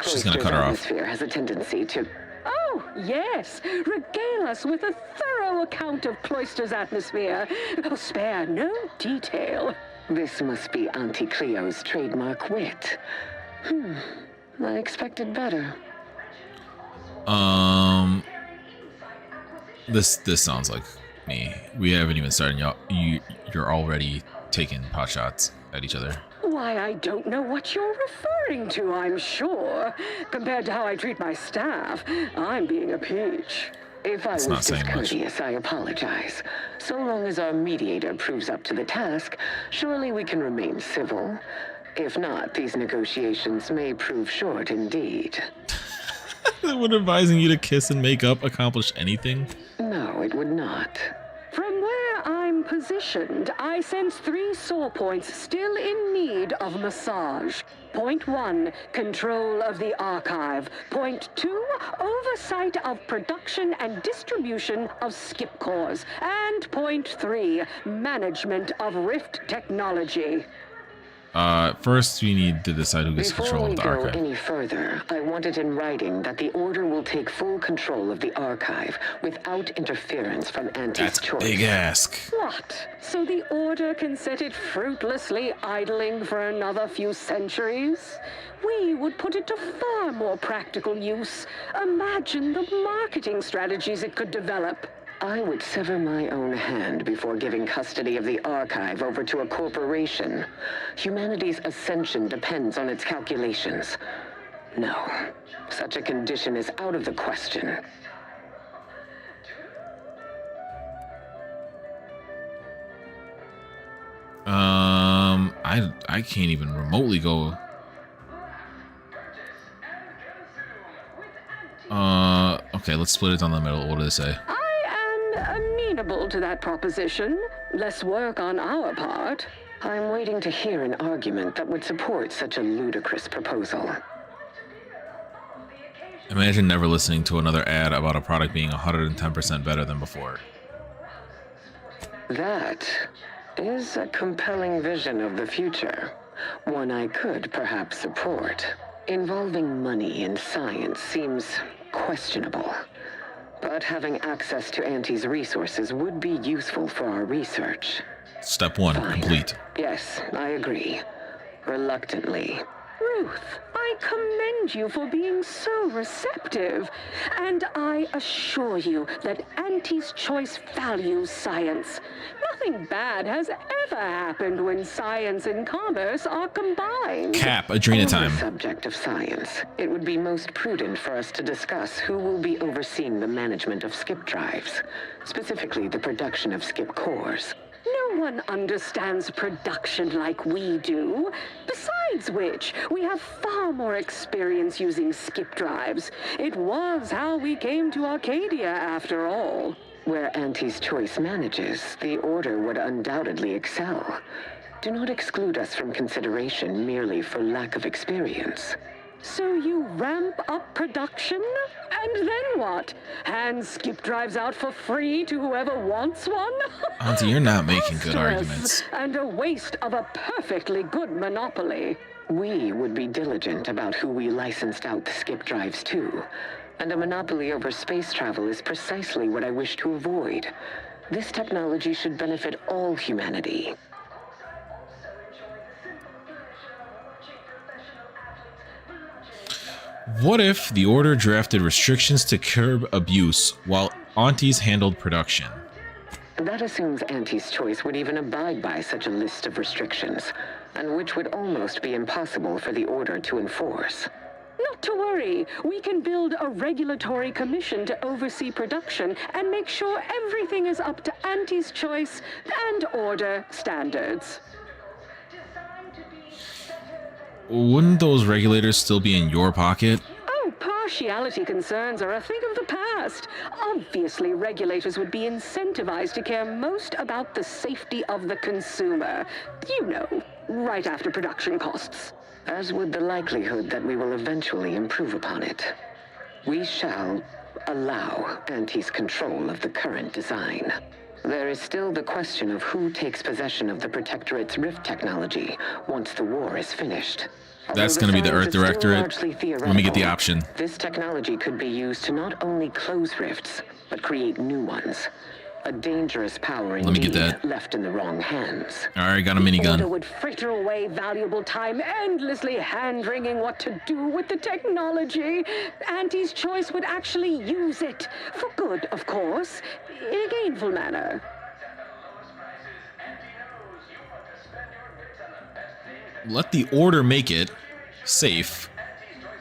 She's gonna cut her off. Atmosphere has a tendency to... Oh, yes! Regale us with a thorough account of Cloister's atmosphere. Oh, spare no detail. This must be Auntie Cleo's trademark wit. I expected better. This sounds like me. We haven't even started. You're already taking pot shots at each other. Why, I don't know what you're referring to, I'm sure. Compared to how I treat my staff, I'm being a peach. If I was discourteous, I apologize. So long as our mediator proves up to the task, surely we can remain civil. If not, these negotiations may prove short indeed. Would advising you to kiss and make up accomplish anything? No, it would not. From where I'm positioned, I sense 3 sore points still in need of massage. Point 1, control of the archive. Point 2, oversight of production and distribution of skip cores. And point 3, management of Rift technology. First we need to decide who gets control of the archive. Before we go any further, I want it in writing that the Order will take full control of the archive without interference from Auntie's choice. That's a big ask. What? So the Order can set it fruitlessly idling for another few centuries? We would put it to far more practical use. Imagine the marketing strategies it could develop. I would sever my own hand before giving custody of the archive over to a corporation. Humanity's ascension depends on its calculations. No, such a condition is out of the question. I can't even remotely go. Okay, let's split it down the middle. What do they say? Amenable to that proposition. Less work on our part. I'm waiting to hear an argument that would support such a ludicrous proposal. Imagine never listening to another ad about a product being 110% better than before. That is a compelling vision of the future. One I could perhaps support. Involving money in science seems questionable. But having access to Auntie's resources would be useful for our research. Step 1, complete. Yes, I agree. Reluctantly. Ruth, I commend you for being so receptive. And I assure you that Auntie's Choice values science. Nothing bad has ever happened when science and commerce are combined. Cap, Adrena time. On the subject of science, it would be most prudent for us to discuss who will be overseeing the management of skip drives, specifically the production of skip cores. No one understands production like we do. Besides which, we have far more experience using skip drives. It was how we came to Arcadia, after all. Where Auntie's Choice manages, the Order would undoubtedly excel. Do not exclude us from consideration merely for lack of experience. So you ramp up production? And then what? Hand skip drives out for free to whoever wants one? Auntie, you're not making good arguments. And a waste of a perfectly good monopoly. We would be diligent about who we licensed out the skip drives to. And a monopoly over space travel is precisely what I wish to avoid. This technology should benefit all humanity. What if the Order drafted restrictions to curb abuse while Aunties handled production? That assumes Auntie's Choice would even abide by such a list of restrictions, and which would almost be impossible for the Order to enforce. Not to worry, we can build a regulatory commission to oversee production and make sure everything is up to Auntie's Choice and Order standards. Wouldn't those regulators still be in your pocket? Oh, partiality concerns are a thing of the past. Obviously, regulators would be incentivized to care most about the safety of the consumer. You know, right after production costs. As would the likelihood that we will eventually improve upon it. We shall allow Auntie's control of the current design. There is still the question of who takes possession of the Protectorate's rift technology once the war is finished. That's going to be the Earth Directorate. Let me get the option. This technology could be used to not only close rifts, but create new ones. A dangerous power indeed. Let me get that. Left in the wrong hands. All right, got a The minigun. Order would fritter away valuable time endlessly hand-wringing what to do with the technology. Auntie's Choice would actually use it. For good, of course. In a gainful manner. Let the Order make it safe,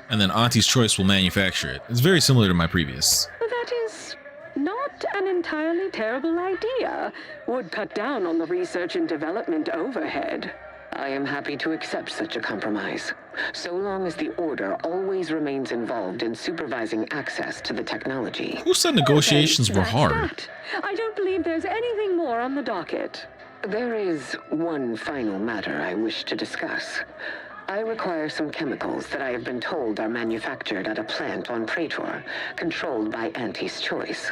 and then Auntie's Choice will manufacture it. It's very similar to my previous. That is not an entirely terrible idea. Would cut down on the research and development overhead. I am happy to accept such a compromise, so long as the Order always remains involved in supervising access to the technology. Who said negotiations were That's hard? that. I don't believe there's anything more on the docket. There is one final matter I wish to discuss. I require some chemicals that I have been told are manufactured at a plant on Praetor, controlled by Auntie's Choice.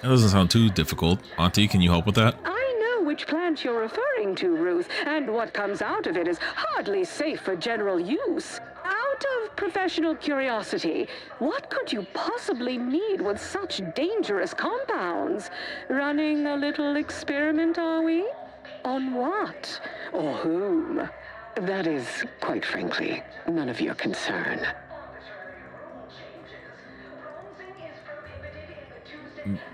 That doesn't sound too difficult. Auntie, can you help with that? I know which plant you're referring to, Ruth, and what comes out of it is hardly safe for general use. Out of professional curiosity, what could you possibly need with such dangerous compounds? Running a little experiment, are we? On what? Or whom? That is, quite frankly, none of your concern.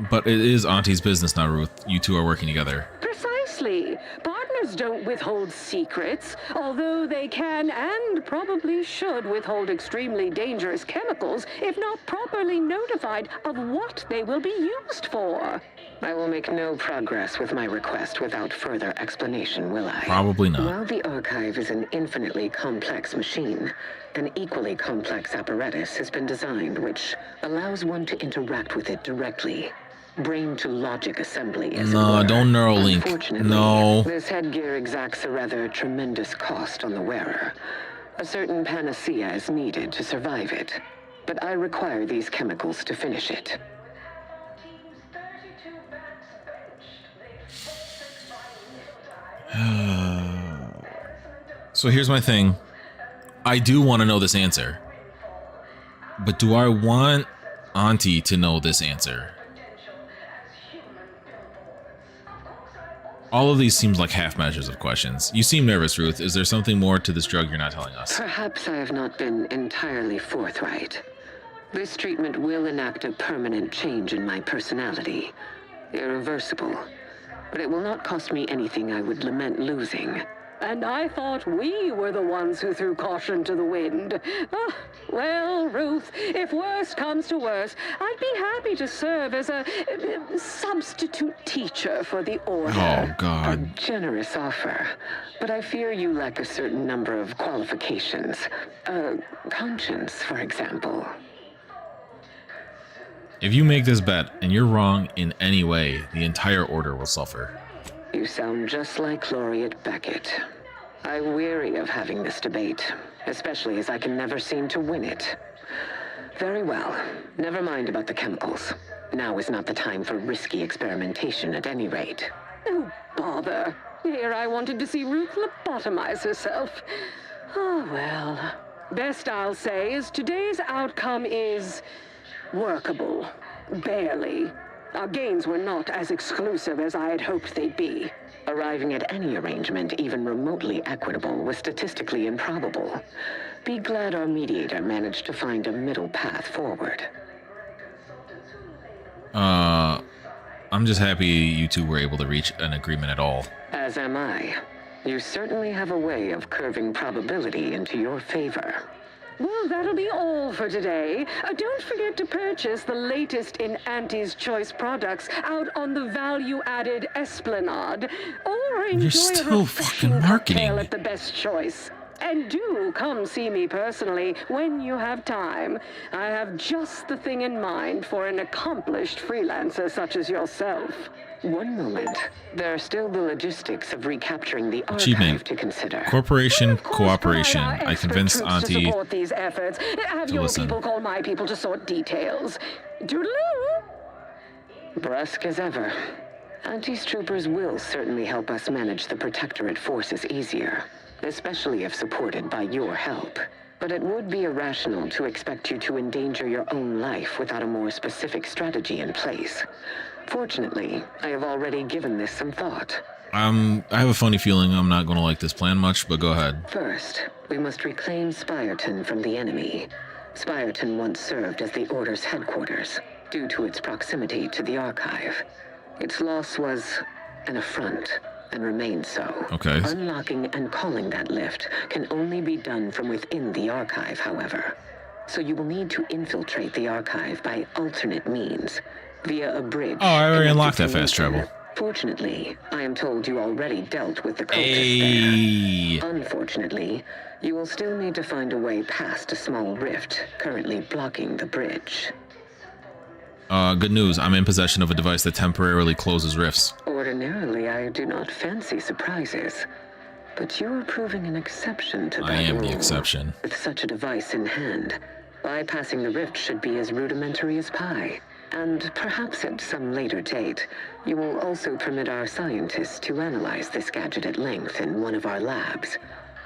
But it is Auntie's business now, Ruth. You two are working together. Precisely. Partners don't withhold secrets, although they can and probably should withhold extremely dangerous chemicals if not properly notified of what they will be used for. I will make no progress with my request without further explanation, will I? Probably not. While the archive is an infinitely complex machine, an equally complex apparatus has been designed which allows one to interact with it directly. Brain-to-logic assembly, as it No, were. don't Neuralink. Unfortunately, No. this headgear exacts a rather tremendous cost on the wearer. A certain panacea is needed to survive it, but I require these chemicals to finish it. So here's my thing. I do want to know this answer. But do I want Auntie to know this answer? All of these seems like half measures of questions. You seem nervous, Ruth. Is there something more to this drug you're not telling us? Perhaps I have not been entirely forthright. This treatment will enact a permanent change in my personality. Irreversible. But it will not cost me anything I would lament losing. And I thought we were the ones who threw caution to the wind. Well, Ruth, if worst comes to worst, I'd be happy to serve as a substitute teacher for the order. Oh, God. A generous offer. But I fear you lack a certain number of qualifications. Conscience, for example. If you make this bet and you're wrong in any way, the entire order will suffer. You sound just like Laureate Beckett. I'm weary of having this debate, especially as I can never seem to win it. Very well. Never mind about the chemicals. Now is not the time for risky experimentation at any rate. Oh, bother. Here I wanted to see Ruth lobotomize herself. Oh, well. Best I'll say is today's outcome is workable. Barely. Our gains were not as exclusive as I had hoped they'd be. Arriving at any arrangement even remotely equitable was statistically improbable. Be glad our mediator managed to find a middle path forward. I'm just happy you two were able to reach an agreement at all. As am I. You certainly have a way of curving probability into your favor. Well, that'll be all for today. Don't forget to purchase the latest in Auntie's Choice products out on the value-added Esplanade, or enjoy You're still a fucking refreshing marketing. cocktail at the best choice. And do come see me personally when you have time. I have just the thing in mind for an accomplished freelancer such as yourself. One moment. There are still the logistics of recapturing the archive Achievement. to consider. Corporation cooperation. I convinced To Auntie support these efforts, have to your listen. people call my people to sort details. Doodaloo! Brusque as ever. Auntie's troopers will certainly help us manage the Protectorate forces easier, especially if supported by your help. But it would be irrational to expect you to endanger your own life without a more specific strategy in place. Fortunately, I have already given this some thought. I have a funny feeling I'm not going to like this plan much, but go ahead. First, we must reclaim Spireton from the enemy. Spireton once served as the Order's headquarters, due to its proximity to the Archive. Its loss was an affront, and remains so. Okay. Unlocking and calling that lift can only be done from within the Archive, however. So you will need to infiltrate the Archive by alternate means, via a bridge. Oh, I already unlocked that connected to fast travel. Lincoln. Fortunately, I am told you already dealt with the cultists there. Unfortunately, you will still need to find a way past a small rift currently blocking the bridge. Good news. I'm in possession of a device that temporarily closes rifts. Ordinarily, I do not fancy surprises, but you are proving an exception to that I am the rule. exception. With such a device in hand, bypassing the rift should be as rudimentary as pie. And perhaps at some later date, you will also permit our scientists to analyze this gadget at length in one of our labs,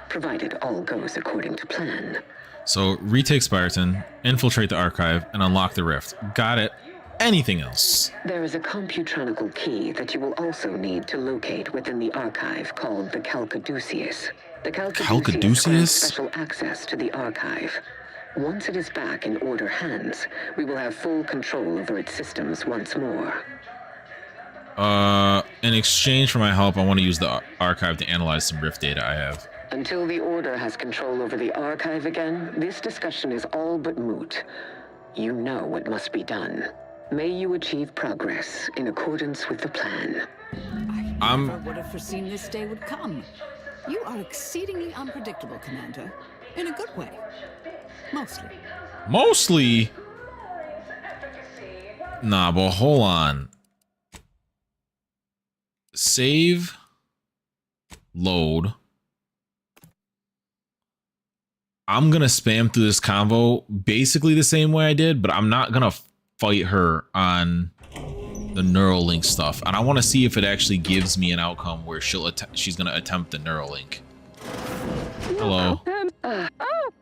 provided all goes according to plan. So, retake Spireton, infiltrate the Archive, and unlock the rift. Got it. Anything else? There is a computronical key that you will also need to locate within the Archive called the Calcaduceus. The Calcaduceus grants special access to the Archive. Once it is back in Order hands, we will have full control over its systems once more. In exchange for my help, I want to use the Archive to analyze some rift data I have. Until the Order has control over the Archive again, this discussion is all but moot. You know what must be done. May you achieve progress in accordance with the plan. I never would have foreseen this day would come. You are exceedingly unpredictable, Commander. In a good way. Mostly. Mostly? Nah, but hold on. Save. Load. I'm gonna spam through this convo basically the same way I did, but I'm not gonna fight her on the Neuralink stuff. And I want to see if it actually gives me an outcome where she's gonna attempt the Neuralink. Hello.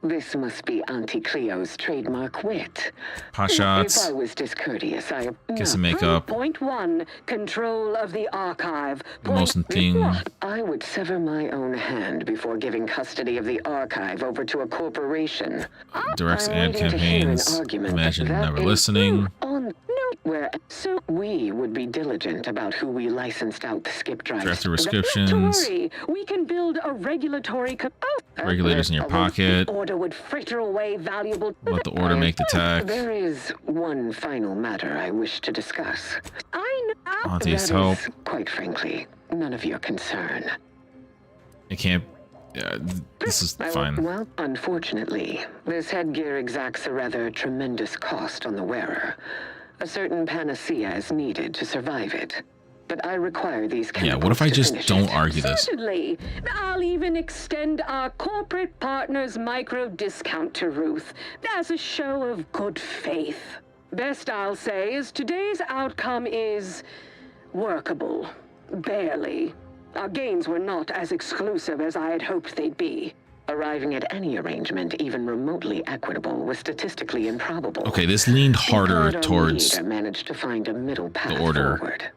This must be Auntie Cleo's trademark wit. Hot shots. If I was discourteous, I... Kiss and makeup. Point 1, control of the archive. Motion thing. I would sever my own hand before giving custody of the archive over to a corporation. Directs I'm ad waiting to hear an campaigns. argument Imagine that never is listening. on nowhere. So we would be diligent about who we licensed out the skip drives. Draft the Not to prescriptions. worry. We can build a regulatory... Regulators in your pocket. The order would fritter away valuable... Let the order make the tech. There is one final matter I wish to discuss. I know Auntie's that help. is, quite frankly, none of your concern. It can't. Yeah, this is fine. Well, unfortunately, this headgear exacts a rather tremendous cost on the wearer. A certain panacea is needed to survive it. But I require these chemicals. Yeah, what if I to just finish don't it. argue this? Certainly. I'll even extend our corporate partner's micro discount to Ruth as a show of good faith. Best I'll say is today's outcome is workable. Barely. Our gains were not as exclusive as I had hoped they'd be. Arriving at any arrangement even remotely equitable was statistically improbable. Okay, this leaned harder Because our towards leader managed to find a middle path the order. forward.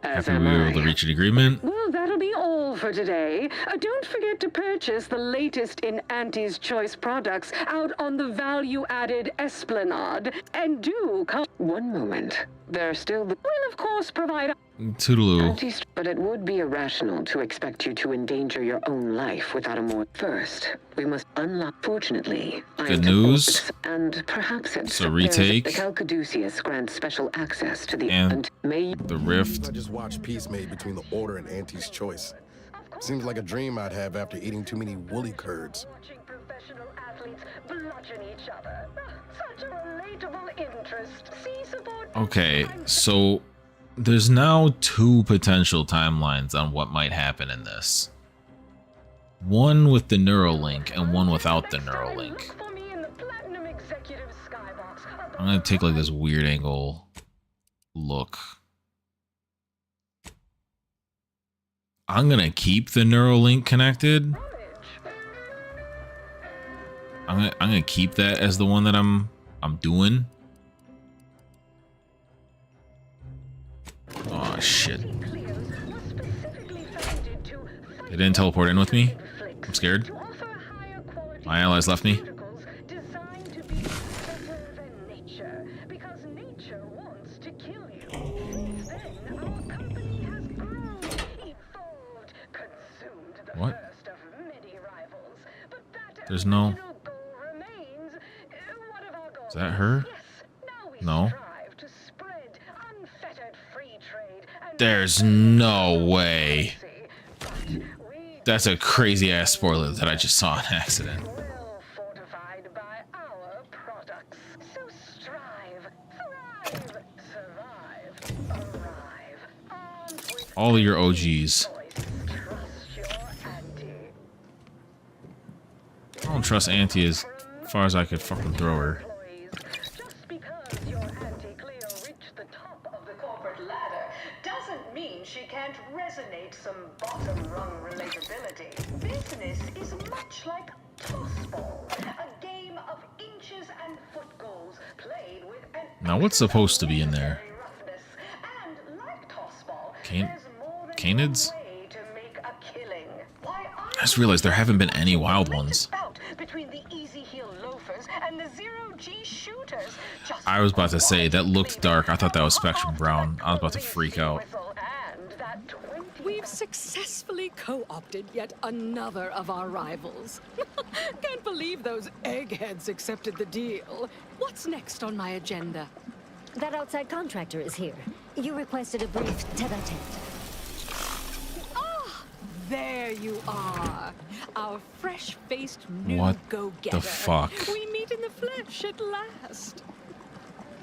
Happy we were able to reach an agreement. Well, that'll be all for today. Don't forget to purchase the latest in Auntie's Choice products out on the value-added Esplanade. And do come... One moment. There are still the... We'll, of course, provide... Toodaloo. But it would be irrational to expect you to endanger your own life without a more... First, we must unlock... Fortunately, I Good am news. and perhaps it's... So retake. The Calcaduceus grants special access to the... And may the rift. I just watched peace made between the Order and Auntie's Choice. Seems like a dream I'd have after eating too many woolly curds. Okay, so there's now two potential timelines on what might happen in this. One with the Neuralink and one without the Neuralink. I'm gonna take like this weird angle look. I'm gonna keep the Neuralink connected. I'm gonna keep that as the one that I'm doing. Oh shit. They didn't teleport in with me? I'm scared. My allies left me. What? There's no... Is that her? No. There's no way. That's a crazy ass spoiler that I just saw on accident. All of your OGs. I don't trust Auntie as far as I could fucking throw her. Just because your Auntie Cleo reached the top of the corporate ladder doesn't mean she can't resonate some bottom rung relatability. Business is much like tossball, a game of inches and foot goals played with an... Now what's supposed to be in there? Canids? I just realized there haven't been any wild ones. Between the easy heel loafers and the 0G shooters. I was about to say, that looked dark. I thought that was Spectrum Brown. I was about to freak out. We've successfully co-opted yet another of our rivals. Can't believe those eggheads accepted the deal. What's next on my agenda? That outside contractor is here. You requested a brief tete-a-tete. There you are, our fresh-faced new What go-getter. the fuck? We meet in the flesh at last.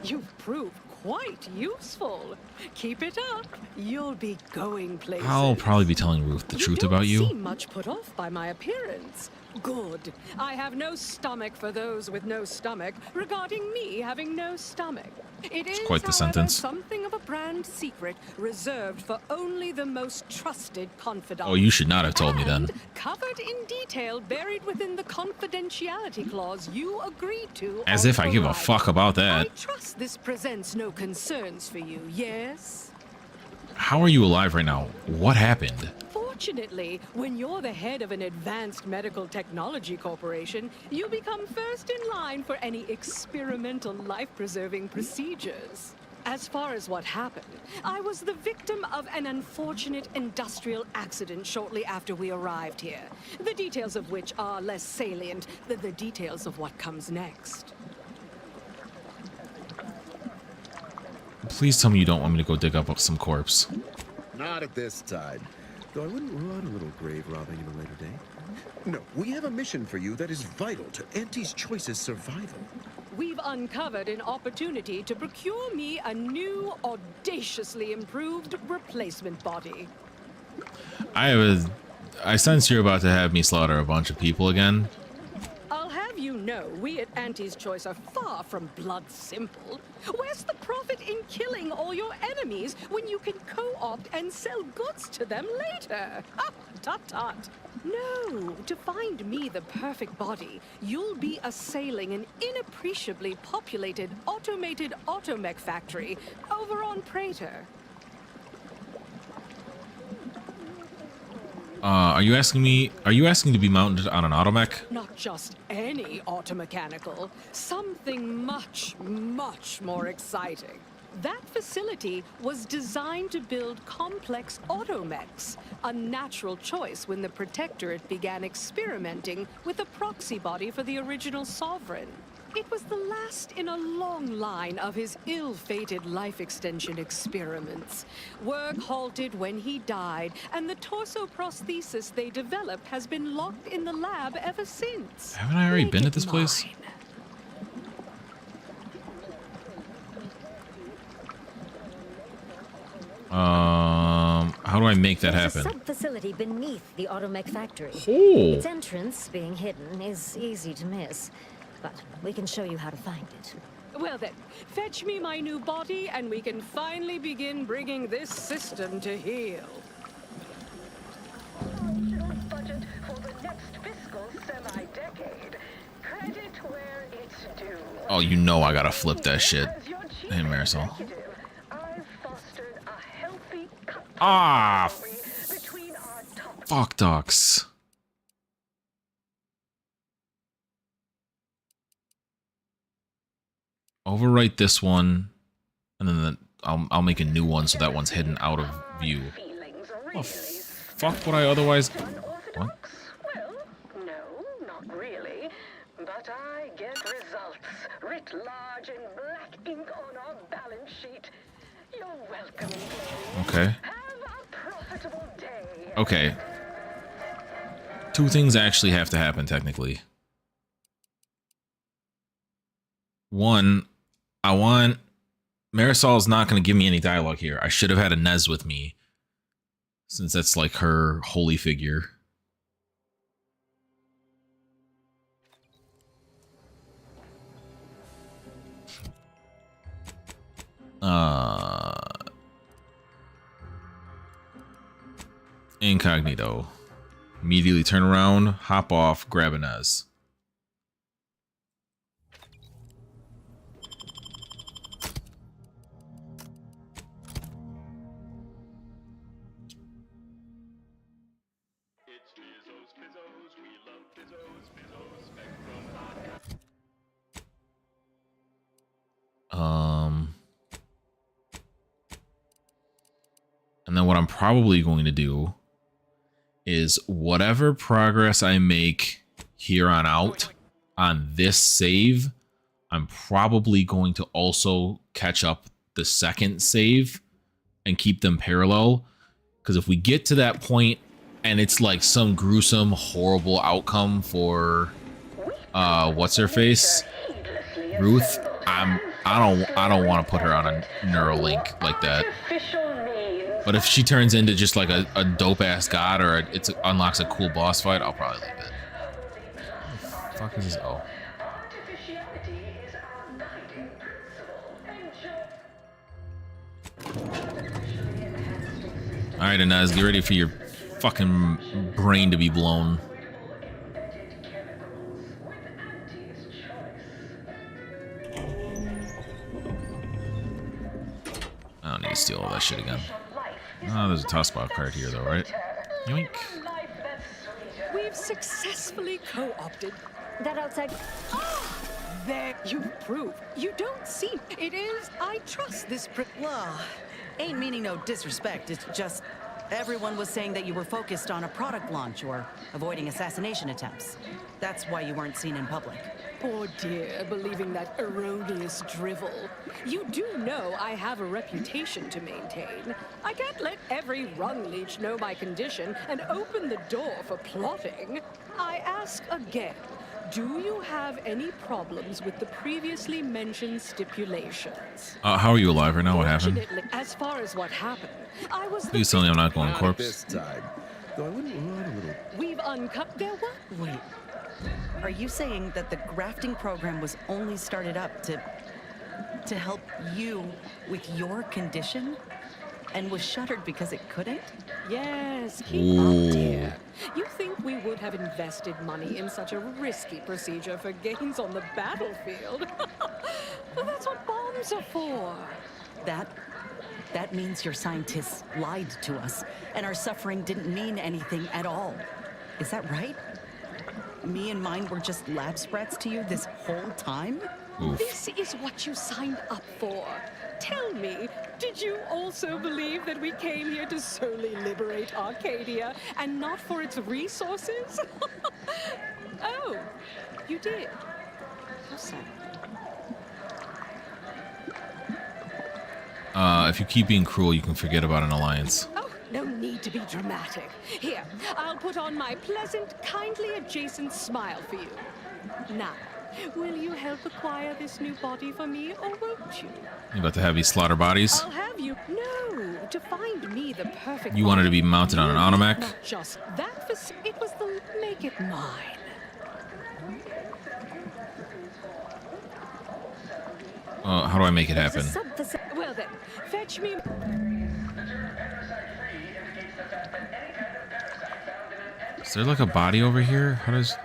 You've proved quite useful. Keep it up. You'll be going places. I'll probably be telling Ruth the truth about You don't you. seem much put off by my appearance. Good. I have no stomach for those with no stomach regarding me having no stomach. It is, quite the however, sentence. something of a brand secret reserved for only the most trusted confidants. Oh, you should not have told me then. Covered in detail, buried within the confidentiality clause you agreed to. As if I give a fuck about that. I trust this presents no concerns for you, yes? How are you alive right now? What happened? Fortunately, when you're the head of an advanced medical technology corporation, you become first in line for any experimental life-preserving procedures. As far as what happened, I was the victim of an unfortunate industrial accident shortly after we arrived here, the details of which are less salient than the details of what comes next. Please tell me you don't want me to go dig up some corpse. Not at this time. Though I wouldn't rule out a little grave robbing in a later day. No, we have a mission for you that is vital to Auntie's Choice's survival. We've uncovered an opportunity to procure me a new, audaciously improved replacement body. I sense you're about to have me slaughter a bunch of people again. I'll have you know, we at Auntie's Choice are far from blood simple. Where's the profit in killing all your enemies when you can co-opt and sell goods to them later? Ah, tut-tut. No, to find me the perfect body, you'll be assailing an inappreciably populated automated automech factory over on Prater. Are you asking to be mounted on an automech? Not just any automechanical, something much, much more exciting. That facility was designed to build complex automechs, a natural choice when the Protectorate began experimenting with a proxy body for the original sovereign. It was the last in a long line of his ill-fated life extension experiments. Work halted when he died, and the torso prosthesis they developed has been locked in the lab ever since. Haven't I already been at this place? How do I make that happen? There's a sub-facility beneath the automech factory. Oh. Its entrance, being hidden, is easy to miss. But we can show you how to find it. Well then, fetch me my new body and we can finally begin bringing this system to heel. Budget for the next fiscal semi-decade. Credit where it's due. Oh, you know I gotta flip that shit. Hey, Marisol. Ah, fuck ducks. Overwrite this one, and then I'll make a new one so that one's hidden out of view. Oh, fuck would I otherwise... What? Well, no, not really. But I get results writ large in black ink on our balance sheet. You're welcome. Okay. Have a profitable day. Okay. Two things actually have to happen, technically. One, I want... Marisol's not going to give me any dialogue here. I should have had Inez with me, since that's like her holy figure. Incognito. Immediately turn around, hop off, grab Inez. And then what I'm probably going to do is whatever progress I make here on out on this save, I'm probably going to also catch up the second save and keep them parallel. Because if we get to that point and it's like some gruesome, horrible outcome for what's her face, Ruth, I don't want to put her on a Neuralink like that. But if she turns into just like a dope ass god, or it unlocks a cool boss fight, I'll probably leave it. What the fuck is this? Oh. Alright, Inez, get ready for your fucking brain to be blown. I don't need to steal all that shit again. Oh, there's a tossball card here, though, right? Yoink. We've successfully co-opted that outside. There, you prove. You don't seem. It is. I trust this. Well, ain't meaning no disrespect. It's just everyone was saying that you were focused on a product launch or avoiding assassination attempts. That's why you weren't seen in public. Poor dear, believing that erroneous drivel. You do know I have a reputation to maintain. I can't let every rung leech know my condition and open the door for plotting. I ask again, do you have any problems with the previously mentioned stipulations? How are you alive right now? What happened? As far as what happened, I was. Please tell me I'm not going corpse. We've uncut their what? Wait. Are you saying that the grafting program was only started up to help you with your condition and was shuttered because it couldn't? Yes, keep up, dear. You think we would have invested money in such a risky procedure for gains on the battlefield? Well, that's what bombs are for. That means your scientists lied to us, and our suffering didn't mean anything at all. Is that right? Me and mine were just lab sprats to you this whole time? Oof. This is what you signed up for. Tell me, did you also believe that we came here to solely liberate Arcadia and not for its resources? Oh, you did. How sad. If you keep being cruel, you can forget about an alliance. Oh, no need to be dramatic. Here, I'll put on my pleasant, kindly adjacent smile for you. Now, will you help acquire this new body for me, or won't you? You about to have these slaughter bodies? I'll have you. No, to find me the perfect. You wanted to be mounted on an Automech? Not just that. It was the make it mine. How do I make it happen? Well then, fetch me. Is there like a body over here? How does...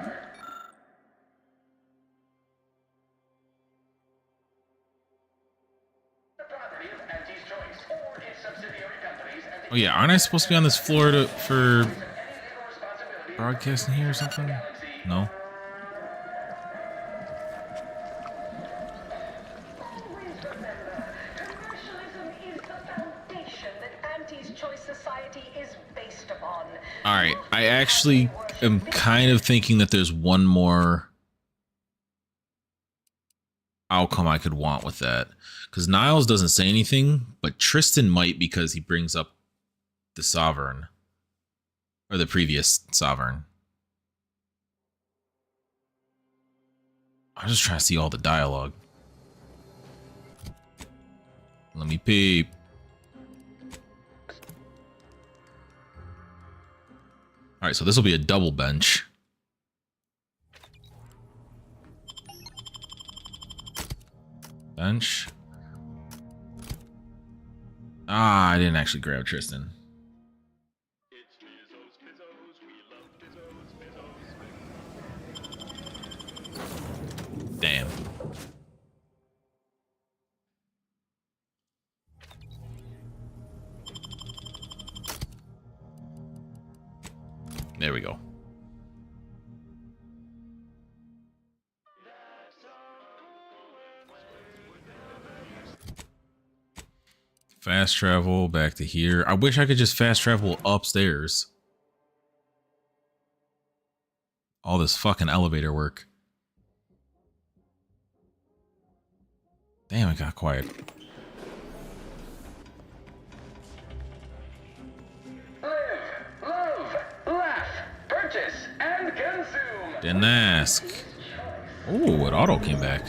Oh yeah, aren't I supposed to be on this floor for broadcasting here or something? No? Alright, I actually am kind of thinking that there's one more outcome I could want with that. Because Niles doesn't say anything, but Tristan might because he brings up the Sovereign. Or the previous Sovereign. I'm just trying to see all the dialogue. Let me peep. Alright, so this will be a double bench. Bench. Ah, I didn't actually grab Tristan. Damn. There we go. Fast travel back to here. I wish I could just fast travel upstairs. All this fucking elevator work. Damn, it got quiet. Didn't ask. Oh, it auto came back.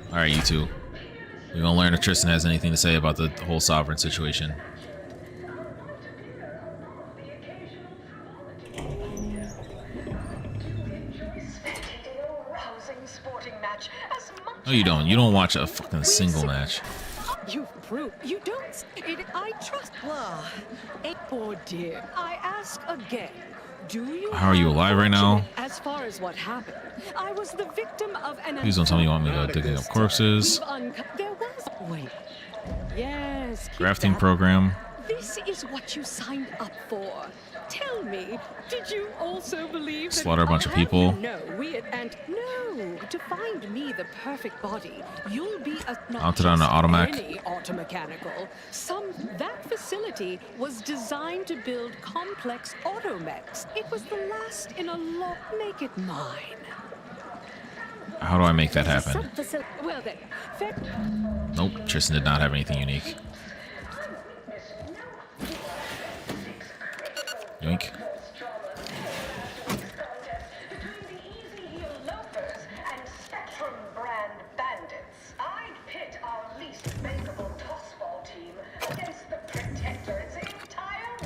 Alright, you two. We're gonna learn if Tristan has anything to say about the whole Sovereign situation. Oh No, you don't. You don't watch a fucking single match. You've proved you don't. I trust. Blah. Poor dear. I ask again. Do you? How are you alive right now? As far as what happened, I was the victim of an. Please don't tell me you want me to go digging up corpses. There was. Wait. Yes. Grafting program. This is what you signed up for. Tell me, did you also believe Slaughter a that bunch of people. No, to find me the perfect body, you'll be a not Mounted on an automech. any automechanical. That facility was designed to build complex automechs. It was the last in a lot. Make it mine. How do I make that happen? Well then, Nope, Tristan did not have anything unique. Yoink.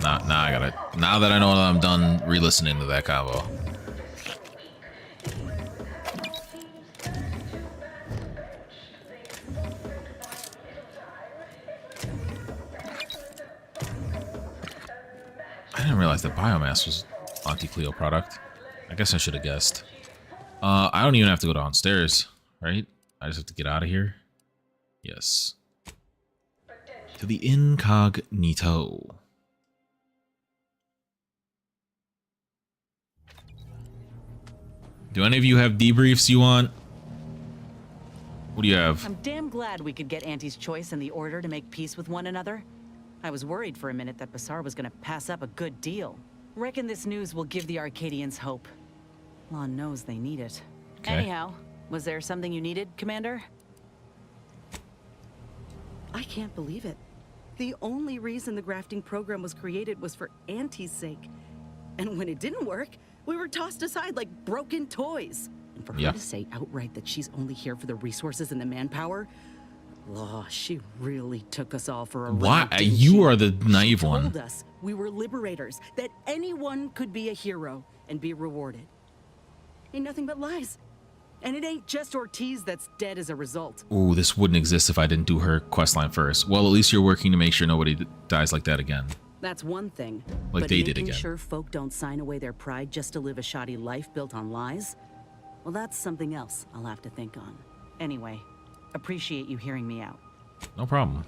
Nah, I got it. Now that I know that I'm done re-listening to that combo. I didn't realize that biomass was Auntie Cleo product. I guess I should have guessed. I don't even have to go downstairs, right? I just have to get out of here. Yes. To the incognito. Do any of you have debriefs you want? What do you have? I'm damn glad we could get Auntie's choice in the order to make peace with one another. I was worried for a minute that Basar was gonna pass up a good deal. Reckon this news will give the Arcadians hope. Lon knows they need it. Okay. Anyhow, was there something you needed, Commander? I can't believe it. The only reason the grafting program was created was for Auntie's sake. And when it didn't work, we were tossed aside like broken toys. And for her to say outright that she's only here for the resources and the manpower, she really took us all for a ride. Why? You are the naive one. She told us we were liberators, that anyone could be a hero and be rewarded. Ain't nothing but lies. And it ain't just Ortiz that's dead as a result. Ooh, this wouldn't exist if I didn't do her questline first. Well, at least you're working to make sure nobody dies like that again. That's one thing. Like but they did making again. sure folk don't sign away their pride just to live a shoddy life built on lies? Well, that's something else I'll have to think on. Anyway, appreciate you hearing me out. No problem.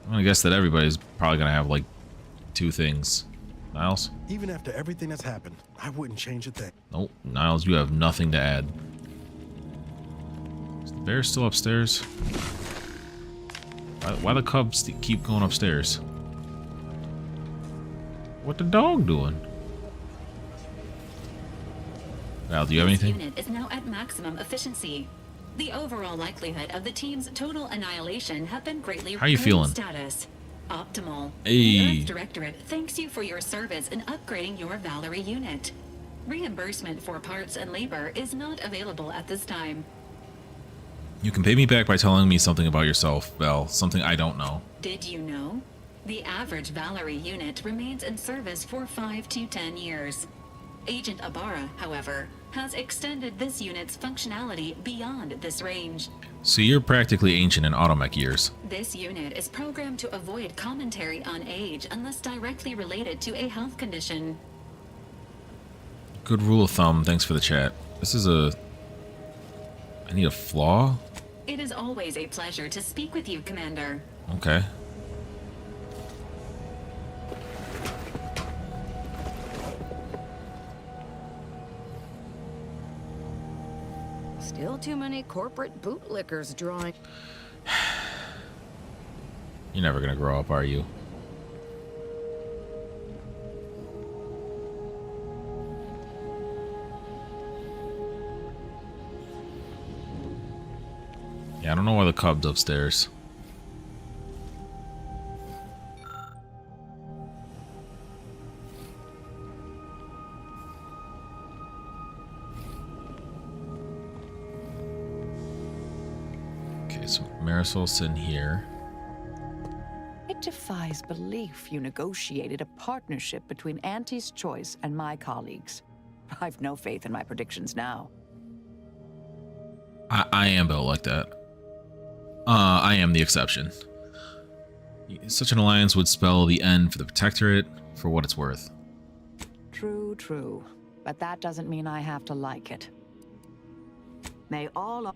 I'm gonna guess that everybody's probably gonna have like 2 things. Niles? Even after everything that's happened, I wouldn't change a thing. Nope. Niles, you have nothing to add. Is the bear still upstairs? Why the cubs keep going upstairs? What the dog doing? Val, do you have anything? This unit is now at maximum efficiency. The overall likelihood of the team's total annihilation have been greatly How you feeling? Status optimal. Hey. The Earth Directorate thanks you for your service in upgrading your Valerie unit. Reimbursement for parts and labor is not available at this time. You can pay me back by telling me something about yourself, Val. Something I don't know. Did you know? The average Valerie unit remains in service for 5 to 10 years. Agent Abara, however, has extended this unit's functionality beyond this range. So you're practically ancient in automech years. This unit is programmed to avoid commentary on age unless directly related to a health condition. Good rule of thumb. Thanks for the chat. This is a... I need a flaw? It is always a pleasure to speak with you, Commander. Okay. Still too many corporate bootlickers drawing. You're never gonna grow up, are you? Yeah, I don't know why the cub's upstairs. Okay, so Marisol's in here. It defies belief you negotiated a partnership between Auntie's choice and my colleagues. I've no faith in my predictions now. I am built like that. I am the exception. Such an alliance would spell the end for the Protectorate, for what it's worth. True, true. But that doesn't mean I have to like it. May all...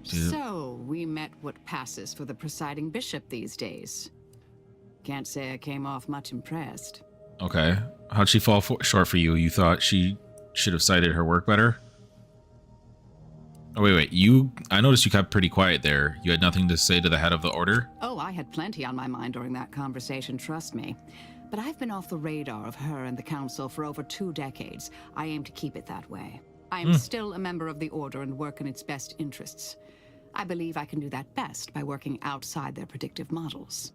So, we met what passes for the Presiding Bishop these days. Can't say I came off much impressed. Okay. How'd she fall short for you? You thought she should have cited her work better? Oh, wait. I noticed you kept pretty quiet there. You had nothing to say to the head of the order? Oh, I had plenty on my mind during that conversation, trust me. But I've been off the radar of her and the Council for over 2 decades. I aim to keep it that way. I am still a member of the Order and work in its best interests. I believe I can do that best by working outside their predictive models.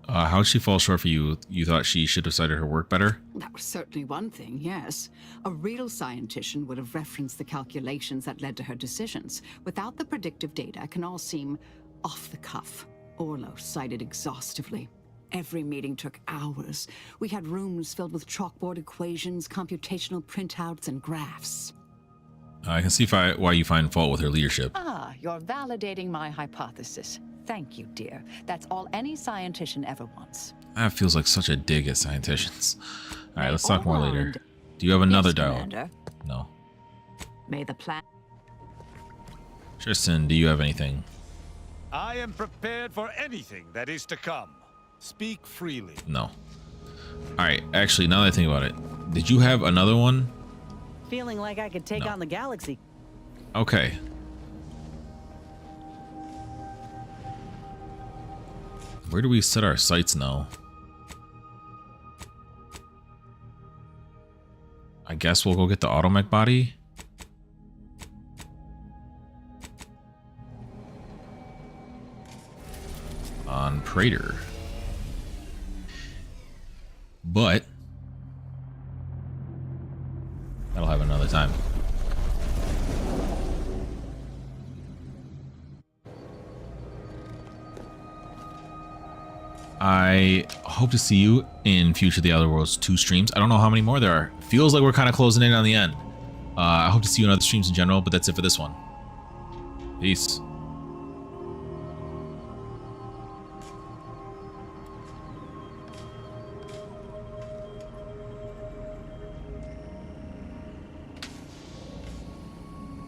How'd she fall short for you? You thought she should have cited her work better? That was certainly one thing, yes. A real scientician would have referenced the calculations that led to her decisions. Without the predictive data, it can all seem off the cuff. Orlo cited exhaustively. Every meeting took hours. We had rooms filled with chalkboard equations, computational printouts, and graphs. I can see why you find fault with her leadership. Ah, you're validating my hypothesis. Thank you, dear. That's all any scientician ever wants. That feels like such a dig at scienticians. Alright, let's talk more later. Do you have another dialogue? No. May the plan... Tristan, do you have anything? I am prepared for anything that is to come. Speak freely. No. Alright, actually, now that I think about it, did you have another one? Feeling like I could take on the galaxy. Okay. Where do we set our sights now? I guess we'll go get the automech body. On Praetor. But that'll have another time. I hope to see you in Future the Outer Worlds 2 streams. I don't know how many more there are. Feels like we're kind of closing in on the end. I hope to see you in other streams in general, but that's it for this one. Peace.